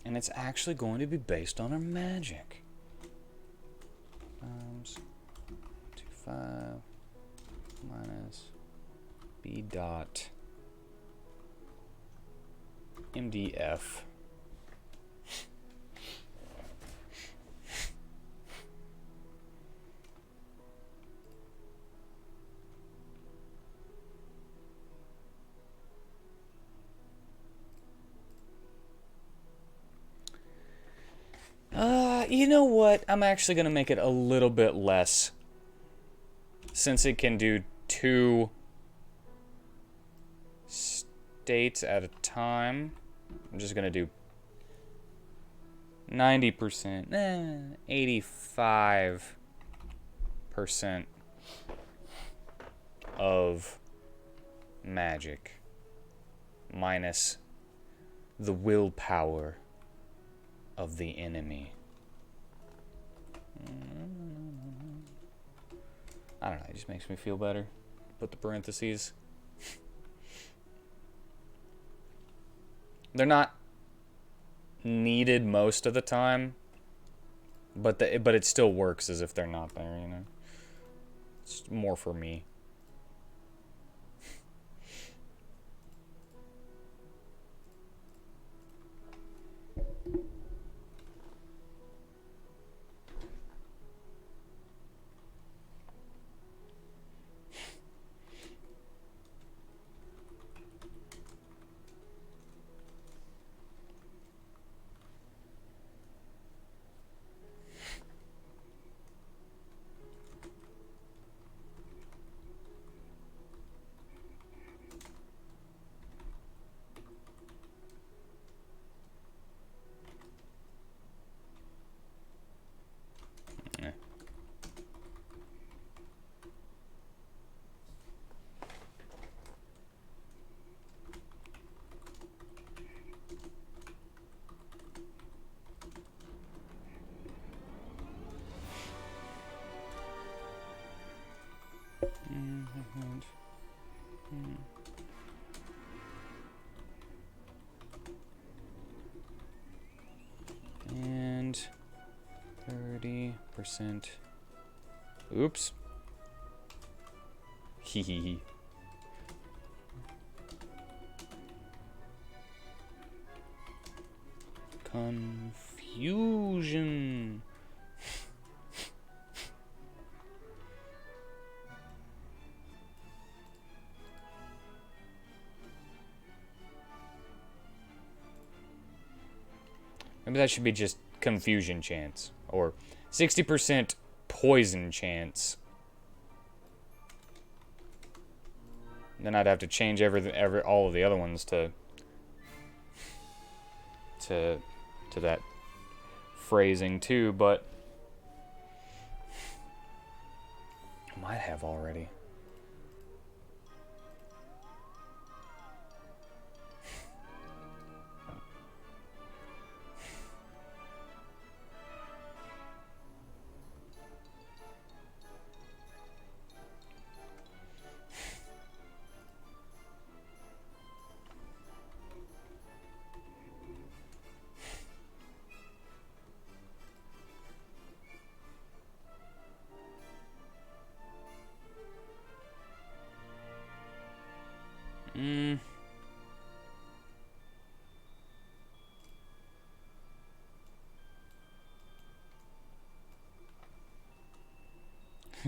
And it's actually going to be based on our magic. Times 25 minus B dot MDF. You know what? I'm actually going to make it a little bit less. Since it can do 2 states at a time, I'm just going to do 90%, 85% of magic minus the willpower of the enemy. I don't know, it just makes me feel better. Put the parentheses. They're not needed most of the time, but it still works as if they're not there, you know. It's more for me. And 30%. Oops. Hee. Confusion. Maybe that should be just confusion chance. Or 60% poison chance. Then I'd have to change all of the other ones to that phrasing too, but I might have already.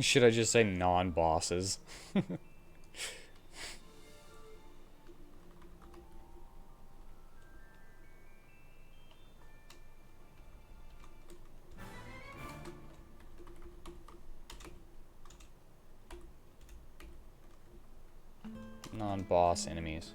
Should I just say non-bosses? Non-boss enemies.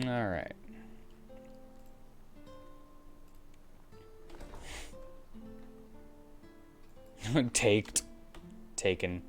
Alright. Taken.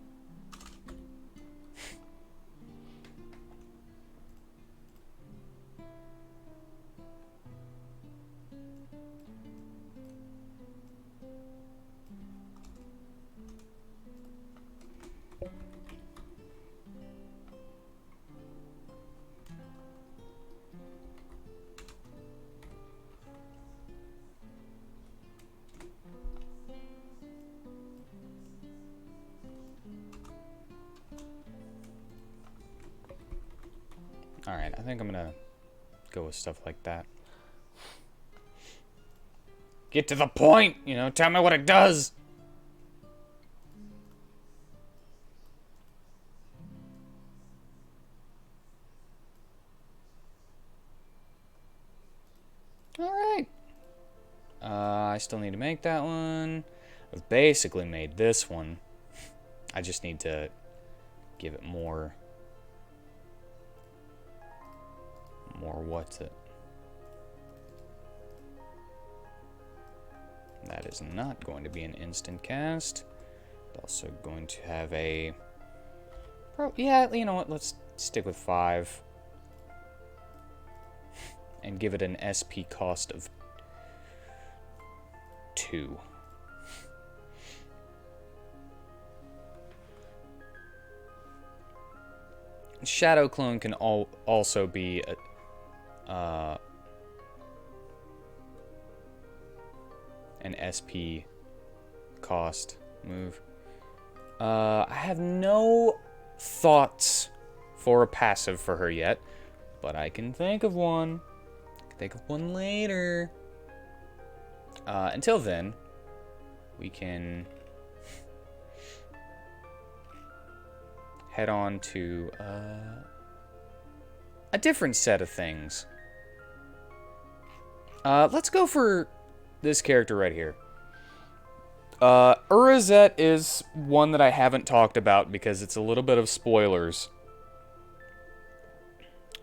Alright, I think I'm gonna go with stuff like that. Get to the point, you know, tell me what it does. Alright. I still need to make that one. I've basically made this one. I just need to give it more what's it? That is not going to be an instant cast. Also going to have a... yeah, you know what? Let's stick with 5. And give it an SP cost of 2. Shadow Clone can also be an SP cost move. I have no thoughts for a passive for her yet, but I can think of one. I can think of one later. Until then, we can head on to a different set of things. Let's go for this character right here. Urazet is one that I haven't talked about because it's a little bit of spoilers.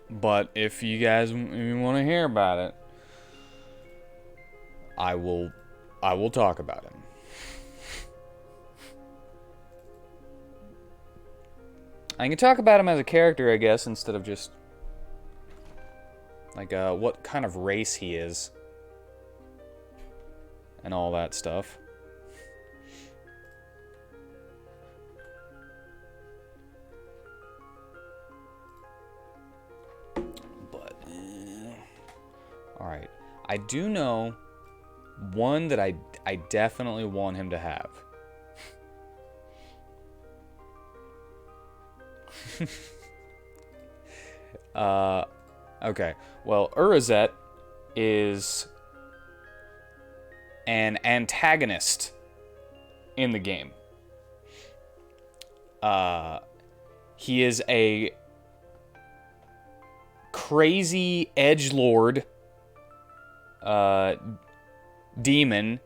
But if you guys want to hear about it, I will talk about him. I can talk about him as a character, I guess, instead of just like what kind of race he is and all that stuff. But all right, I do know one that I definitely want him to have. Okay. Well, Urazet is an antagonist in the game. He is a crazy edgelord demon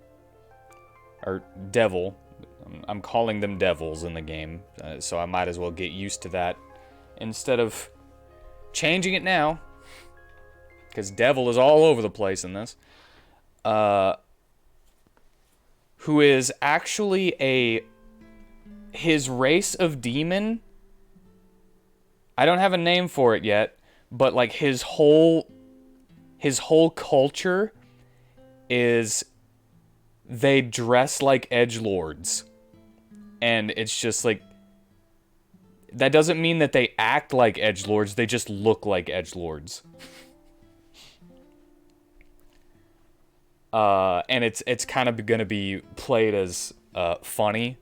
or devil. I'm calling them devils in the game, so I might as well get used to that instead of changing it now, because devil is all over the place in this. Who is actually his race of demon. I don't have a name for it yet, but like his whole culture is they dress like edgelords. And it's just like, that doesn't mean that they act like edgelords, they just look like edgelords. And it's kind of gonna be played as funny.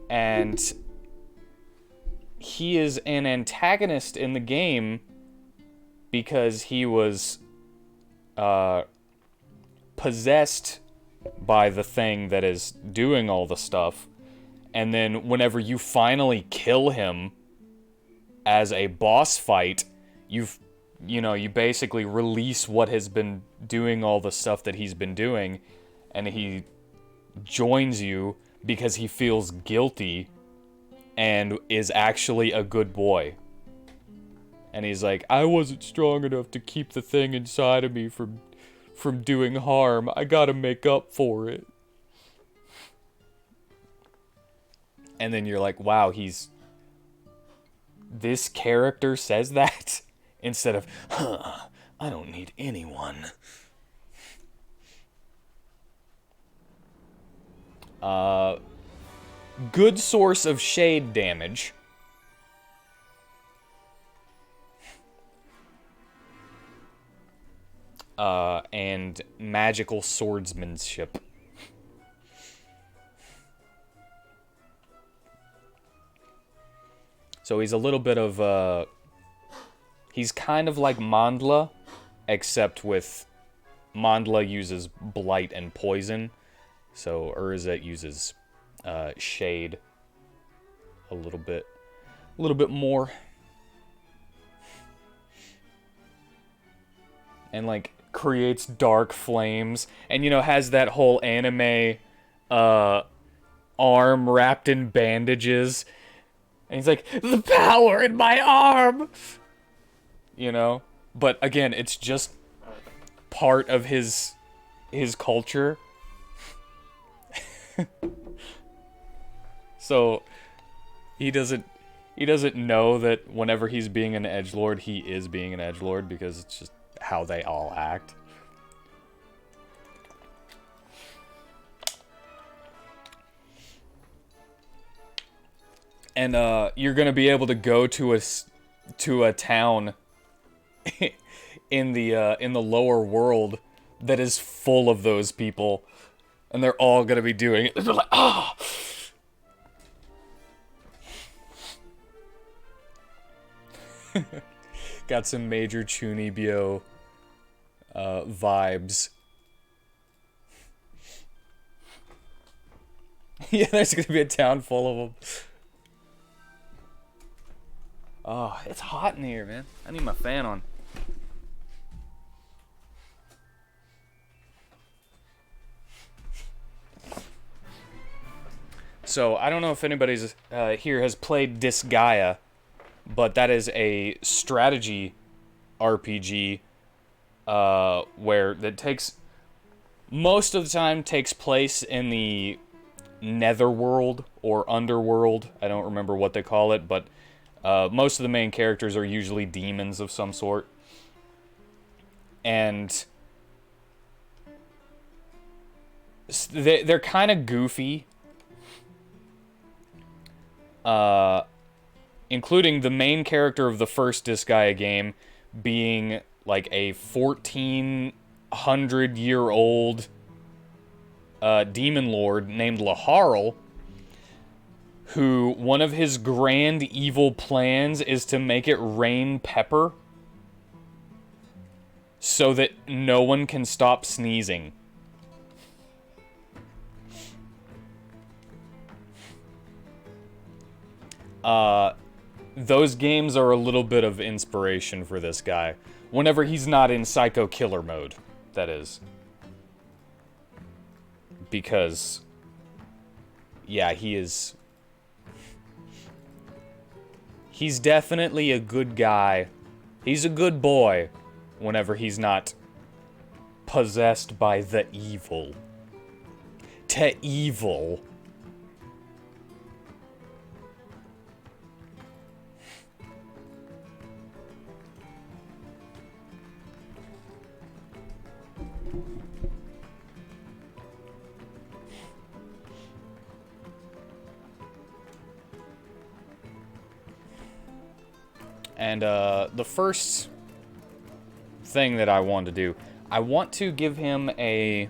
And he is an antagonist in the game because he was possessed by the thing that is doing all the stuff, and then whenever you finally kill him as a boss fight, you basically release what has been doing all the stuff that he's been doing, and he joins you because he feels guilty and is actually a good boy. And he's like, I wasn't strong enough to keep the thing inside of me from doing harm. I gotta make up for it. And then you're like, wow, this character says that? Instead of, I don't need anyone. Good source of shade damage. And magical swordsmanship. So he's a little bit of, he's kind of like Mandla, except with Mandla uses blight and poison, so Urza uses shade a little bit more. And like creates dark flames, and you know, has that whole anime arm wrapped in bandages. And he's like, the power in my arm! You know? But again, it's just part of his culture. So he doesn't know that whenever he's being an edgelord, he is being an edgelord, because it's just how they all act. And you're gonna be able to go to a town in the lower world that is full of those people, and they're all gonna be doing it. They're like, ah. Got some major Chunibyo vibes. Yeah, there's gonna be a town full of them. Oh, it's hot in here, man. I need my fan on. So, I don't know if anybody's here has played Disgaea, but that is a strategy RPG where that takes, most of the time, takes place in the netherworld or underworld. I don't remember what they call it, but most of the main characters are usually demons of some sort. And they're kind of goofy. Including the main character of the first Disgaea game being like a 1400-year-old demon lord named Laharl, who one of his grand evil plans is to make it rain pepper so that no one can stop sneezing. Those games are a little bit of inspiration for this guy. Whenever he's not in psycho killer mode, that is. Because, yeah, he's definitely a good guy. He's a good boy whenever he's not possessed by the evil. To evil. And the first thing that I want to do, I want to give him an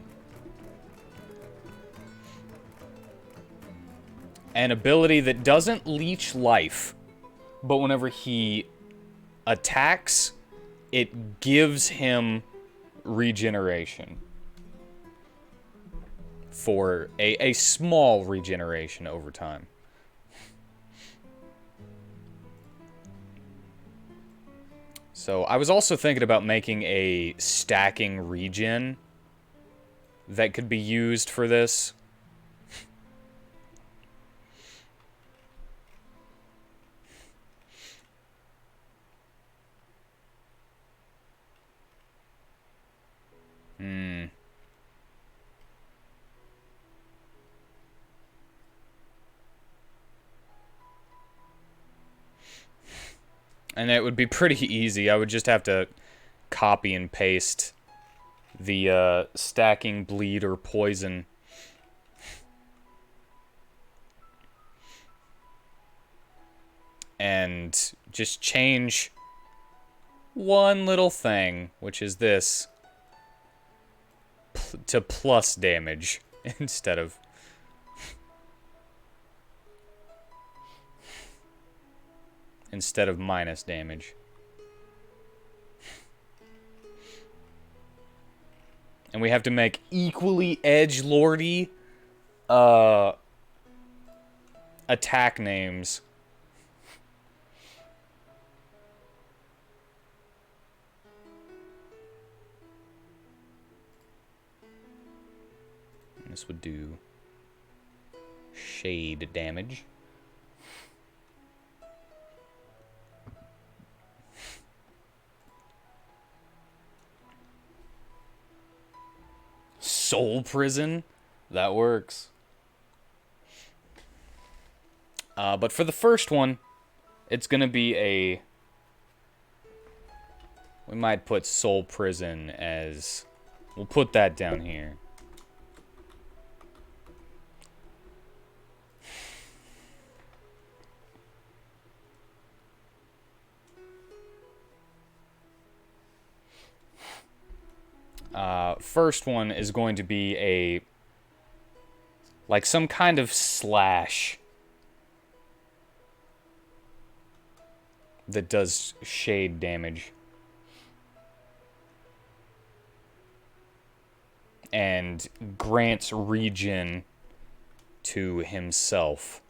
ability that doesn't leech life, but whenever he attacks, it gives him regeneration. For a small regeneration over time. So I was also thinking about making a stacking regen that could be used for this. And it would be pretty easy. I would just have to copy and paste the stacking bleed or poison. And just change one little thing, which is this, to plus damage instead of... instead of minus damage. And we have to make equally edgelordy attack names. And this would do shade damage. Soul prison? That works. But for the first one, it's gonna be a... we might put soul prison as... we'll put that down here. First one is going to be a... like some kind of slash that does shade damage. And grants regen to himself.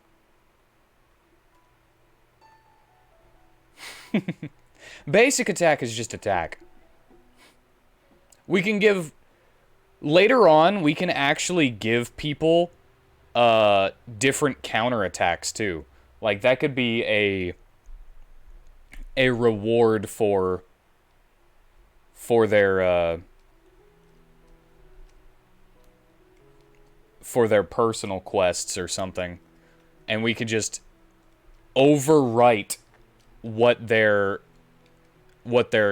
Basic attack is just attack. We can give... later on, we can actually give people different counterattacks, too. Like, that could be a reward for their personal quests or something. And we could just overwrite what their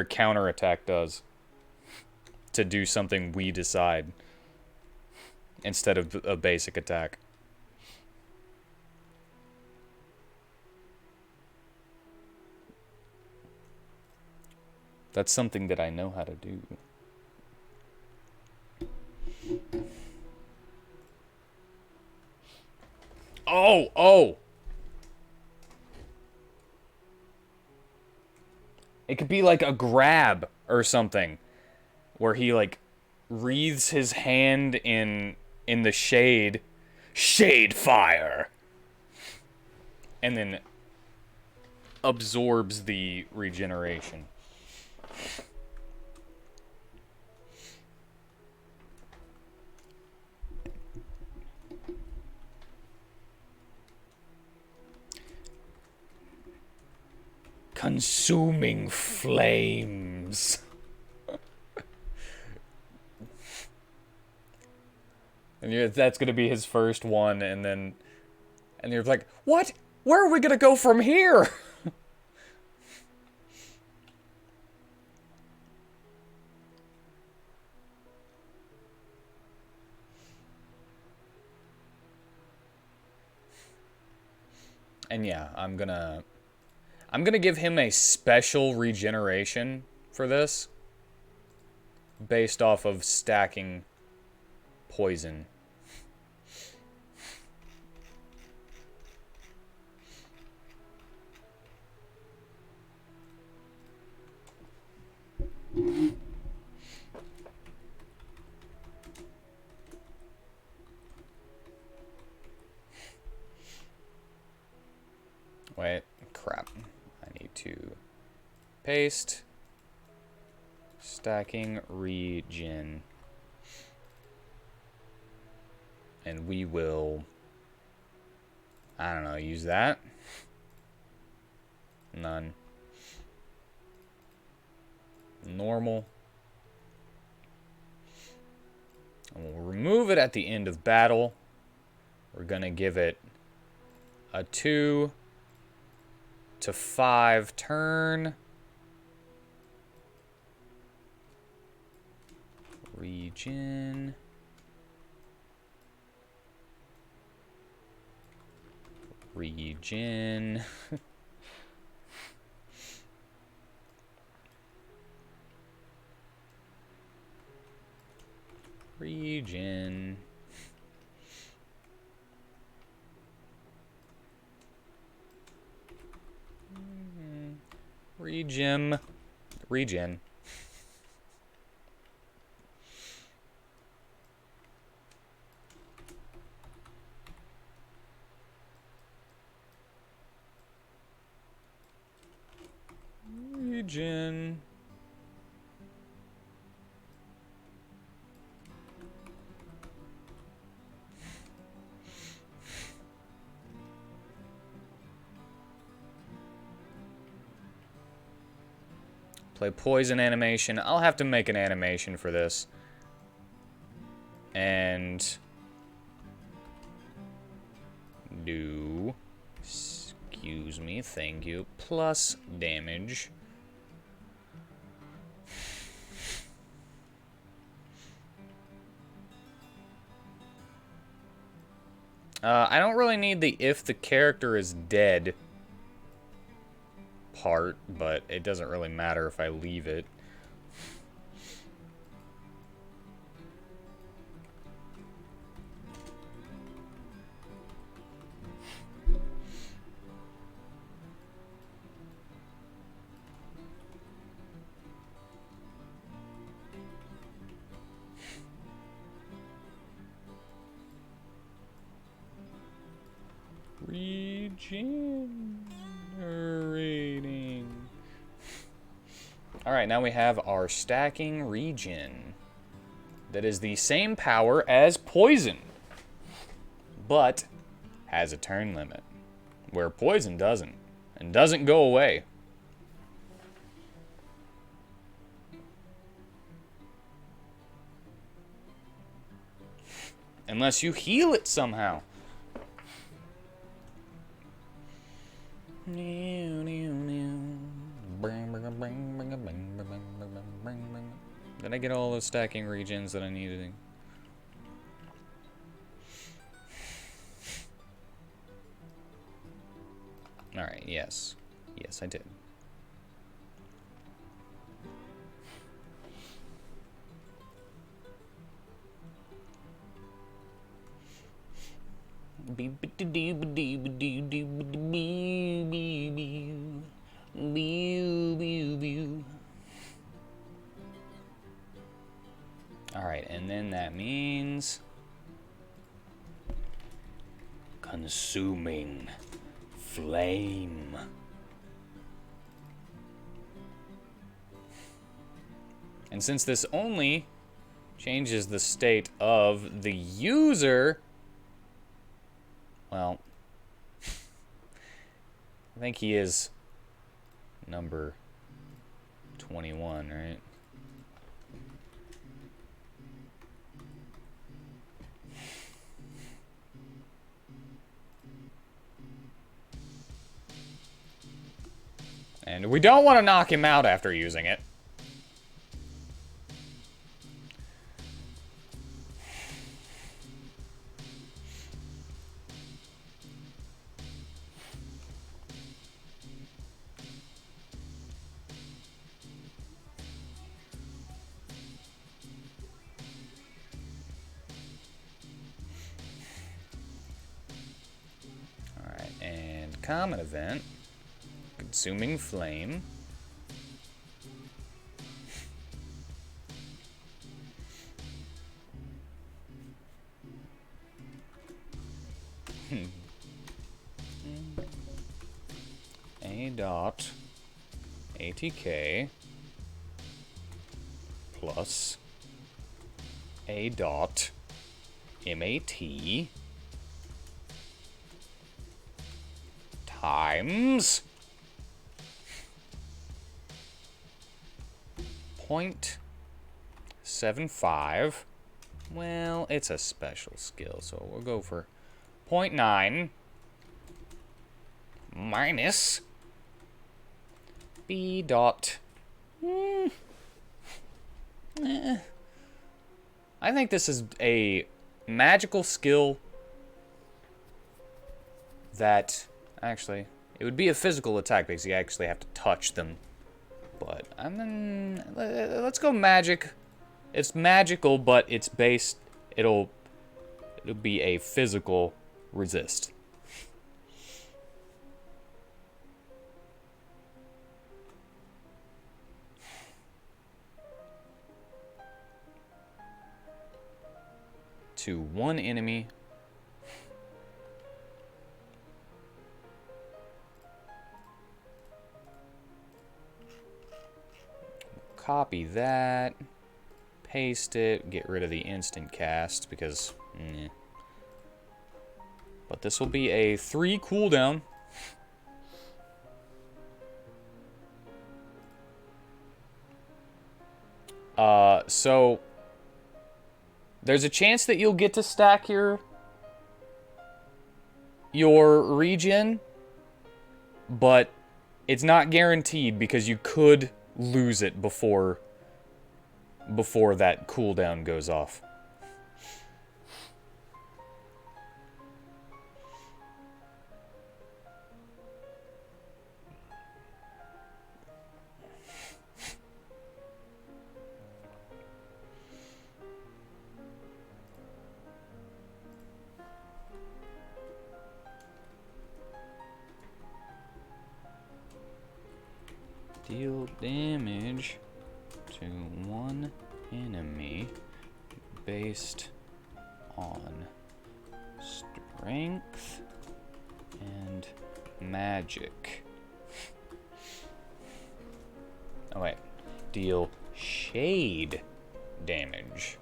counterattack does to do something we decide instead of a basic attack. That's something that I know how to do. Oh! It could be like a grab or something, where he like wreathes his hand in the shade fire, and then absorbs the regeneration. Consuming flames. And that's gonna be his first one, and you're like, what? Where are we gonna go from here? And yeah, I'm gonna give him a special regeneration for this, based off of stacking poison. Wait, crap. I need to paste. Stacking regen. And we will, I don't know, use that. None. Normal. And we'll remove it at the end of battle. We're gonna give it a 2 to 5 turn. Regen. Regen. Regen. Regen. Regen. Regen. Play poison animation. I'll have to make an animation for this. And do, excuse me, thank you, plus damage. I don't really need the if the character is dead part, but it doesn't really matter if I leave it. Regenerating. Alright, now we have our stacking regen. That is the same power as poison, but has a turn limit, where poison doesn't, and doesn't go away. Unless you heal it somehow. Did I get all those stacking regions that I needed? Alright, yes. Yes, I did. Alright, and then that means consuming flame. And since this only changes the state of the user, well, I think he is number 21, right? And we don't want to knock him out after using it. Alright, and common event. Consuming flame. A dot ATK plus A dot MAT times 0.75. Well, it's a special skill, so we'll go for 0.9 minus B dot. I think this is a magical skill that actually it would be a physical attack because you actually have to touch them. But let's go magic. It's magical, but it's based. It'll be a physical resist. To one enemy. Copy that. Paste it. Get rid of the instant cast because. But this will be a 3 cooldown. So there's a chance that you'll get to stack your regen, but it's not guaranteed because you could lose it before that cooldown goes off. Deal damage to one enemy based on strength and magic. Oh wait, deal shade damage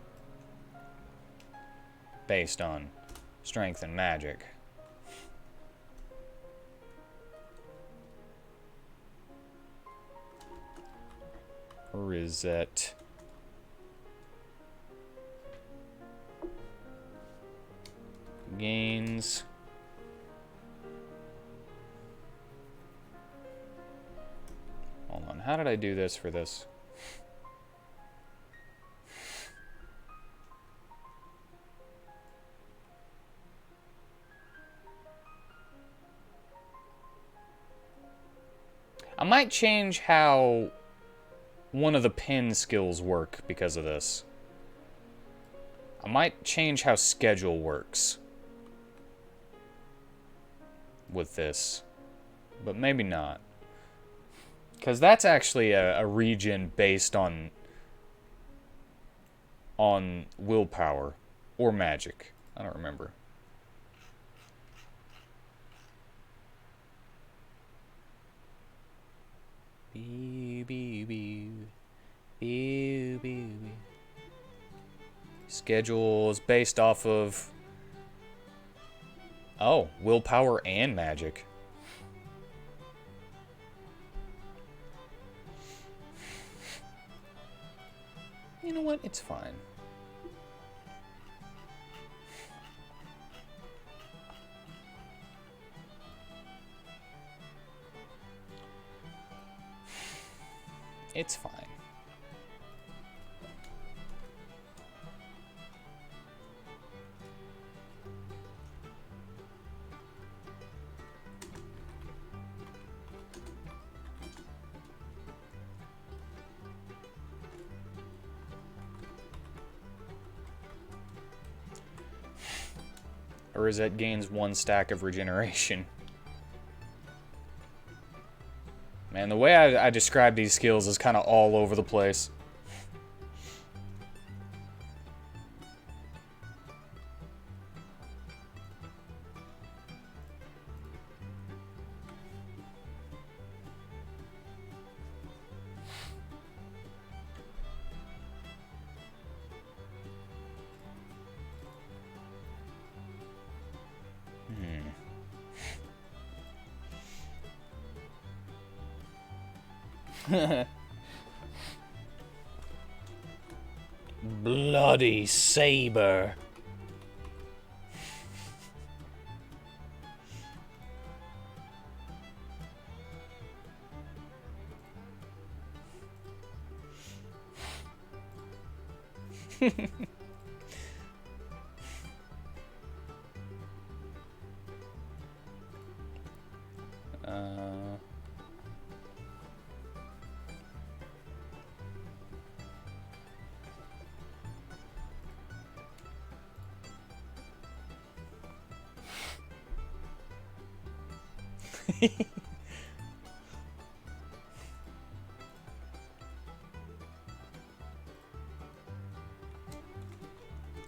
based on strength and magic. Reset. Gains. Hold on, how did I do this for this? I might change how one of the pin skills work because of this. I might change how schedule works with this, but maybe not. Because that's actually a regen based on willpower or magic. I don't remember. Schedule is based off of willpower and magic. You know what? It's fine. It's fine. Or is that gains 1 stack of regeneration? Man, the way I describe these skills is kind of all over the place. Bloody saber.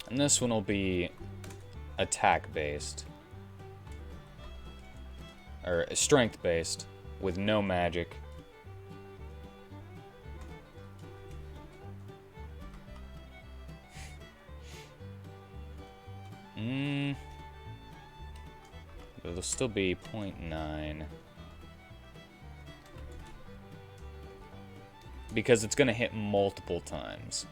And this one will be attack-based. Or strength-based, with no magic. It'll still be 0.9. Because it's gonna hit multiple times.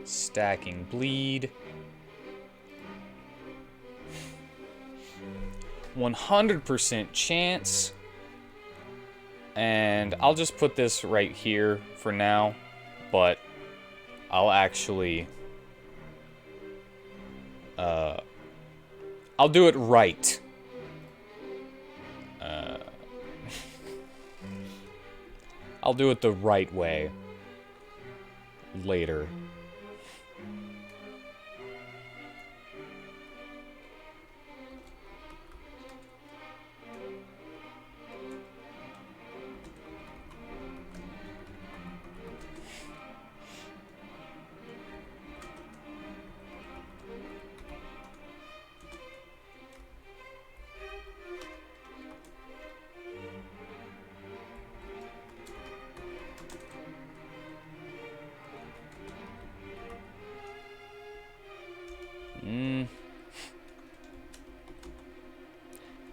Stacking bleed. 100% chance. And I'll just put this right here for now, but I'll actually I'll do it right. I'll do it the right way later.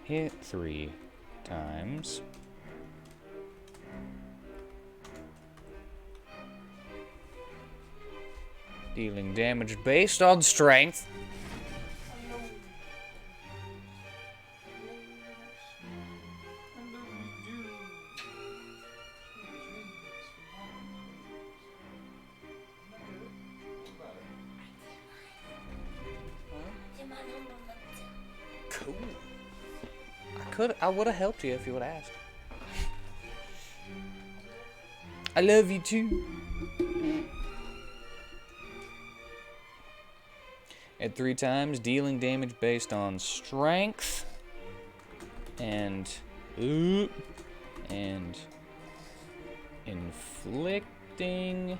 Hit 3 times. Dealing damage based on strength. Cool. I would have helped you if you would have asked. I love you too. At 3 times, dealing damage based on strength. And inflicting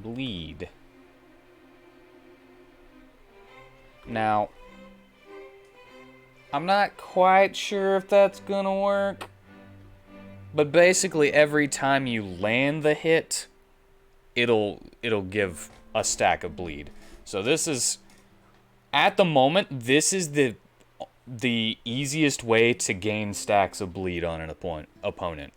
bleed. Now, I'm not quite sure if that's gonna work, but basically every time you land the hit, it'll give a stack of bleed. So this is, at the moment, this is the easiest way to gain stacks of bleed on an opponent.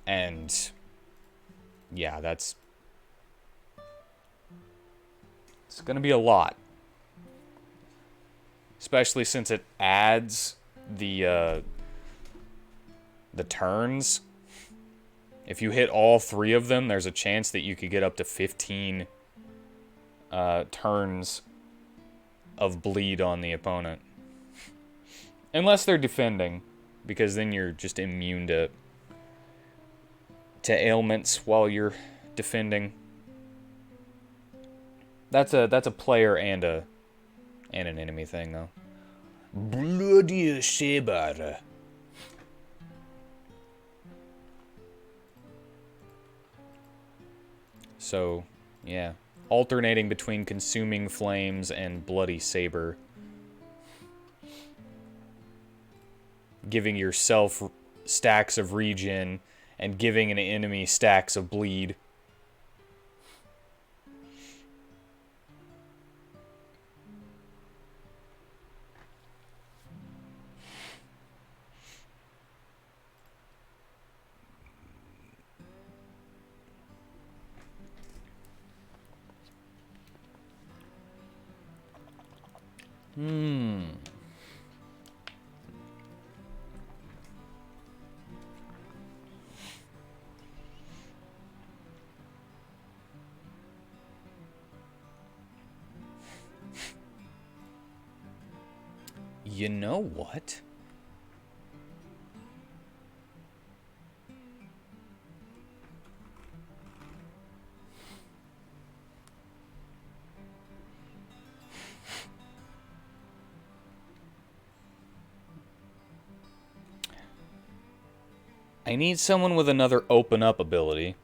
And yeah, it's gonna be a lot, especially since it adds the turns. If you hit all 3 of them, there's a chance that you could get up to 15 turns of bleed on the opponent, unless they're defending, because then you're just immune to ailments while you're defending. That's a player and an enemy thing, though. Bloody saber. So, yeah, alternating between consuming flames and bloody saber, giving yourself stacks of regen and giving an enemy stacks of bleed. You know what? I need someone with another open up ability.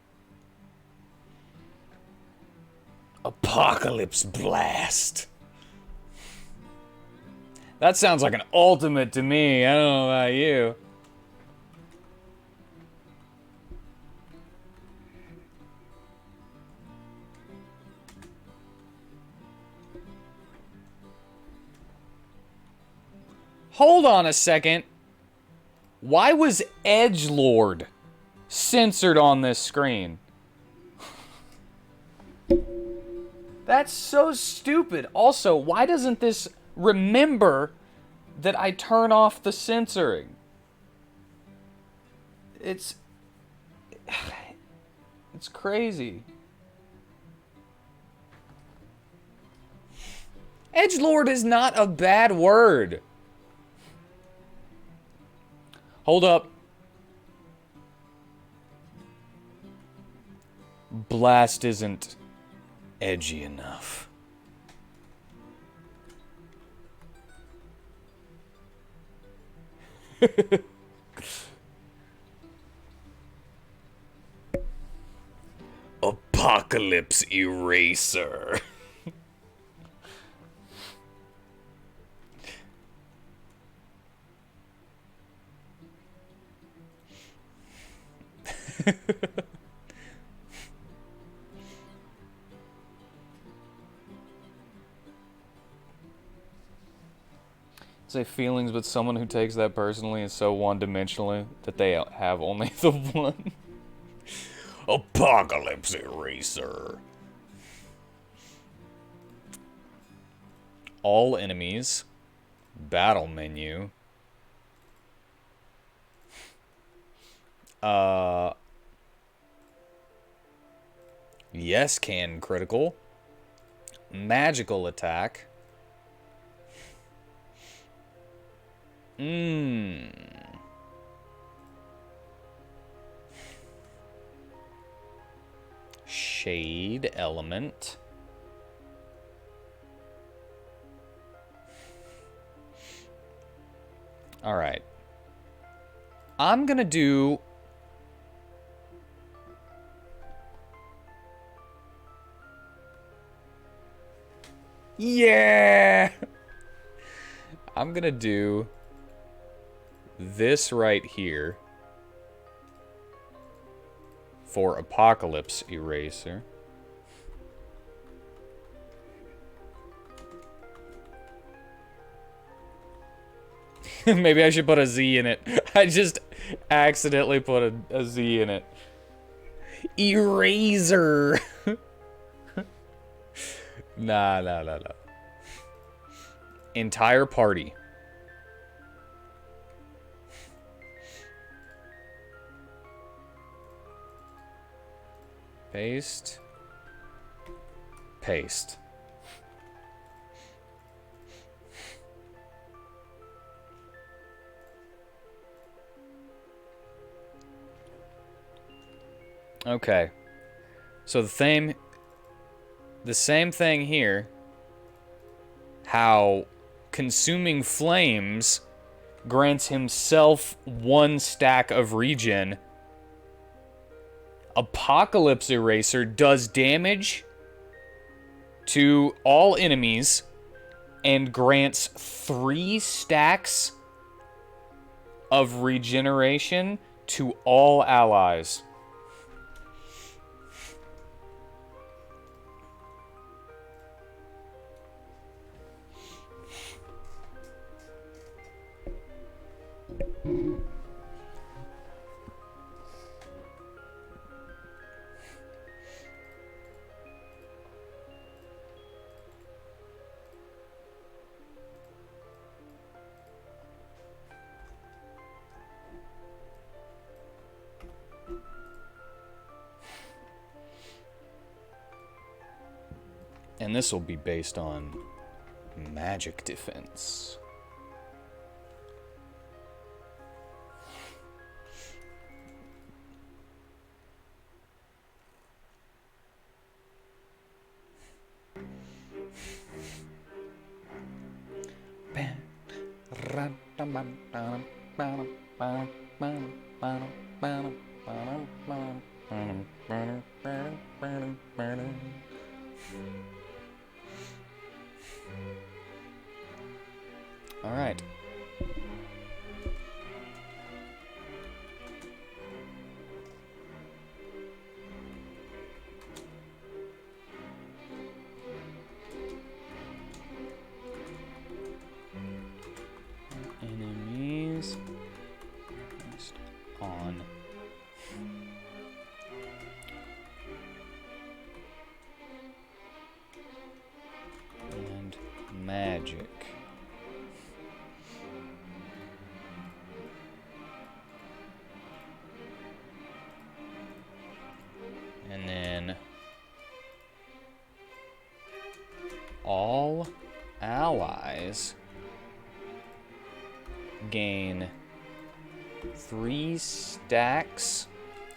Apocalypse Blast. That sounds like an ultimate to me. I don't know about you. Hold on a second. Why was Edgelord censored on this screen? That's so stupid. Also, why doesn't this remember that I turn off the censoring? It's crazy. Edgelord is not a bad word. Hold up. Blast isn't edgy enough. Apocalypse Eraser. Say feelings, but someone who takes that personally is so one-dimensionally that they have only the one. Apocalypse Eraser. All enemies. Battle menu. Yes, can critical. Magical attack. Shade element. All right. I'm gonna do... Yeah! I'm gonna do this right here for Apocalypse Eraser. Maybe I should put a Z in it. I just accidentally put a Z in it. Eraser! Nah. Entire party. Paste. Paste. Okay. So the same thing here. How consuming flames grants himself 1 stack of regen. Apocalypse Eraser does damage to all enemies and grants 3 stacks of regeneration to all allies. And this will be based on magic defense. All right. Enemies based on and magic. And then all allies gain 3 stacks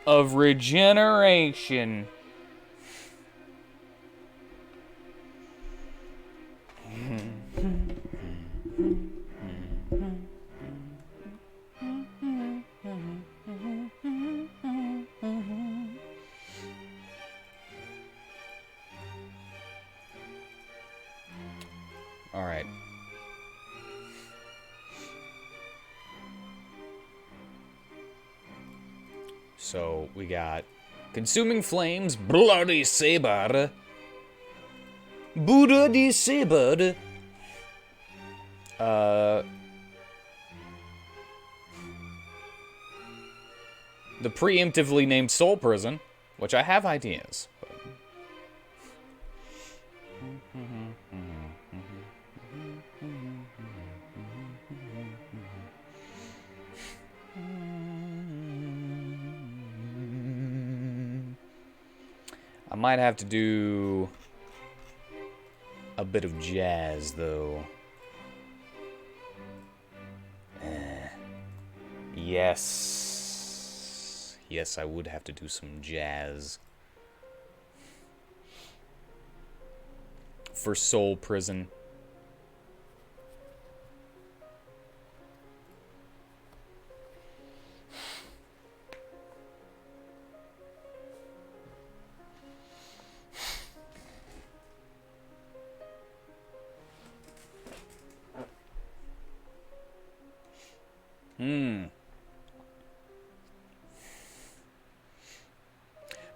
of regeneration. All right. So we got Consuming Flames, Bloody Saber, Buddha de Saber, the preemptively named Soul Prison, which I have ideas. But... I might have to do a bit of jazz, though. Yes. Yes, I would have to do some jazz. For Soul Prison.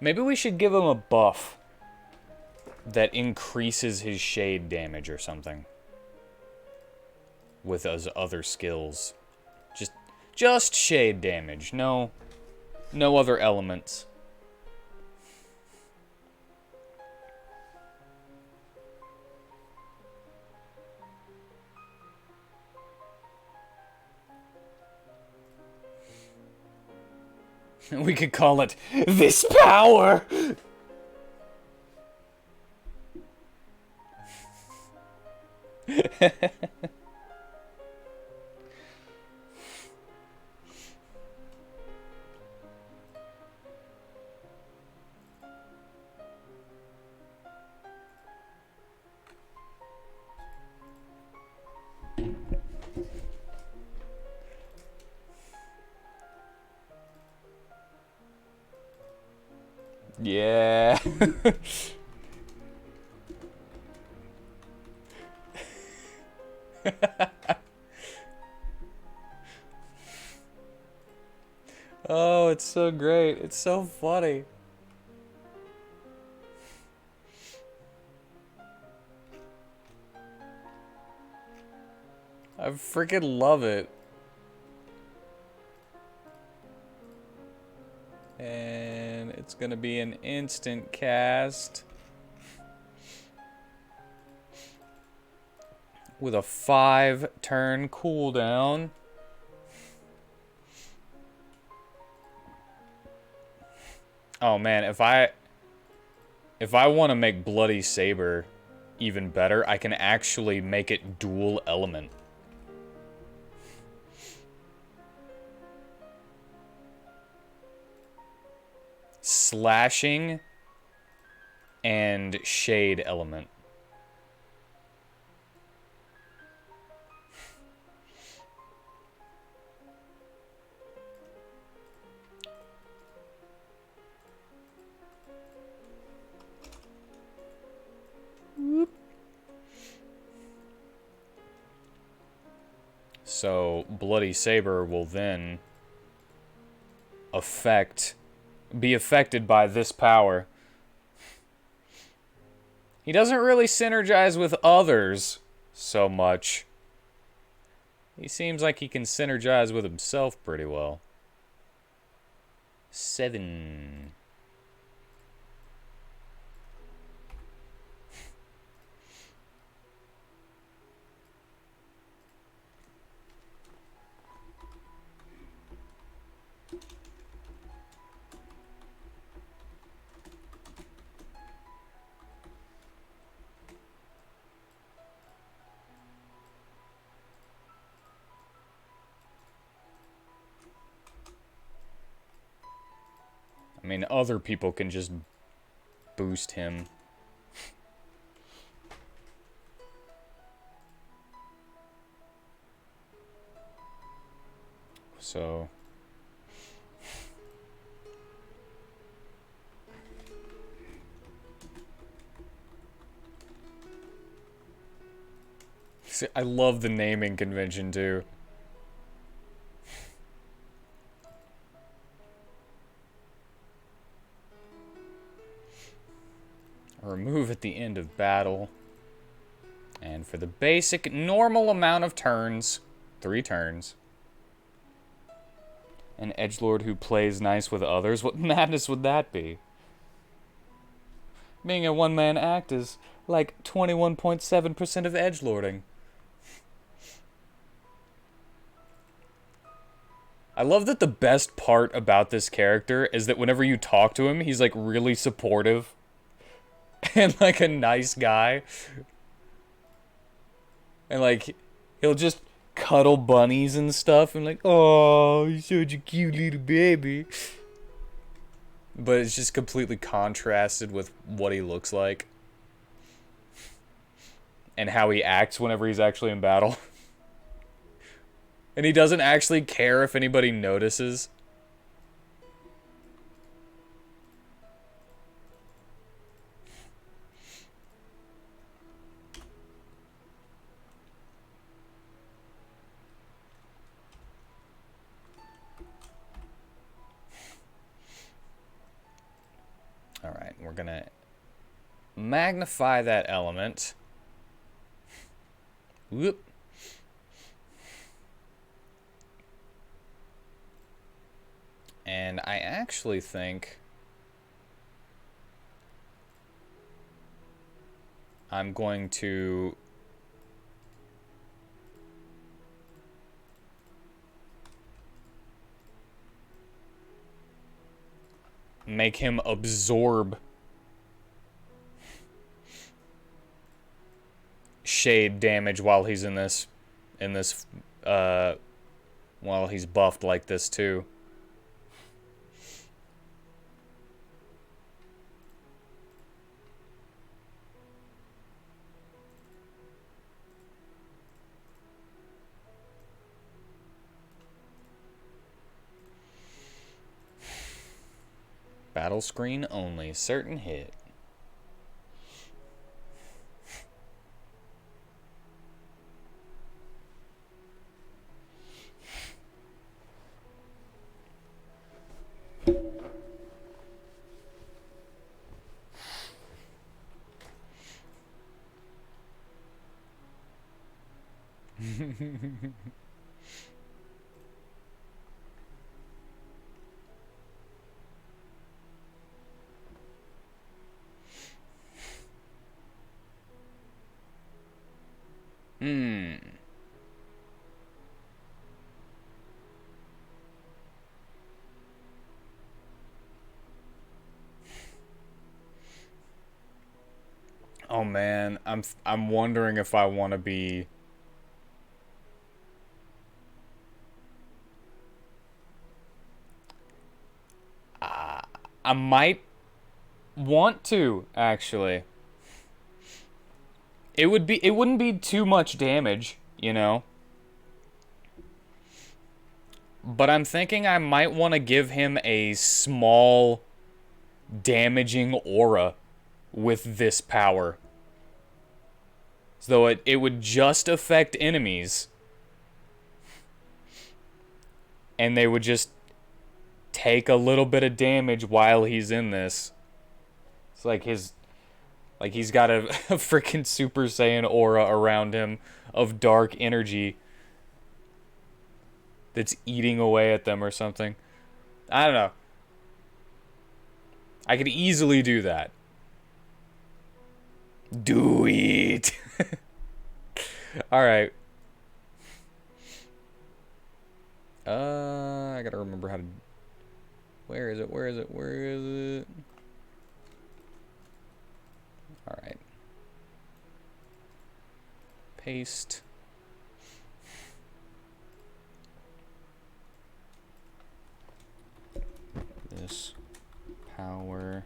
Maybe we should give him a buff that increases his shade damage or something. With his other skills. Just shade damage. No other elements. We could call it This Power! Yeah. Oh, it's so great. It's so funny. I freaking love it. And it's gonna be an instant cast. With a 5-turn cooldown. Oh man, if I want to make Bloody Saber even better. I can actually make it dual element. Slashing and shade element. Whoop. So Bloody Saber will then be affected by this power. He doesn't really synergize with others so much. He seems like he can synergize with himself pretty well. 7. I mean, other people can just boost him. So... See, I love the naming convention, too. Remove at the end of battle. And for the basic normal amount of turns, 3 turns. An edgelord who plays nice with others? What madness would that be? Being a one-man act is like 21.7% of edgelording. I love that the best part about this character is that whenever you talk to him, he's like really supportive. And like a nice guy. And like, he'll just cuddle bunnies and stuff and like, oh, you're such a cute little baby. But it's just completely contrasted with what he looks like. And how he acts whenever he's actually in battle. And he doesn't actually care if anybody notices. Alright, we're gonna magnify that element. Whoop. And I actually think I'm going to make him absorb shade damage while he's in this while he's buffed like this too. Battle screen only, certain hit. Oh man, I'm wondering if I want to be. I might want to actually. It wouldn't be too much damage, you know. But I'm thinking I might want to give him a small damaging aura with this power. So it would just affect enemies. And they would just take a little bit of damage while he's in this. It's like he's got a freaking Super Saiyan aura around him of dark energy that's eating away at them or something. I don't know. I could easily do that. Do it. All right. I gotta remember how to. Where is it? Where is it? Where is it? All right. Paste. This power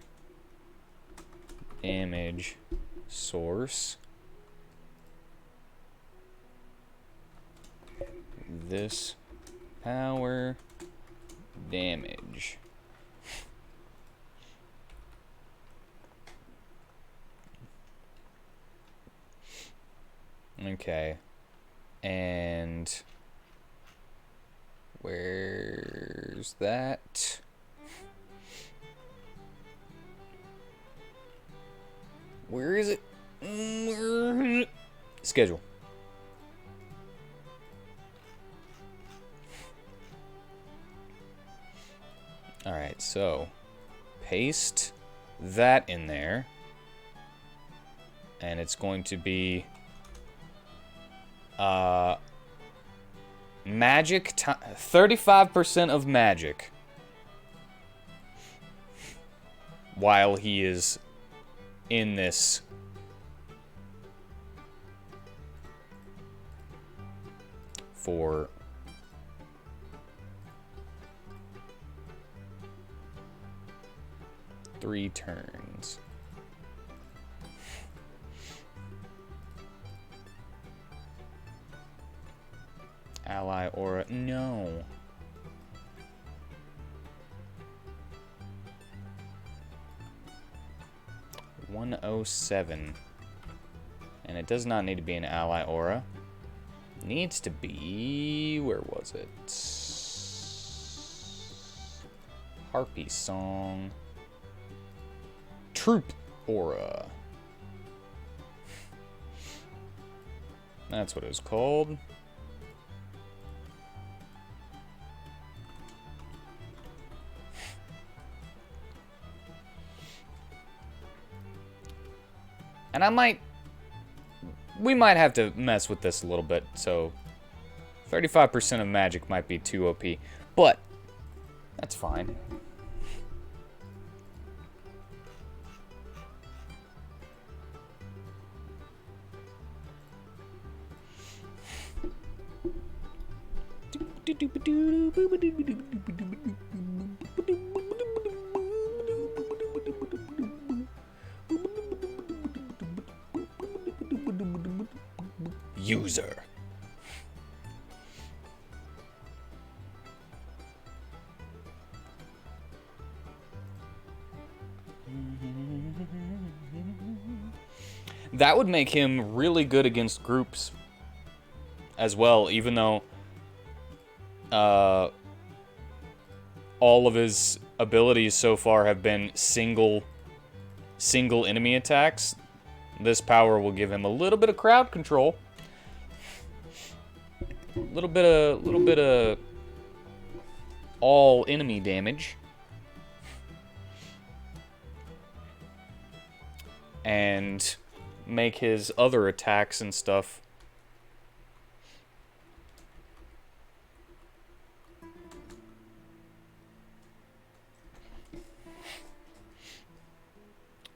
damage source. This power damage. Okay. And where's that? Where is it? Schedule. All right, so paste that in there. And it's going to be magic 35% of magic while he is in this for 3 turns. Ally aura, no. $107. And it does not need to be an ally aura. It needs to be, where was it? Harpy song. Troop aura. That's what it was called. And we might have to mess with this a little bit, so 35% of magic might be too OP, but that's fine. User. That would make him really good against groups as well, even though all of his abilities so far have been single enemy attacks. This power will give him a little bit of crowd control. A little bit of all enemy damage. And make his other attacks and stuff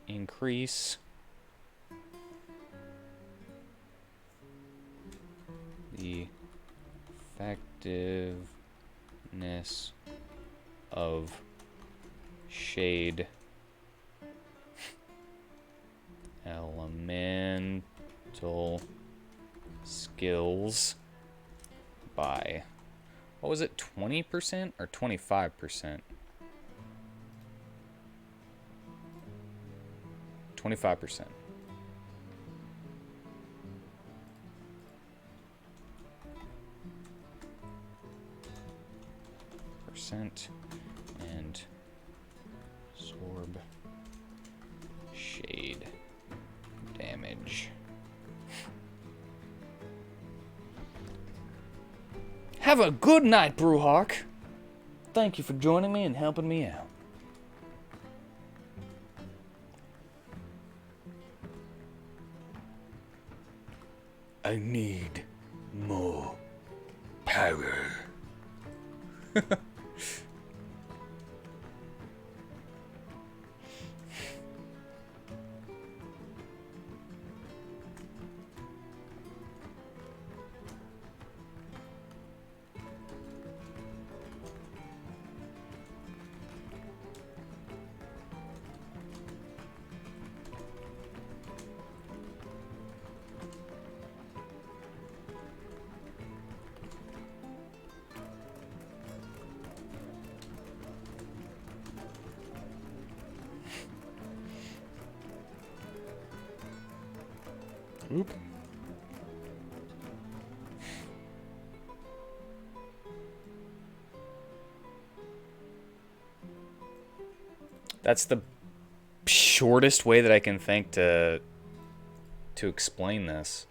increase effectiveness of shade elemental skills by, what was it, 20% or 25%? 25%. And absorb shade damage. Have a good night, Brewhawk. Thank you for joining me and helping me out. I need more power. Oop. That's the shortest way that I can think to explain this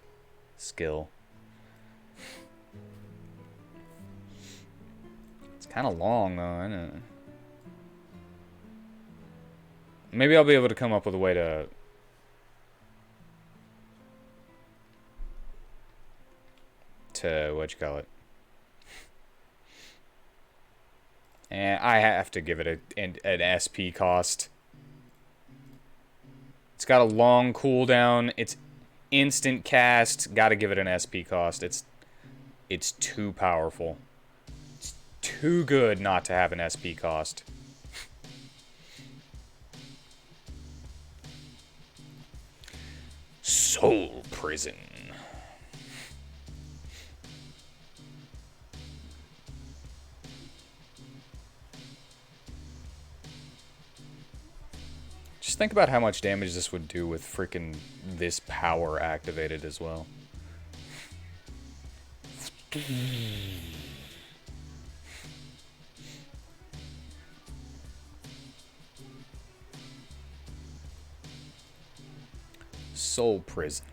skill. It's kind of long though, I know. Maybe I'll be able to come up with a way to what you call it. And I have to give it an SP cost. It's got a long cooldown. It's instant cast. Got to give it an SP cost. It's too powerful. It's too good not to have an SP cost. Soul Prison. Just think about how much damage this would do with freaking this power activated as well. Soul Prison.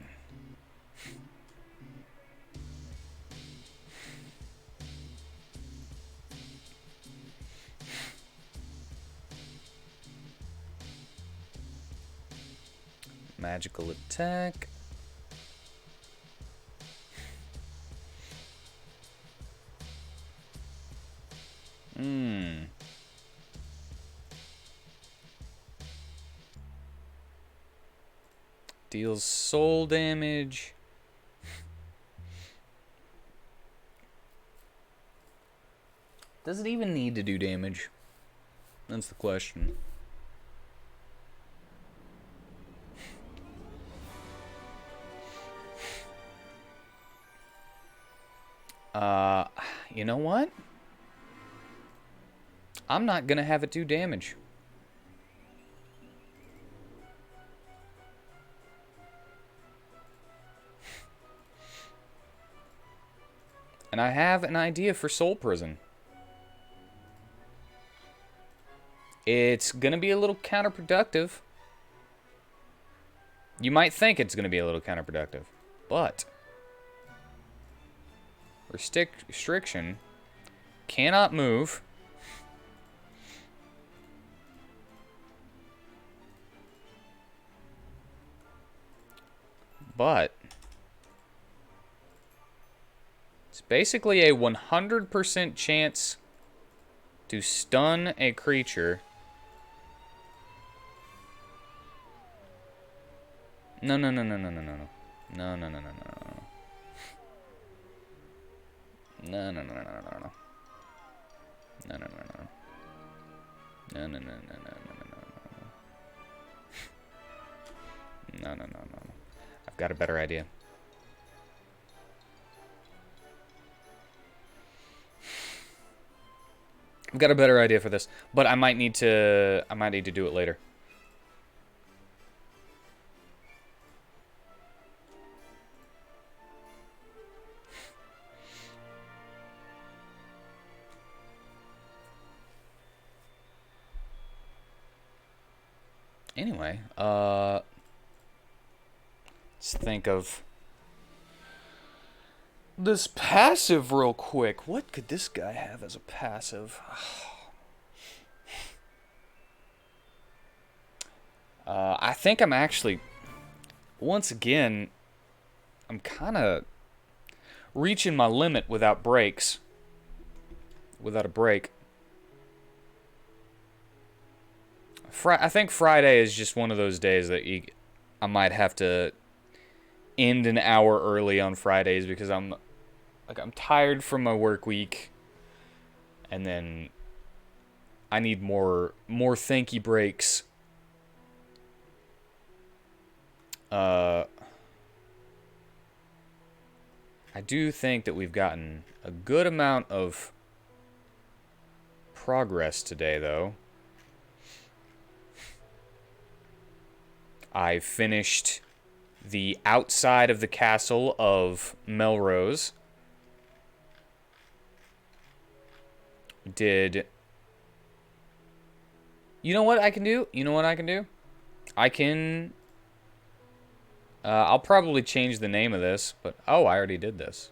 Magical attack. Deals soul damage. Does it even need to do damage? That's the question. You know what? I'm not gonna have it do damage. And I have an idea for Soul Prison. It's gonna be a little counterproductive. You might think it's gonna be a little counterproductive, but restriction cannot move. But it's basically a 100% chance to stun a creature. No. No. No, no, no, no, no, no, no. No, no, no, no. No, no, no, no, no, no, no, no. No, no, no, no, no. I've got a better idea. I've got a better idea for this, but I might need to do it later. Anyway, let's think of this passive real quick. What could this guy have as a passive? I think I'm actually, once again, I'm kind of reaching my limit without breaks. Without a break. I think Friday is just one of those days that I might have to end an hour early on Fridays because I'm tired from my work week, and then I need more thanky breaks. I do think that we've gotten a good amount of progress today, though. I finished the outside of the castle of Melrose. You know what I can do? You know what I can do? I can... I'll probably change the name of this, but... Oh, I already did this.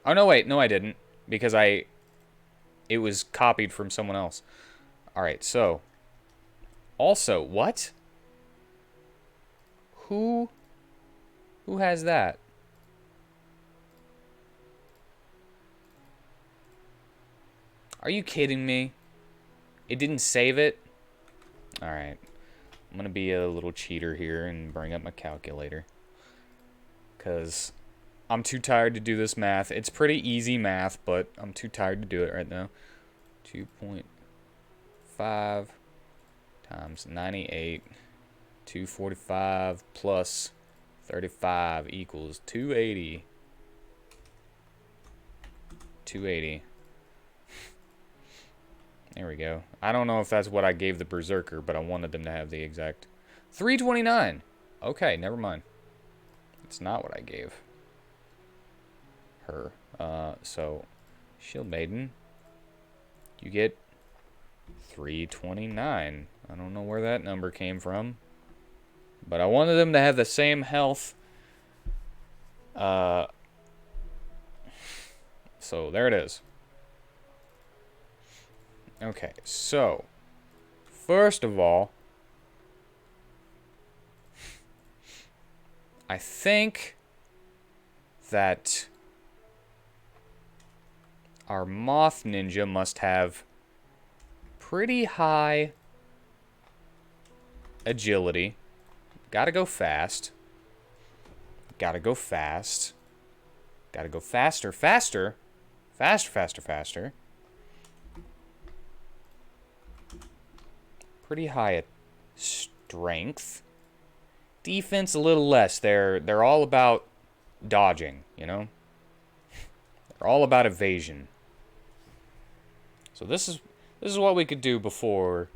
Oh, no, wait. No, I didn't. Because it was copied from someone else. Alright, so... Also, what? Who has that? Are you kidding me? It didn't save it? Alright. I'm gonna be a little cheater here and bring up my calculator. Because I'm too tired to do this math. It's pretty easy math, but I'm too tired to do it right now. 2.5 times 98. 245 plus 35 equals 280. 280. There we go. I don't know if that's what I gave the Berserker, but I wanted them to have the exact 329. Okay, never mind. It's not what I gave her. So Shield Maiden, you get 329. I don't know where that number came from, but I wanted them to have the same health. So there it is. Okay, so first of all, I think that our Moth Ninja must have pretty high agility. Gotta go fast. Gotta go fast. Gotta go faster, faster. Faster, faster, faster. Pretty high at strength. Defense a little less. They're all about dodging, you know? They're all about evasion. So this is what we could do before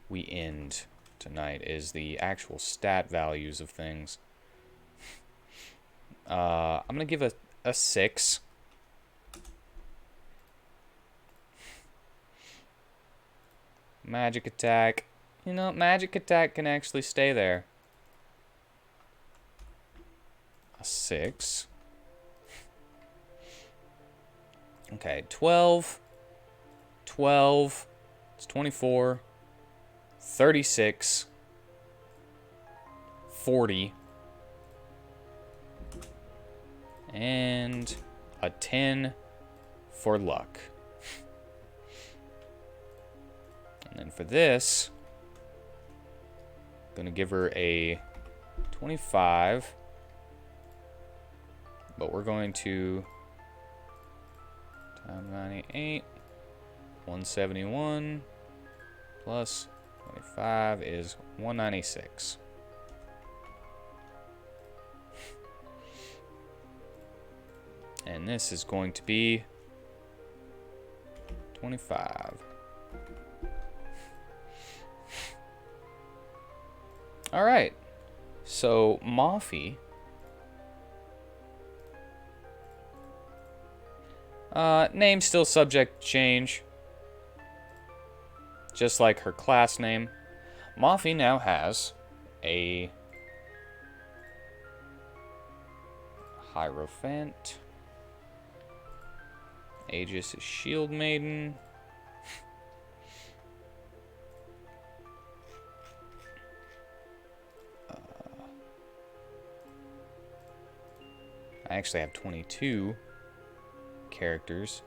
we end tonight, is the actual stat values of things. I'm gonna give a 6. Magic attack. You know, magic attack can actually stay there. A 6. Okay, 12. 12. It's 24. 36. 40. And a 10 for luck. And then for this, I'm gonna give her a 25. But we're going to times 98. 171 plus 25 is 196. And this is going to be 25. All right. So, Mafi. Name still subject to change. Just like her class name. Mafi now has a Hierophant. Aegis is Shield Maiden. I actually have 22 characters,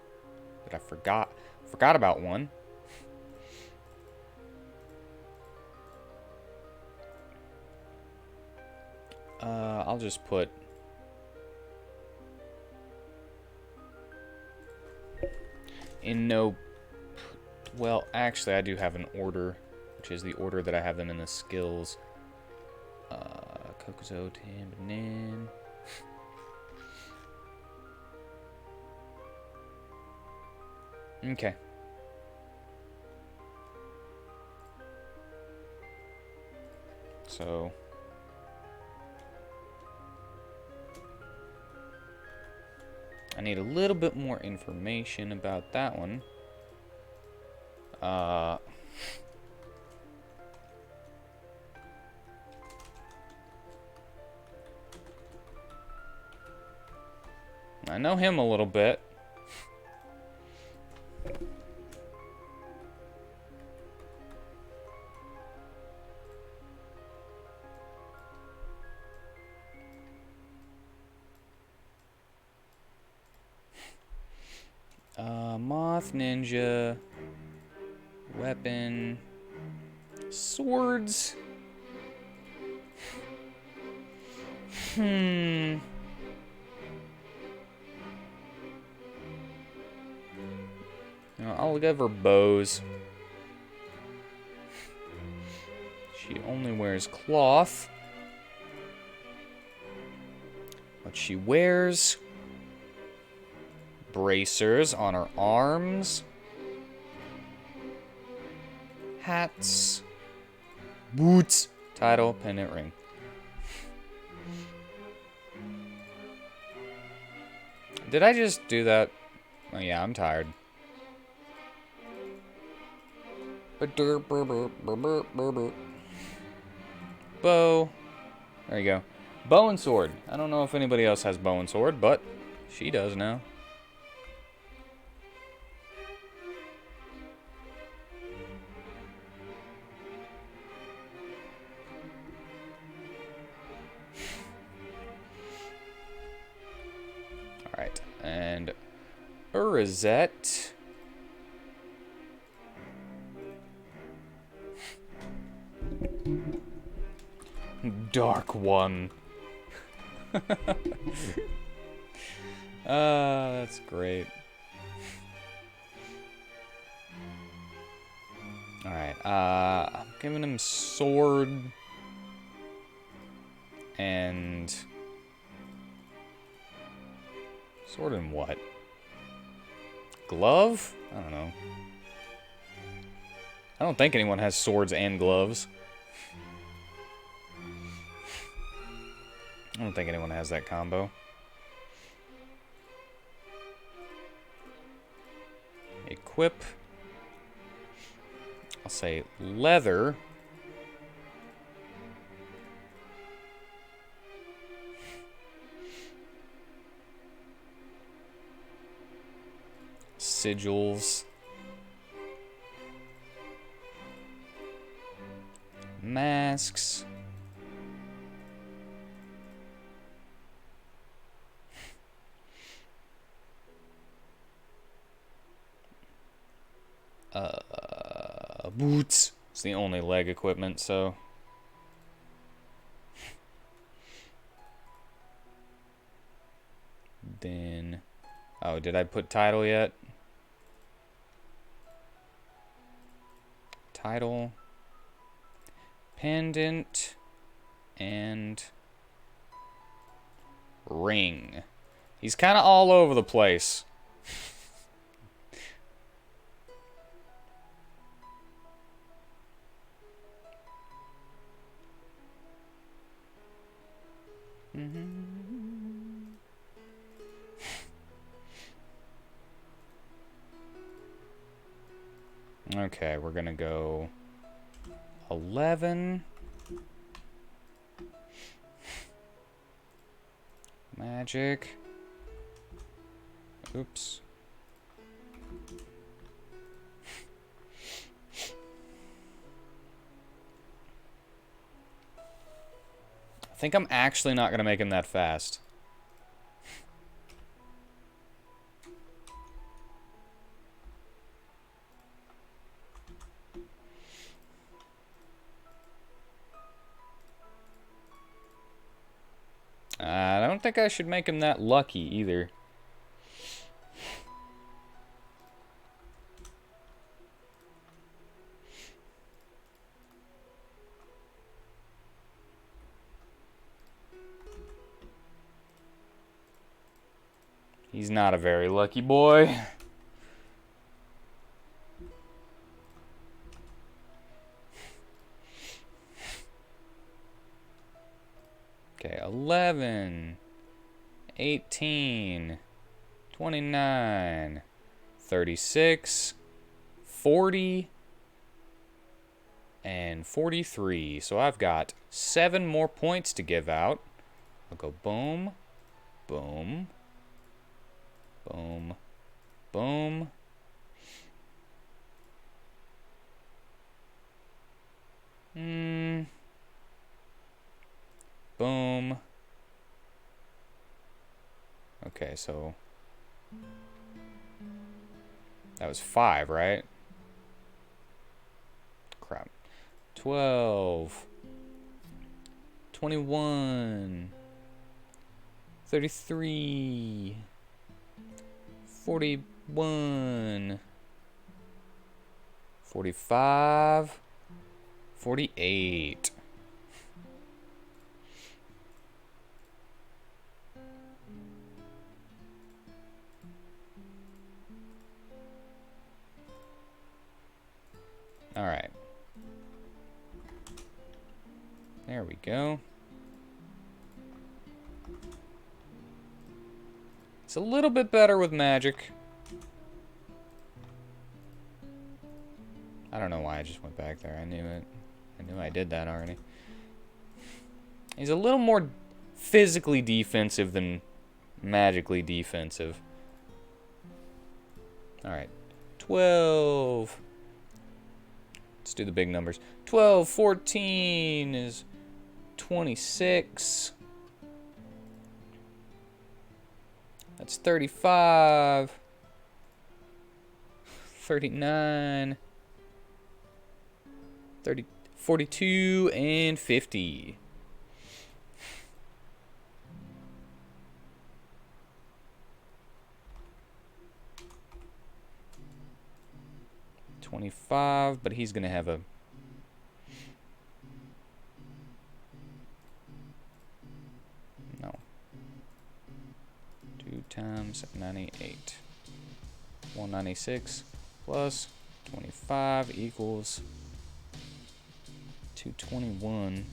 but I forgot about one. I'll just put in no. Well, actually, I do have an order, which is the order that I have them in the skills. Kokuzo, Tambanin. Okay. So I need a little bit more information about that one. I know him a little bit. Moth, ninja, weapon, swords. I'll give her bows. She only wears cloth. But she wears bracers on her arms, hats, boots, title, pendant, ring. Did I just do that? Oh yeah, I'm tired. Bow. There you go. Bow and sword. I don't know if anybody else has bow and sword, but she does now. Alright, and Urizet. Dark one. That's great. Alright, I'm giving him sword and sword and what? Glove? I don't know. I don't think anyone has swords and gloves. I don't think anyone has that combo. Equip. I'll say leather. Sigils. Masks. Boots. It's the only leg equipment, so. Then. Oh, did I put title yet? Title, pendant, and ring. He's kind of all over the place. Okay, we're gonna go 11. Magic. Oops. I think I'm actually not gonna make him that fast. I don't think I should make him that lucky either. He's not a very lucky boy. Okay, 11, 18, 29, 36, 40, and 43. So I've got 7 more points to give out. I'll go boom, boom, boom, boom. Boom. Okay, so that was 5, right? Crap. 12, 21, 33, 41, 45, 48. All right. There we go. It's a little bit better with magic. I don't know why I just went back there. I knew it. I knew I did that already. He's a little more physically defensive than magically defensive. All right. 12. Let's do the big numbers. 12, 14 is 26. That's 35. 39. 30, 42, and 50. $25, but he's gonna have a no. 2 times 98. 196 plus 25 equals 221.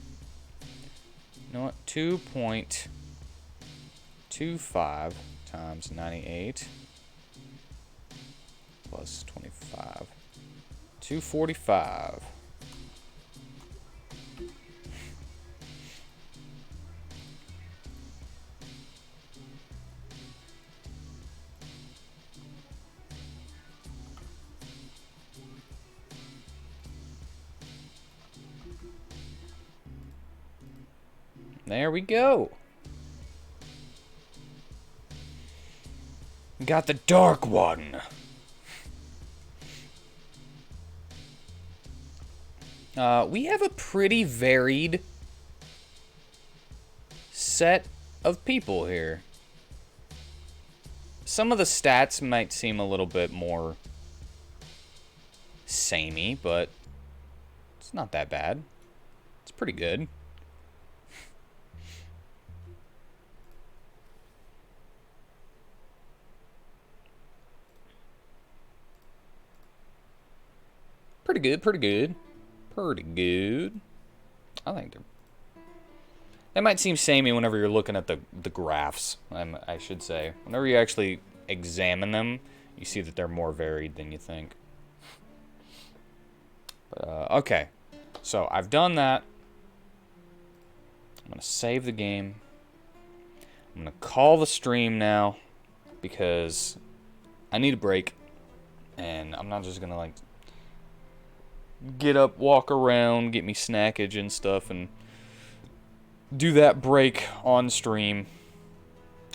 You know what? 2.25 times 98 plus 25. 245. There we go. Got the dark one. We have a pretty varied set of people here. Some of the stats might seem a little bit more samey, but It's not that bad. It's pretty good. Pretty good, pretty good. Pretty good. I think they're... That might seem samey whenever you're looking at the graphs, I should say. Whenever you actually examine them, you see that they're more varied than you think. But, okay. So, I've done that. I'm going to save the game. I'm going to call the stream now because I need a break. And I'm not just going to, like, get up, walk around, get me snackage and stuff, and do that break on stream.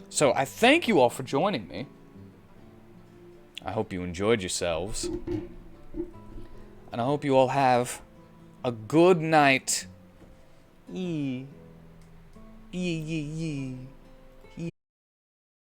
So I thank you all for joining me. I hope you enjoyed yourselves. And I hope you all have a good night. Yee. Yee, yee, yee.